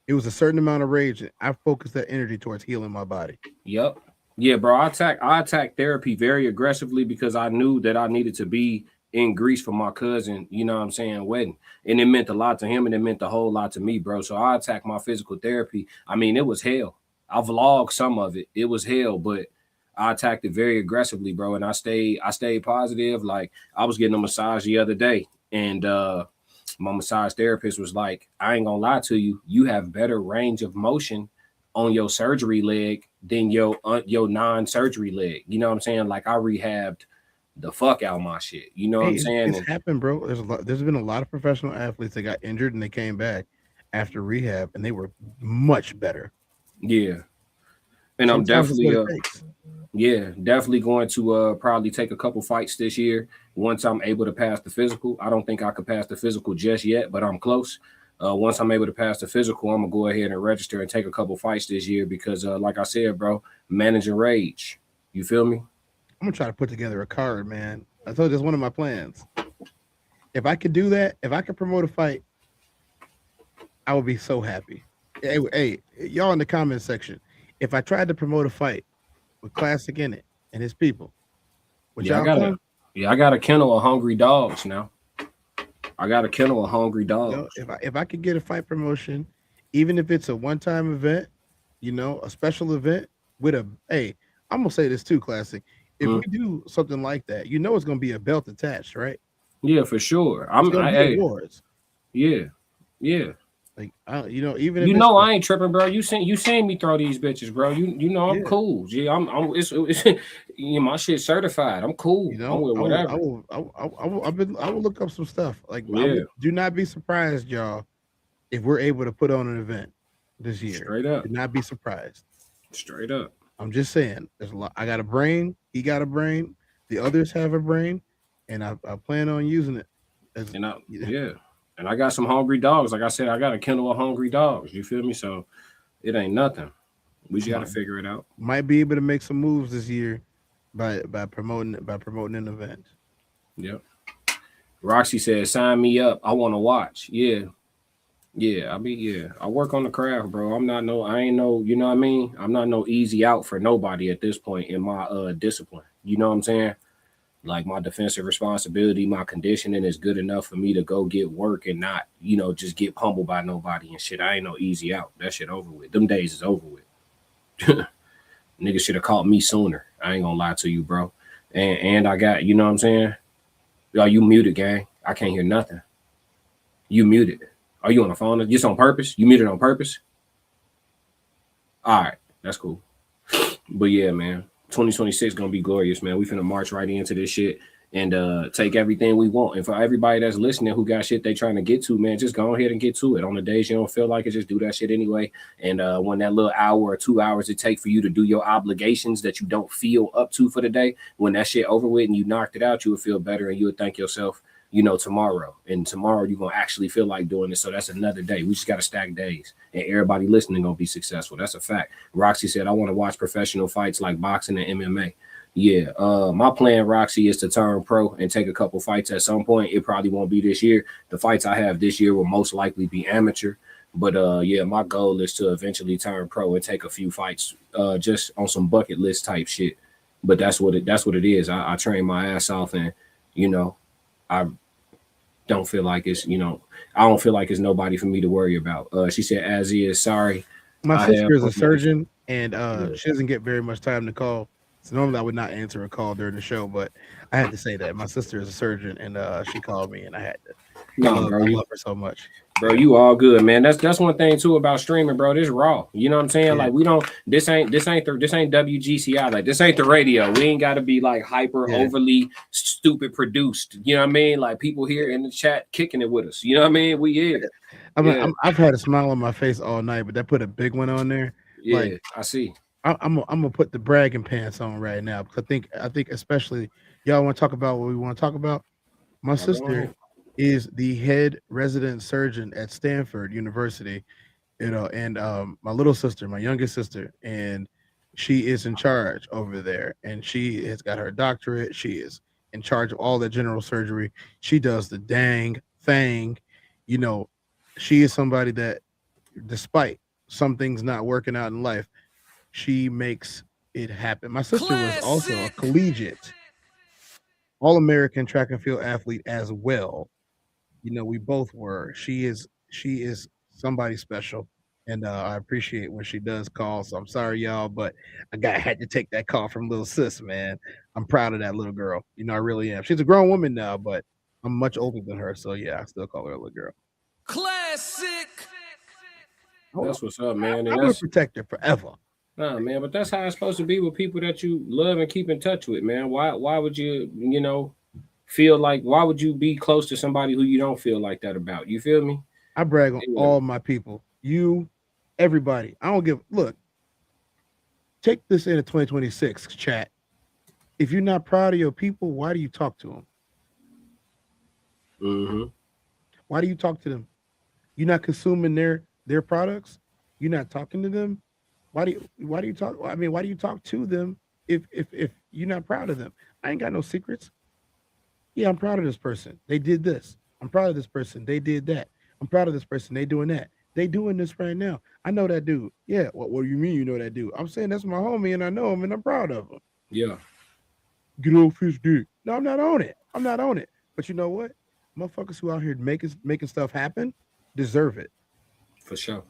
it was a certain amount of rage. And I focused that energy towards healing my body. Yep. Yeah, bro. I attacked therapy very aggressively because I knew that I needed to be in Greece for my cousin, you know what I'm saying, wedding. And it meant a lot to him and it meant a whole lot to me, bro. So I attacked my physical therapy. I mean, it was hell. I vlogged some of it. It was hell, but I attacked it very aggressively, bro. And I stayed positive. Like I was getting a massage the other day, and my massage therapist was like, I ain't gonna lie to you, you have better range of motion on your surgery leg than your non-surgery leg. You know what I'm saying? Like I rehabbed the fuck out of my shit. You know what I'm saying? It's happened, bro. There's been a lot of professional athletes that got injured and they came back after rehab and they were much better. Yeah. And sometimes I'm definitely definitely going to probably take a couple fights this year once I'm able to pass the physical. I don't think I could pass the physical just yet, but I'm close. Once I'm able to pass the physical, I'm gonna go ahead and register and take a couple fights this year because, like I said, bro, managing rage. You feel me? I'm gonna try to put together a card, man. I told you that's one of my plans. If I could do that, if I could promote a fight, I would be so happy. Hey, y'all in the comment section, if I tried to promote a fight with Classic in it and his people, I got a kennel of hungry dogs now. I got a kennel of hungry dogs. You know, if I could get a fight promotion, even if it's a one-time event, you know, a special event with I'm gonna say this too, Classic. If we do something like that, you know it's gonna be a belt attached, right? Yeah, for sure. Awards. Yeah. Like even if I ain't tripping, bro. You seen me throw these bitches, bro. You know I'm cool. Yeah, it's my shit certified. I'm cool. You know, whatever. I will look up some stuff. Like, do not be surprised, y'all, if we're able to put on an event this year. Straight up. Do not be surprised. Straight up. I'm just saying, there's a lot. I got a brain. He got a brain. The others have a brain, and I plan on using it. And I got some hungry dogs. Like I said, I got a kennel of hungry dogs. You feel me? So it ain't nothing. We just got to figure it out. Might be able to make some moves this year by promoting an event. Yep. Roxy said, "Sign me up. I want to watch." Yeah. I work on the craft, bro. You know what I mean? I'm not no easy out for nobody at this point in my discipline. You know what I'm saying? Like my defensive responsibility, my conditioning is good enough for me to go get work and not, just get pummeled by nobody and shit. I ain't no easy out. That shit over with. Them days is over with. Niggas should have caught me sooner. I ain't gonna lie to you, bro. And I got, you know what I'm saying? Yo, you muted, gang. I can't hear nothing. You muted. Are you on the phone? Just on purpose? You muted on purpose? All right, that's cool. But yeah, man. 2026 gonna be glorious, man. We finna march right into this shit and take everything we want. And for everybody that's listening who got shit they trying to get to, man, just go ahead and get to it. On the days you don't feel like it, just do that shit anyway. And when that little hour or 2 hours it take for you to do your obligations that you don't feel up to for the day, when that shit over with and you knocked it out, you would feel better and you would thank yourself, tomorrow. And tomorrow you're gonna actually feel like doing it. So that's another day. We just gotta stack days. And everybody listening gonna be successful. That's a fact. Roxy said, I want to watch professional fights like boxing and MMA. Yeah. My plan, Roxy, is to turn pro and take a couple fights at some point. It probably won't be this year. The fights I have this year will most likely be amateur. But my goal is to eventually turn pro and take a few fights just on some bucket list type shit. But that's what it is. I train my ass off and I don't feel like it's, I don't feel like it's nobody for me to worry about. She said, as is, sorry. My sister is a surgeon and she doesn't get very much time to call. So normally I would not answer a call during the show, but I had to say that. My sister is a surgeon and she called me and I had to. I love her so much. Bro, you all good, man. That's one thing too about streaming, bro. This raw. You know what I'm saying? Yeah. Like this ain't WGCI. Like this ain't the radio. We ain't gotta be like overly stupid produced. You know what I mean? Like people here in the chat kicking it with us. You know what I mean? I've had a smile on my face all night, but that put a big one on there. Yeah, like, I see. I'm gonna put the bragging pants on right now because I think especially y'all want to talk about what we want to talk about. My sister is the head resident surgeon at Stanford University, and my little sister, my youngest sister, and she is in charge over there, and she has got her doctorate. She is in charge of all the general surgery. She does the dang thing. You know, she is somebody that, despite some things not working out in life, she makes it happen. My sister was also a collegiate all-American track and field athlete as well. We both were. She is somebody special, and I appreciate when she does call. So I'm sorry, y'all, but had to take that call from little sis, man. I'm proud of that little girl. I really am. She's a grown woman now, but I'm much older than her, so yeah, I still call her a little girl. Classic. That's what's up, man. I'm gonna protect her forever. Nah, man, but that's how it's supposed to be with people that you love and keep in touch with, man. Why would you, feel like, why would you be close to somebody who you don't feel like that about? You feel me? I brag on all my people. You, everybody. I don't look, take this into 2026, chat. If you're not proud of your people, why do you talk to them? Mm-hmm. Why do you talk to them? You're not consuming their products. You're not talking to them. Why do you talk? I mean, why do you talk to them if you're not proud of them? I ain't got no secrets. Yeah, I'm proud of this person. They did this. I'm proud of this person. They did that. I'm proud of this person. They doing that. They doing this right now. I know that dude. Yeah. What do you mean you know that dude? I'm saying that's my homie and I know him and I'm proud of him. Yeah. Get off his dick. No, I'm not on it. I'm not on it. But you know what? Motherfuckers who out here making stuff happen deserve it. For sure.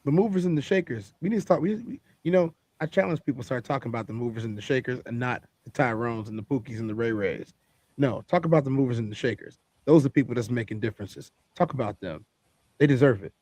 The movers and the shakers. We need to start. I challenge people to start talking about the movers and the shakers and not the Tyrones and the Pookies and the Ray Rays. No, talk about the movers and the shakers. Those are people that's making differences. Talk about them. They deserve it.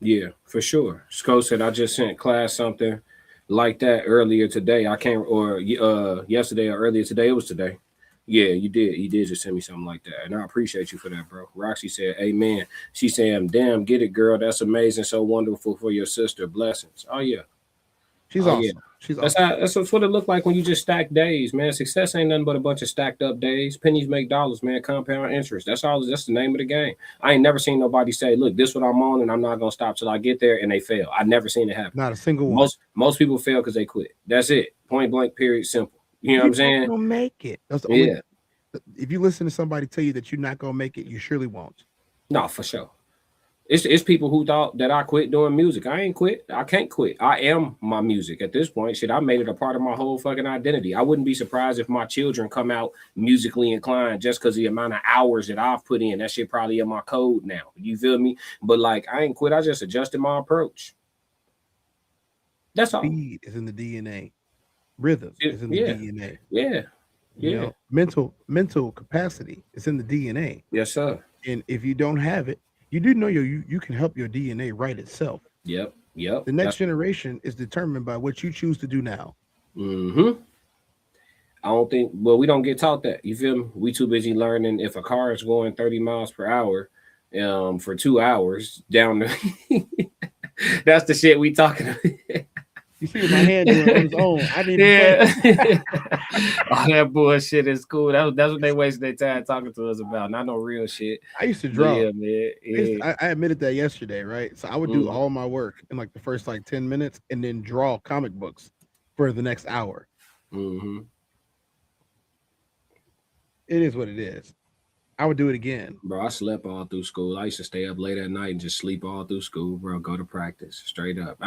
Yeah, for sure. Sco said I just sent class something like that earlier today. I can't, or yesterday or earlier today. It was today. Yeah, you did. You did just send me something like that. And I appreciate you for that, bro. Roxy said, amen. She said, damn, get it, girl. That's amazing. So wonderful for your sister. Blessings. Oh, yeah. She's awesome. Yeah. She's awesome. That's what it looked like when you just stack days, man. Success ain't nothing but a bunch of stacked up days. Pennies make dollars, man. Compound interest. That's all. That's the name of the game. I ain't never seen nobody say, look, this is what I'm on and I'm not going to stop till I get there, and they fail. I never seen it happen. Not a single one. Most people fail because they quit. That's it. Point blank, period, simple. You know what I'm saying? You'll make it. That's the only, if you listen to somebody tell you that you're not going to make it, you surely won't. No, for sure. It's people who thought that I quit doing music. I ain't quit. I can't quit. I am my music at this point. Shit, I made it a part of my whole fucking identity. I wouldn't be surprised if my children come out musically inclined just because the amount of hours that I've put in. That shit probably in my code now. You feel me? But like, I ain't quit. I just adjusted my approach. That's all. Speed is in the DNA. Rhythm is in the DNA. Yeah. You know, mental capacity is in the DNA. Yes, sir. And if you don't have it, you do know you can help your DNA write itself. Yep. The next generation is determined by what you choose to do now. Mm-hmm. I don't think, well, we don't get taught that. You feel me? We too busy learning if a car is going 30 miles per hour for 2 hours down the that's the shit we talking about. You see what my hand doing on its own. I need to all that bullshit is cool. That's what they wasted their time talking to us about. Not no real shit. I used to draw. Yeah, man. Yeah. I admitted that yesterday, right? So I would do all my work in like the first 10 minutes and then draw comic books for the next hour. Mm-hmm. It is what it is. I would do it again. Bro, I slept all through school. I used to stay up late at night and just sleep all through school, bro. Go to practice straight up.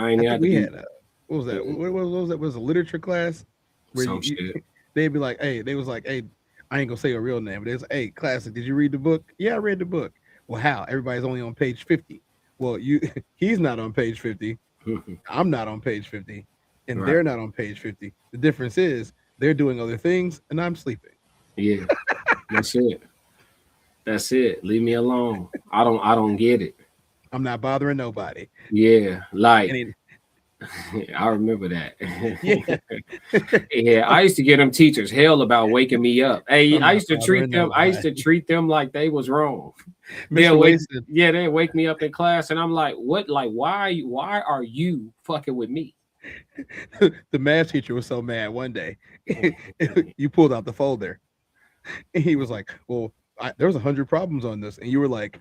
What was that? What was that? Was a literature class where they'd be like, hey, they was like, hey, I ain't gonna say a real name, but they was like, hey, Classic, did you read the book? Yeah, I read the book. Well, how? Everybody's only on page 50. Well, he's not on page 50. I'm not on page 50, and they're not on page 50. The difference is they're doing other things, and I'm sleeping. Yeah, that's it. That's it. Leave me alone. I don't get it. I'm not bothering nobody. Yeah, like. I remember that. Yeah, I used to get them teachers hell about waking me up. Hey, I used to treat them like they was wrong. They'd wake me up in class, and I'm like, what? Like, why are you fucking with me? The math teacher was so mad one day. You pulled out the folder, and he was like, well, there was 100 problems on this, and you were like,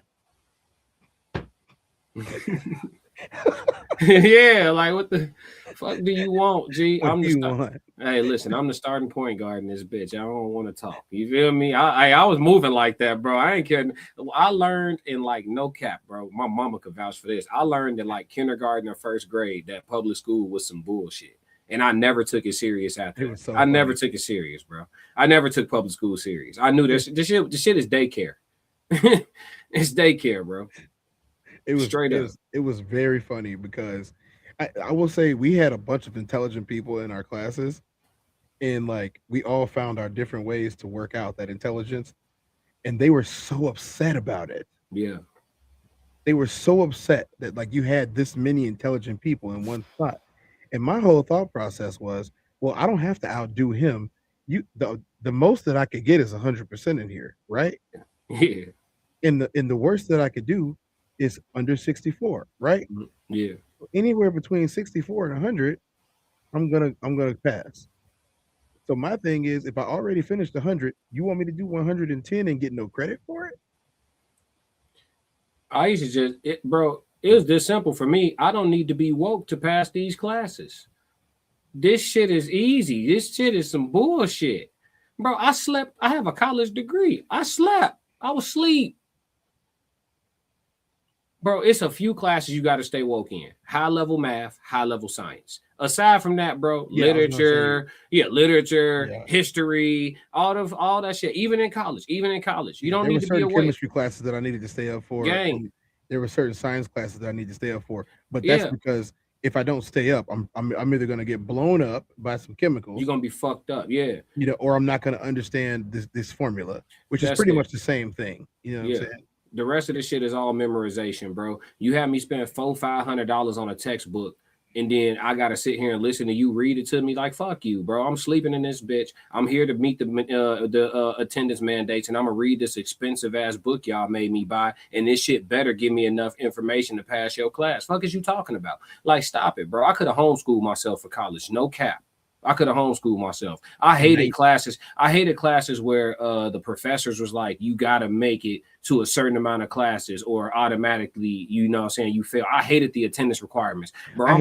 yeah, like what the fuck do you want, G? what do you want? Hey, listen, I'm the starting point guard in this bitch. I don't want to talk. You feel me? I was moving like that, bro. I ain't kidding. I learned in like no cap, bro. My mama could vouch for this. I learned in like kindergarten or first grade that public school was some bullshit. And I never took it serious after that. I never took it serious, bro. I never took public school serious. I knew this shit is daycare. It's daycare, bro. It was straight up. It was very funny because I will say we had a bunch of intelligent people in our classes, and like we all found our different ways to work out that intelligence, and they were so upset about it. Yeah. They were so upset that like you had this many intelligent people in one spot. And my whole thought process was, well, I don't have to outdo him. The most that I could get is 100% in here, right? Yeah. And the worst that I could do is under 64, right? Yeah. Anywhere between 64 and 100, I'm gonna pass. So my thing is, if I already finished 100, you want me to do 110 and get no credit for it? I used to just bro. It was this simple for me. I don't need to be woke to pass these classes. This shit is easy. This shit is some bullshit. Bro, I slept. I have a college degree. I slept. I was asleep. Bro, it's a few classes you got to stay woke in. High level math, high level science. Aside from that, bro, literature, history, all that shit. Even in college, you don't need to be awake. Chemistry classes that I needed to stay up for. There were certain science classes that I need to stay up for, but that's because if I don't stay up, I'm either gonna get blown up by some chemicals. You're gonna be fucked up, or I'm not gonna understand this formula, which is pretty much the same thing. You know what I'm saying? The rest of the shit is all memorization, bro. You have me spend $400-$500 on a textbook, and then I gotta sit here and listen to you read it to me. Like, fuck you, bro. I'm sleeping in this bitch. I'm here to meet the attendance mandates, and I'm gonna read this expensive ass book y'all made me buy, and this shit better give me enough information to pass your class. Fuck is you talking about? Like, stop it, bro. I could have homeschooled myself for college, no cap. I could have homeschooled myself. I hated classes. I hated classes where the professors was like, you got to make it to a certain amount of classes or automatically, you know what I'm saying, you fail. I hated the attendance requirements. Bro, I'm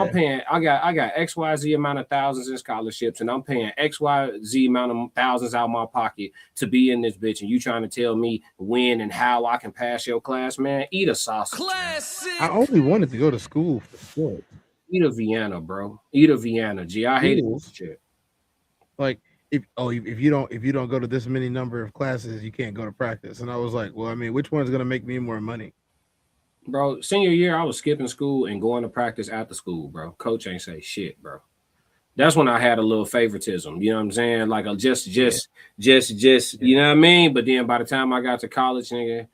paying, I got XYZ amount of thousands in scholarships, and I'm paying XYZ amount of thousands out of my pocket to be in this bitch, and you trying to tell me when and how I can pass your class, man? Eat a sausage. Classic. I only wanted to go to school for sports. Eat a Vienna, bro. Eat a Vienna. Gee, I hate this shit. Like if you don't go to this many number of classes, you can't go to practice. And I was like, well, I mean, which one's gonna make me more money? Bro, senior year, I was skipping school and going to practice after school, bro. Coach ain't say shit, bro. That's when I had a little favoritism. You know what I'm saying? Like a just, you know what I mean? But then by the time I got to college, nigga,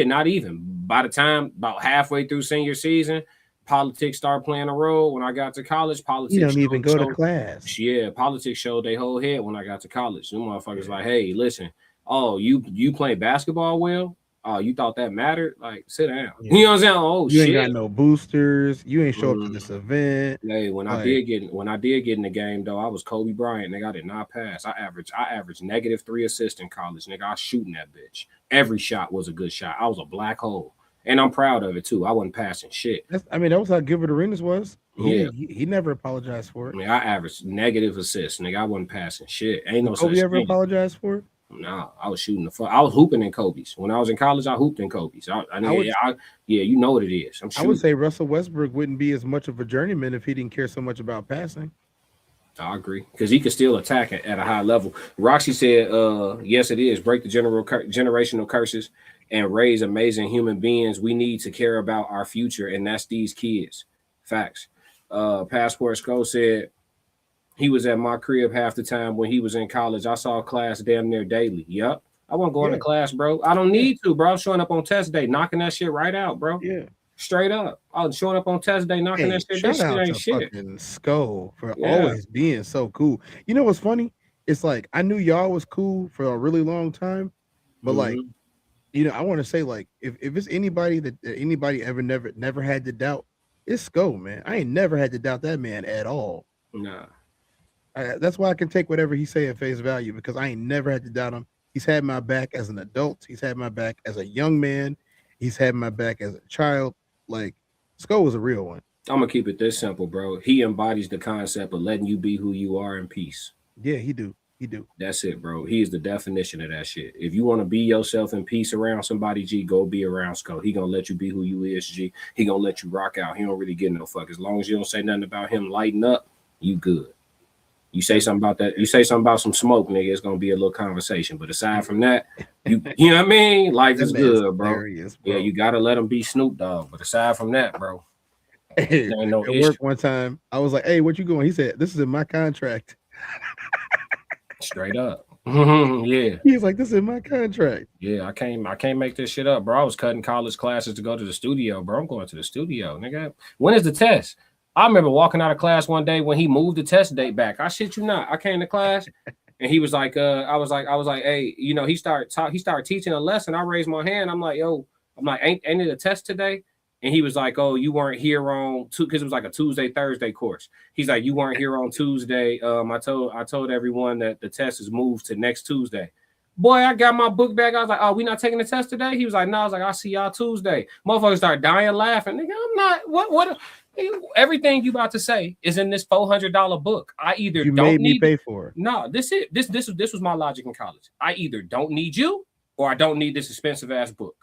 not even. By the time about halfway through senior season, politics started playing a role. When I got to college, politics. You don't even go to class. Yeah, politics showed their whole head when I got to college. Them motherfuckers like, hey, listen, oh, you play basketball well? Oh, you thought that mattered? Like, sit down. Yeah. You know what I'm saying? Oh, you ain't got no boosters. You ain't show up to this event. Hey, when I did get in the game though, I was Kobe Bryant. Nigga, I did not pass. I averaged -3 assists in college. Nigga, I was shooting that bitch. Every shot was a good shot. I was a black hole. And I'm proud of it too. I wasn't passing shit. That was how Gilbert Arenas was. He never apologized for it. I mean, I averaged negative assists, nigga. I wasn't passing shit. Ain't no Kobe ever apologized for it? No, I was shooting the fuck. I was hooping in Kobe's. When I was in college, I hooped in Kobe's. You know what it is. I would say Russell Westbrook wouldn't be as much of a journeyman if he didn't care so much about passing. I agree, because he could still attack at a high level. Roxy said, yes, it is. Break the generational curses and raise amazing human beings. We need to care about our future, and that's these kids. Facts. Passport Skull said he was at my crib half the time when he was in college. I saw class damn near daily. Yep. I wasn't going to class, bro. I don't need to, bro. I'm showing up on test day, knocking that shit right out, bro. Yeah. Straight up. I was showing up on test day, knocking that shit. This shit ain't shit. Skull for always being so cool. You know what's funny? It's like I knew y'all was cool for a really long time, but like, you know, I want to say like if it's anybody that anybody ever never had to doubt, it's Skull, man. I ain't never had to doubt that man at all. Nah. That's why I can take whatever he say at face value, because I ain't never had to doubt him He's had my back as an adult. He's had my back as a young man. He's had my back as a child. Like, Sko was a real one. I'm gonna keep it this simple, bro. He embodies the concept of letting you be who you are in peace. Yeah, he do. He do. That's it, bro. He is the definition of that shit. If you want to be yourself in peace around somebody, G, go be around Sko. He gonna let you be who you is, G. He gonna let you rock out. He don't really get no fuck. As long as you don't say nothing about him lighting up, you good. You say something about that, you say something about some smoke, nigga, it's gonna be a little conversation. But aside from that, you know what I mean? Life is good, bro. Yeah, you gotta let him be Snoop Dogg. But aside from that, bro, Hey, ain't no at issue. work one time, I was like, "Hey, what you going?" He said, "This is in my contract." Straight up. Yeah. He's like, "This is in my contract." Yeah, I can't make this shit up, bro. I was cutting college classes to go to the studio, bro. I'm going to the studio, nigga. When is the test? I remember walking out of class one day when he moved the test date back. I shit you not. I came to class and he was like, I was like, hey, you know, he started teaching a lesson. I raised my hand. I'm like, yo, ain't it a test today? And he was like, oh, you weren't here on because it was like a Tuesday, Thursday course. He's like, you weren't here on Tuesday. I told everyone that the test is moved to next Tuesday. Boy, I got my book back. I was like, oh, we not taking the test today? He was like, no. I was like, I'll see y'all Tuesday. Motherfuckers start dying laughing. Nigga, I'm not, what? Everything you about to say is in this $400 book. I either You don't made need me pay for it. No, this was my logic in college. I either don't need you or I don't need this expensive ass book.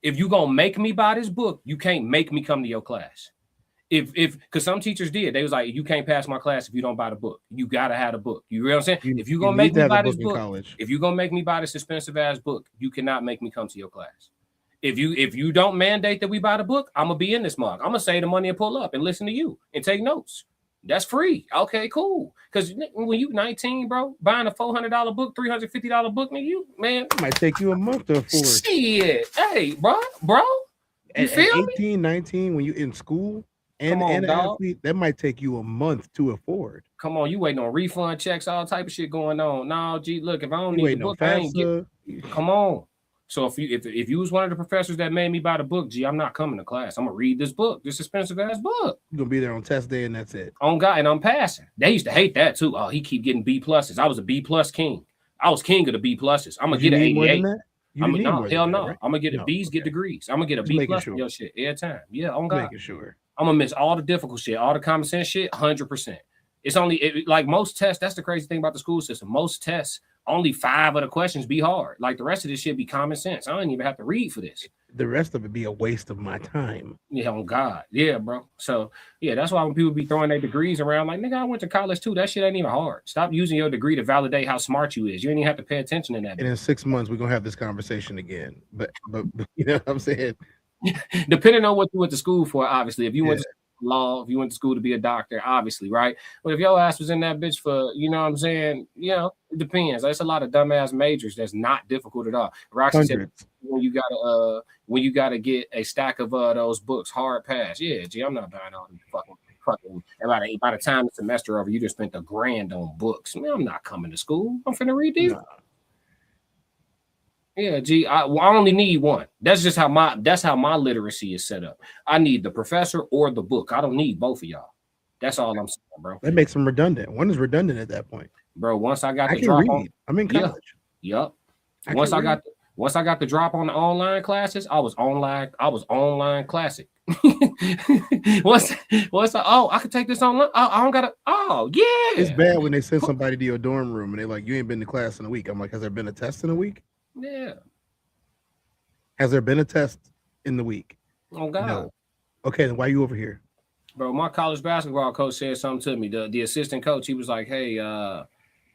If you gonna make me buy this book, you can't make me come to your class. If because some teachers did, they was like, you can't pass my class if you don't buy the book. You gotta have the book. You know what I'm saying? If you gonna make me buy this book, if you gonna make me buy this expensive ass book, you cannot make me come to your class. If you don't mandate that we buy the book, I'm gonna be in this mug. I'm gonna save the money and pull up and listen to you and take notes. That's free. Okay, cool. Because when you 19, bro, buying a $400 book, $350 book, man, it might take you a month to afford. Shit. Hey, bro, you feel 18, 19, when you in school and an athlete, that might take you a month to afford. Come on, you waiting on refund checks, all type of shit going on. No, G, look, if I don't need the book, I ain't get. Come on. So if you was one of the professors that made me buy the book, G, I'm not coming to class. I'm gonna read this book, this expensive ass book. You're gonna be there on test day and that's it. On God, and I'm passing. They used to hate that too. Oh, he keep getting B pluses. I was a B plus king. I was king of the B pluses. I'm gonna get an 88. Hell no. Right? I'm gonna get a B's, get degrees. I'm gonna get a B plus for your shit every time. Yeah, on God. Making sure. I'm gonna miss all the difficult shit, all the common sense shit, 100%. It's only like most tests. That's the crazy thing about the school system. Most tests, only 5 of the questions be hard. Like the rest of this shit be common sense. I don't even have to read for this. The rest of it be a waste of my time. Yeah, on God. Yeah, bro. So yeah, that's why when people be throwing their degrees around, like, nigga, I went to college too. That shit ain't even hard. Stop using your degree to validate how smart you is. You ain't even have to pay attention to that. And in 6 months, we're gonna have this conversation again. But you know what I'm saying? Depending on what you went to school for, obviously. If you went to law, if you went to school to be a doctor, obviously, right? But if your ass was in that bitch for, you know what I'm saying, you know, it depends. There's a lot of dumbass majors that's not difficult at all. Roxy said when you gotta get a stack of those books, hard pass. Yeah, gee, I'm not buying all these fucking by the time the semester over, you just spent $1,000 on books. Man, I'm not coming to school. I'm finna read these. Nah. Yeah, gee, I only need one. That's just how my literacy is set up. I need the professor or the book. I don't need both of y'all. That's all I'm saying, bro. That makes them redundant. One is redundant at that point. Bro, once I got the drop on, I'm in college. Yep. Once I got the drop on the online classes, I was online classic. I could take this online. I don't gotta. Oh yeah. It's bad when they send somebody to your dorm room and they're like, you ain't been to class in a week. I'm like, has there been a test in a week? Yeah. Has there been a test in the week? Oh God. No. Okay, then why are you over here? Bro, my college basketball coach said something to me. The assistant coach, he was like, "Hey,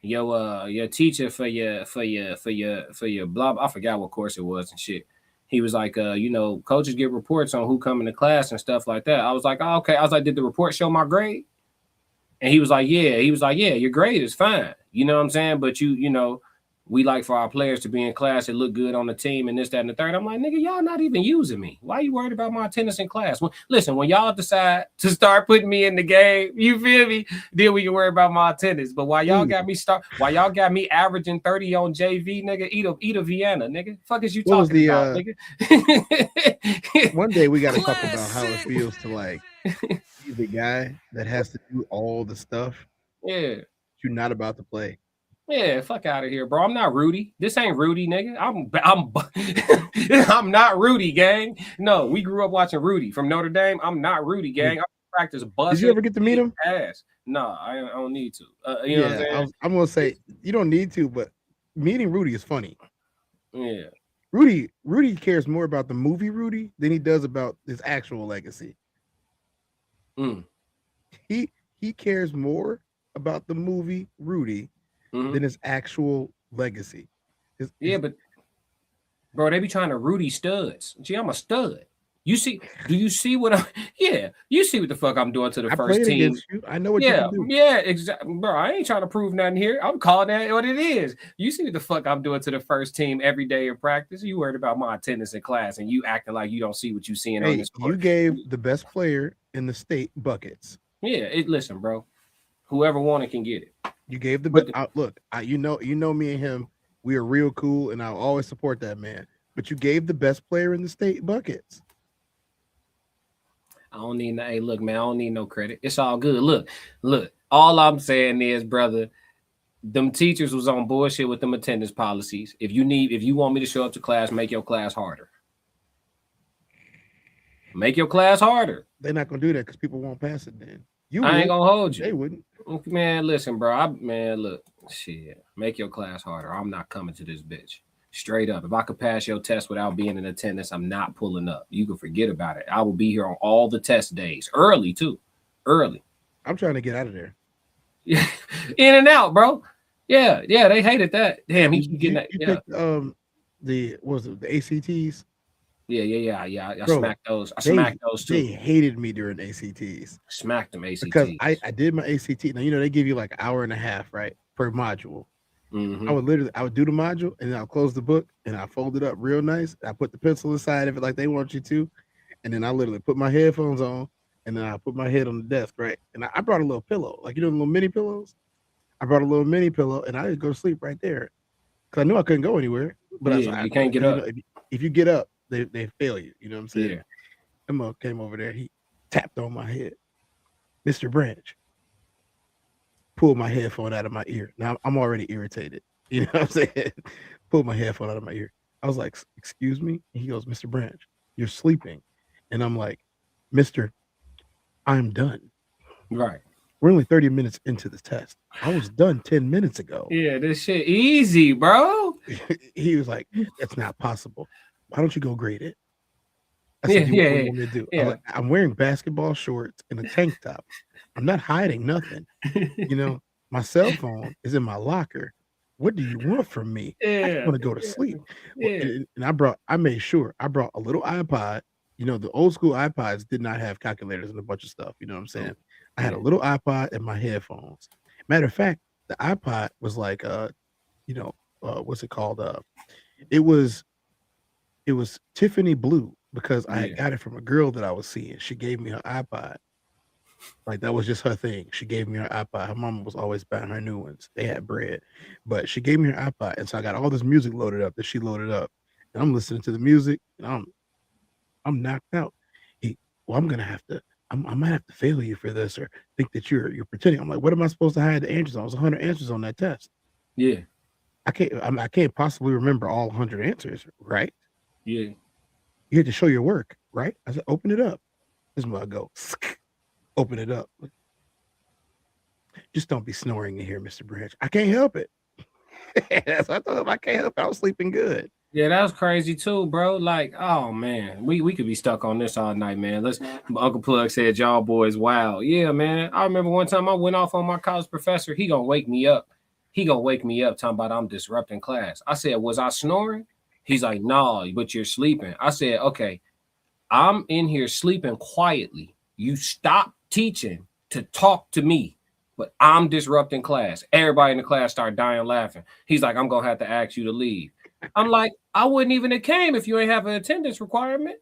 your teacher for your blah. I forgot what course it was and shit." He was like, you know, coaches get reports on who come into class and stuff like that. I was like, oh, okay. I was like, did the report show my grade? And he was like, yeah. He was like, yeah, your grade is fine. You know what I'm saying? But you know, we like for our players to be in class and look good on the team and this, that, and the third. I'm like, nigga, y'all not even using me. Why are you worried about my attendance in class? Well, listen, when y'all decide to start putting me in the game, you feel me? Then we can worry about my attendance. But while y'all got me averaging 30 on JV, nigga, eat a Vienna, nigga. Fuck is you talking about, nigga? One day we got to talk about how it feels to like be the guy that has to do all the stuff. Yeah. You're not about to play. Yeah, fuck out of here, bro. I'm not Rudy. This ain't Rudy, nigga. I'm not Rudy, gang. No, we grew up watching Rudy from Notre Dame. I'm not Rudy, gang. I practice busting. Did you ever get to meet him? Ass. No, I don't need to. You know what I'm saying? I'm gonna say you don't need to, but meeting Rudy is funny. Yeah. Rudy cares more about the movie Rudy than he does about his actual legacy. He cares more about the movie Rudy than his actual legacy. But bro, they be trying to Rudy studs. Gee, I'm a stud. You see? Do you see what I'm? Yeah, you see what the fuck I'm doing to the first team? I know what you can do. Yeah, exactly, bro. I ain't trying to prove nothing here. I'm calling that what it is. You see what the fuck I'm doing to the first team every day in practice? You worried about my attendance in class, and you acting like you don't see what you seeing on this court. You gave the best player in the state buckets. Yeah, listen, bro. Whoever wanted can get it. You gave the best. Look, you know me and him. We are real cool, and I'll always support that man. But you gave the best player in the state buckets. I don't need no. Hey, look, man. I don't need no credit. It's all good. Look. All I'm saying is, brother, them teachers was on bullshit with them attendance policies. If you want me to show up to class, make your class harder. Make your class harder. They're not gonna do that because people won't pass it. Then I ain't gonna hold you. They wouldn't. Man, listen, bro. Look, shit. Make your class harder. I'm not coming to this bitch. Straight up. If I could pass your test without being in attendance, I'm not pulling up. You can forget about it. I will be here on all the test days. Early, too. Early. I'm trying to get out of there. Yeah. In and out, bro. Yeah, they hated that. Damn, he keep getting that. Picked, the ACTs? Yeah. I smacked those. I smacked those too. They hated me during ACTs. Smacked them ACTs. Because I did my ACT. Now, they give you like an hour and a half, right? Per module. Mm-hmm. I would do the module and then I'll close the book and I'll fold it up real nice. I put the pencil inside of it like they want you to. And then I literally put my headphones on and then I put my head on the desk, right? And I brought a little pillow, like the little mini pillows. I brought a little mini pillow and I would go to sleep right there. Because I knew I couldn't go anywhere. But you can't get up. If you get up, they fail you. You know what I'm saying? Yeah. Emma came over there. He tapped on my head. Mr. Branch. Pulled my headphone out of my ear. Now I'm already irritated. You know what I'm saying? Pulled my headphone out of my ear. I was like, excuse me? And he goes, Mr. Branch, you're sleeping. And I'm like, Mr., I'm done. Right. We're only 30 minutes into the test. I was done 10 minutes ago. Yeah, this shit easy, bro. He was like, that's not possible. Why don't you go grade it? I said, what do you want me to do? Yeah. I'm wearing basketball shorts and a tank top. I'm not hiding nothing. My cell phone is in my locker. What do you want from me? I just want to go to sleep. Yeah. And I made sure I brought a little iPod. The old school iPods did not have calculators and a bunch of stuff. You know what I'm saying? I had a little iPod and my headphones. Matter of fact, the iPod was like, what's it called? It was Tiffany blue because I got it from a girl that I was seeing. She gave me her iPod. Like that was just her thing. She gave me her iPod. Her mama was always buying her new ones. They had bread, but she gave me her iPod, and so I got all this music loaded up that she loaded up, and I'm listening to the music, and I'm knocked out. I might have to fail you for this, or think that you're pretending. I'm like, what am I supposed to hide the answers on? It was 100 answers on that test. Yeah, I can't possibly remember all 100 answers, right? Yeah, you had to show your work, right? I said, open it up. This is where I go. Open it up. Just don't be snoring in here, Mr. Branch. I can't help it. So I told him I can't help it. I was sleeping good. Yeah, that was crazy too, bro. Like, oh man, we could be stuck on this all night, man. Uncle Plug said y'all boys wild. Yeah, man. I remember one time I went off on my college professor. He gonna wake me up. Talking about I'm disrupting class. I said, was I snoring? He's like, no, but you're sleeping. I said, okay, I'm in here sleeping quietly. You stop teaching to talk to me, but I'm disrupting class. Everybody in the class start dying laughing. He's like, I'm gonna have to ask you to leave. I'm like, I wouldn't even have came if you ain't have an attendance requirement.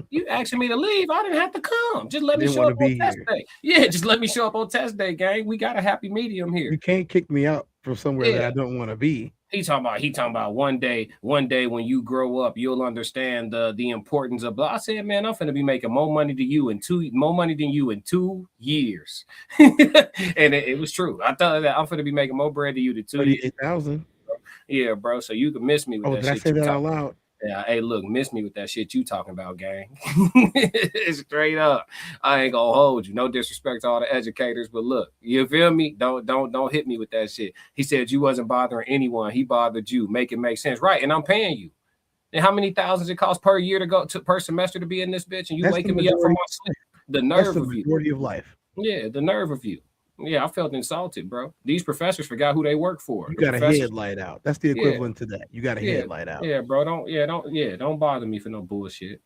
You asking me to leave, I didn't have to come. Just let me show up on test day. Yeah, just let me show up on test day, gang. We got a happy medium here. You can't kick me out from somewhere that I don't want to be. He talking about one day when you grow up, you'll understand the importance of blah. I said, man, I'm finna be making more money than you in 2 years. And it was true. I thought that I'm finna be making more bread than you in 2 years. 38,000. Yeah, bro. So you can miss me with that did I shit. say that out loud? Yeah, hey, look, miss me with that shit you talking about, gang. Straight up. I ain't gonna hold you. No disrespect to all the educators, but look, you feel me? Don't hit me with that shit. He said you wasn't bothering anyone. He bothered you. Make it make sense. Right. And I'm paying you. And how many thousands it costs per year to go to per semester to be in this bitch? And you waking me up from my sleep. The nerve of you. Majority of life. Yeah, the nerve of you. Yeah, I felt insulted, bro. These professors forgot who they work for. You got a headlight out. That's the equivalent to that. You got a headlight out. Yeah, bro. Don't bother me for no bullshit.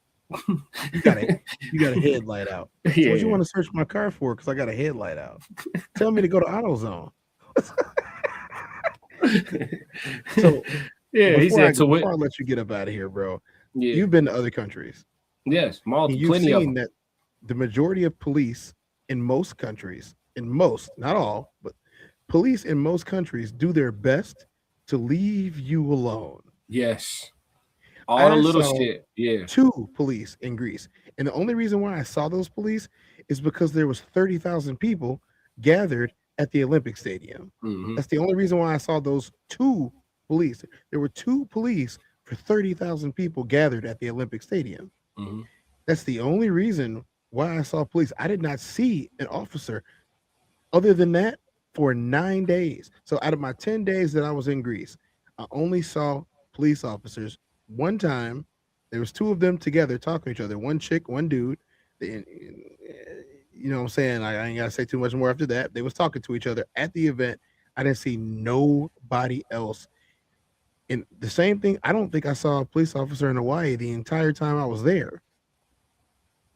You got a headlight out. So what you want to search my car for? Because I got a headlight out. Tell me to go to AutoZone. So he said before I let you get up out of here, bro. Yeah. You've been to other countries. Yes, you've seen that the majority of police in most countries, not all, but police in most countries do their best to leave you alone. Yes. All the little shit. Yeah. 2 police in Greece. And the only reason why I saw those police is because there was 30,000 people gathered at the Olympic Stadium. Mm-hmm. That's the only reason why I saw those 2 police. There were 2 police for 30,000 people gathered at the Olympic Stadium. Mm-hmm. That's the only reason why I saw police. I did not see an officer other than that for 9 days. So out of my 10 days that I was in Greece, I only saw police officers one time. There was 2 of them together talking to each other. One chick, one dude. You know what I'm saying? I ain't got to say too much more after that. They was talking to each other at the event. I didn't see nobody else. And the same thing, I don't think I saw a police officer in Hawaii the entire time I was there.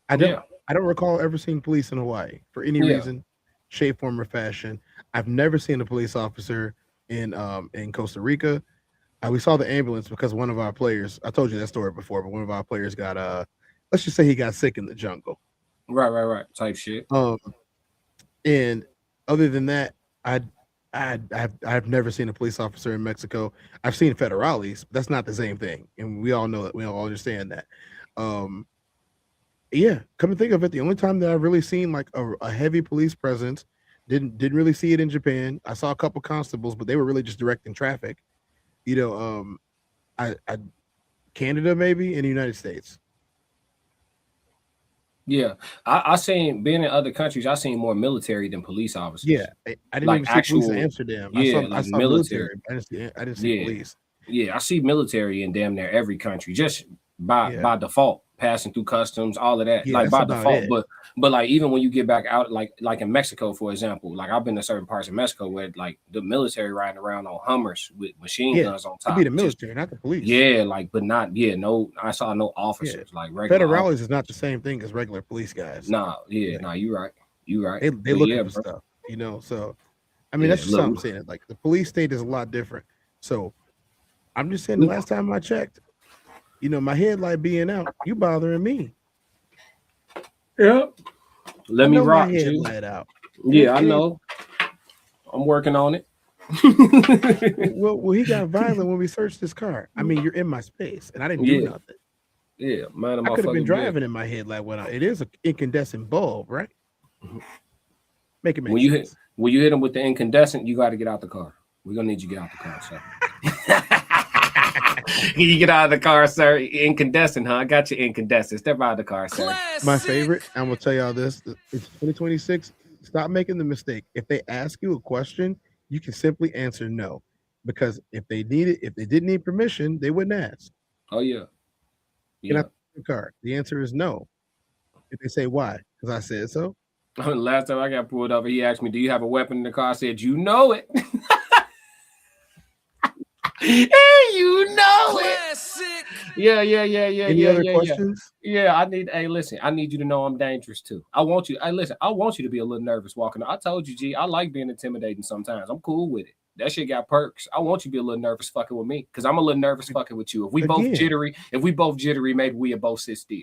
I don't recall ever seeing police in Hawaii for any reason, shape, form, or fashion. I've never seen a police officer in Costa Rica. We saw the ambulance because one of our players, I told you that story before, but one of our players got let's just say he got sick in the jungle. Right. Type shit. And other than that, I've never seen a police officer in Mexico. I've seen federales, but that's not the same thing. And we all know that. We all understand that. Yeah, come to think of it, the only time that I've really seen like a heavy police presence, didn't really see it in Japan. I saw a couple constables, but they were really just directing traffic. You know, I Canada maybe, in the United States. Yeah, I seen being in other countries. I seen more military than police officers. Yeah, I didn't like even see police in Amsterdam. I saw military. I didn't see police. Yeah, I see military in damn near every country, just by default, passing through customs, all of that, like by default. But like even when you get back out, like in Mexico, for example, like I've been to certain parts of Mexico where like the military riding around on Hummers with machine guns on top. It'd be the military, not the police. Yeah, like, but not I saw no officers like regular. Federales is not the same thing as regular police guys. Nah, you're right. They look at stuff, you know. So I mean, that's just something I'm saying. Like the police state is a lot different. So I'm just saying, the last time I checked, you know, my headlight being out, you bothering me. Yep. Let me rock, you. Out. Yeah, I know. I'm working on it. well, he got violent when we searched his car. I mean, you're in my space, and I didn't do nothing. Yeah, man. I could have been driving and my headlight went out. It is an incandescent bulb, right? Make it make sense. When you hit him with the incandescent, you got to get out the car. We're gonna need you to get out the car, sir. You get out of the car, sir. Incandescent, huh? I got your incandescent. Step out of the car, sir. Classic. My favorite, I'm gonna tell y'all this. It's 2026. Stop making the mistake. If they ask you a question, you can simply answer no. Because if they didn't need permission, they wouldn't ask. Oh yeah. Get out the car. The answer is no. If they say why, because I said so. Last time I got pulled over, he asked me, "Do you have a weapon in the car?" I said, "You know it." You know Classic. it. Yeah. Any other questions? Yeah, I need you to know I'm dangerous too. I want you to be a little nervous walking. I told you, G, I like being intimidating sometimes. I'm cool with it. That shit got perks. I want you to be a little nervous fucking with me because I'm a little nervous fucking with you. If we both jittery, maybe we'll both sit still.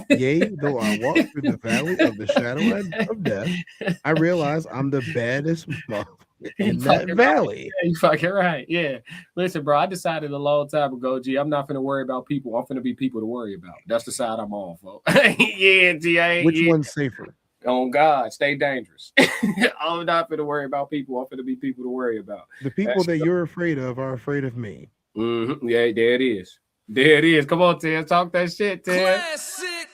Yea, though I walk through the valley of the shadow of death, I realize I'm the baddest in that valley. Yeah, you fucking right. Yeah. Listen, bro, I decided a long time ago, G, I'm not finna worry about people. I'm finna be people to worry about. That's the side I'm on, folks. Yeah, G. Which one's safer? On God, stay dangerous. I'm not finna worry about people. I'm finna be people to worry about. The people that you're afraid of are afraid of me. Mm-hmm. Yeah, there it is. There it is. Come on, Ted. Talk that shit, Ted. Classic.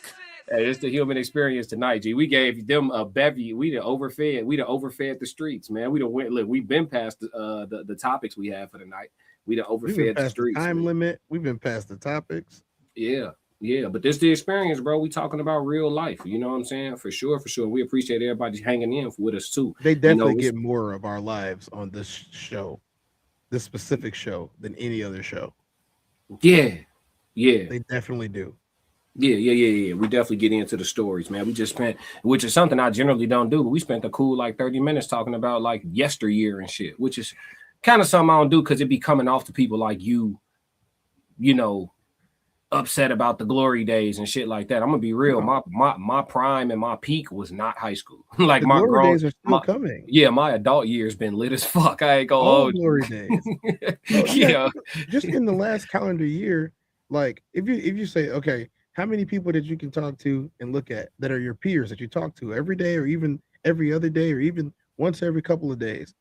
Hey, it's the human experience tonight, G. We gave them a bevy. We done overfed. We done overfed the streets, man. We done went. Look, we've been past the topics we had for the night. We done overfed the streets. The time limit. We've been past the topics. Yeah. Yeah, but this the experience, bro. We talking about real life. You know what I'm saying? For sure, for sure. We appreciate everybody hanging in with us too. They definitely get more of our lives on this show, this specific show, than any other show. Yeah. Yeah. They definitely do. Yeah. We definitely get into the stories, man. We just spent, which is something I generally don't do, but we spent a cool like 30 minutes talking about like yesteryear and shit, which is kind of something I don't do because it be coming off to people like you know, upset about the glory days and shit like that. I'm gonna be real. My prime and my peak was not high school. Like the my glory days are still coming. Yeah, my adult years been lit as fuck. I ain't gonna hold glory days. Yeah. Just in the last calendar year, like if you say, okay, how many people that you can talk to and look at that are your peers that you talk to every day or even every other day or even once every couple of days?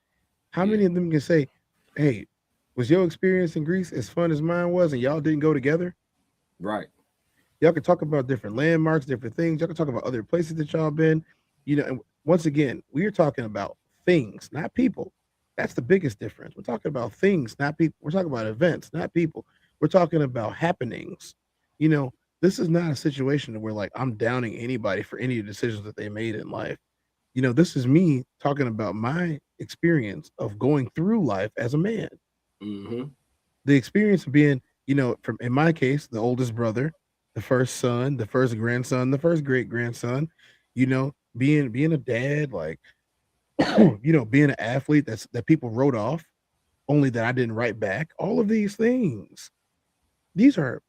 How many of them can say, hey, was your experience in Greece as fun as mine was and y'all didn't go together? Right. Y'all can talk about different landmarks, different things. Y'all can talk about other places that y'all been, and once again, we're talking about things, not people. That's the biggest difference. We're talking about things, not people. We're talking about events, not people. We're talking about happenings. This is not a situation where like I'm downing anybody for any decisions that they made in life. This is me talking about my experience of going through life as a man. Mm-hmm. The experience of being, from in my case, the oldest brother, the first son, the first grandson, the first great grandson, being a dad, like, being an athlete that people wrote off, only that I didn't write back. All of these things, these are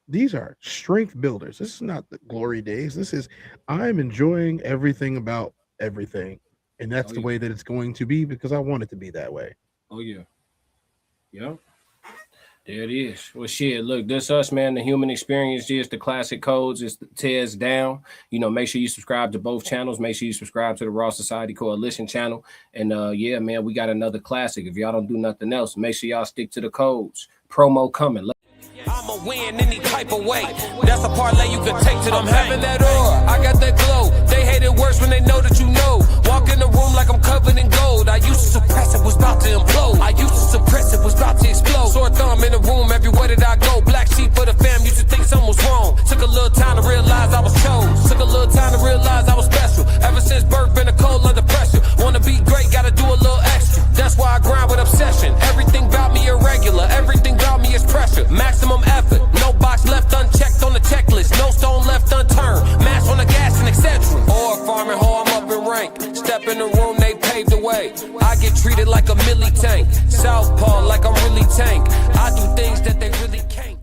strength builders. This is not the glory days. This is I'm enjoying everything about everything, and that's the way that it's going to be because I want it to be that way. Oh yeah, yeah. There it is. Well, shit, look, this us, man. The human experience is the classic codes. It's the TezDown. Make sure you subscribe to both channels. Make sure you subscribe to the Raw Society Coalition channel. And yeah, man, we got another classic. If y'all don't do nothing else, make sure y'all stick to the codes. Promo coming. I'ma win any type of way. That's a parlay you can take to them. I'm having that aura, I got that glow. They hate it worse when they know that you know. Walk in the room like I'm covered in gold. I used to suppress it, was about to implode. I used to suppress it, was about to explode. Sore thumb in the room everywhere that I go. Black sheep for the fam, used to think something was wrong. Took a little time to realize I was chose. Took a little time to realize I was special. Ever since birth, been a cold under pressure. Wanna be great, gotta do a little extra. That's why I grind with obsession. Everything about me irregular, everything about me is pressure. Maximum effort, no box left unchecked on the checklist, no stone left unturned, mash on the gas and etc. Or farming hoe, I'm up in rank. Step in the room, they paved the way. I get treated like a milli tank. Southpaw like I'm really tank. I do things that they really can't.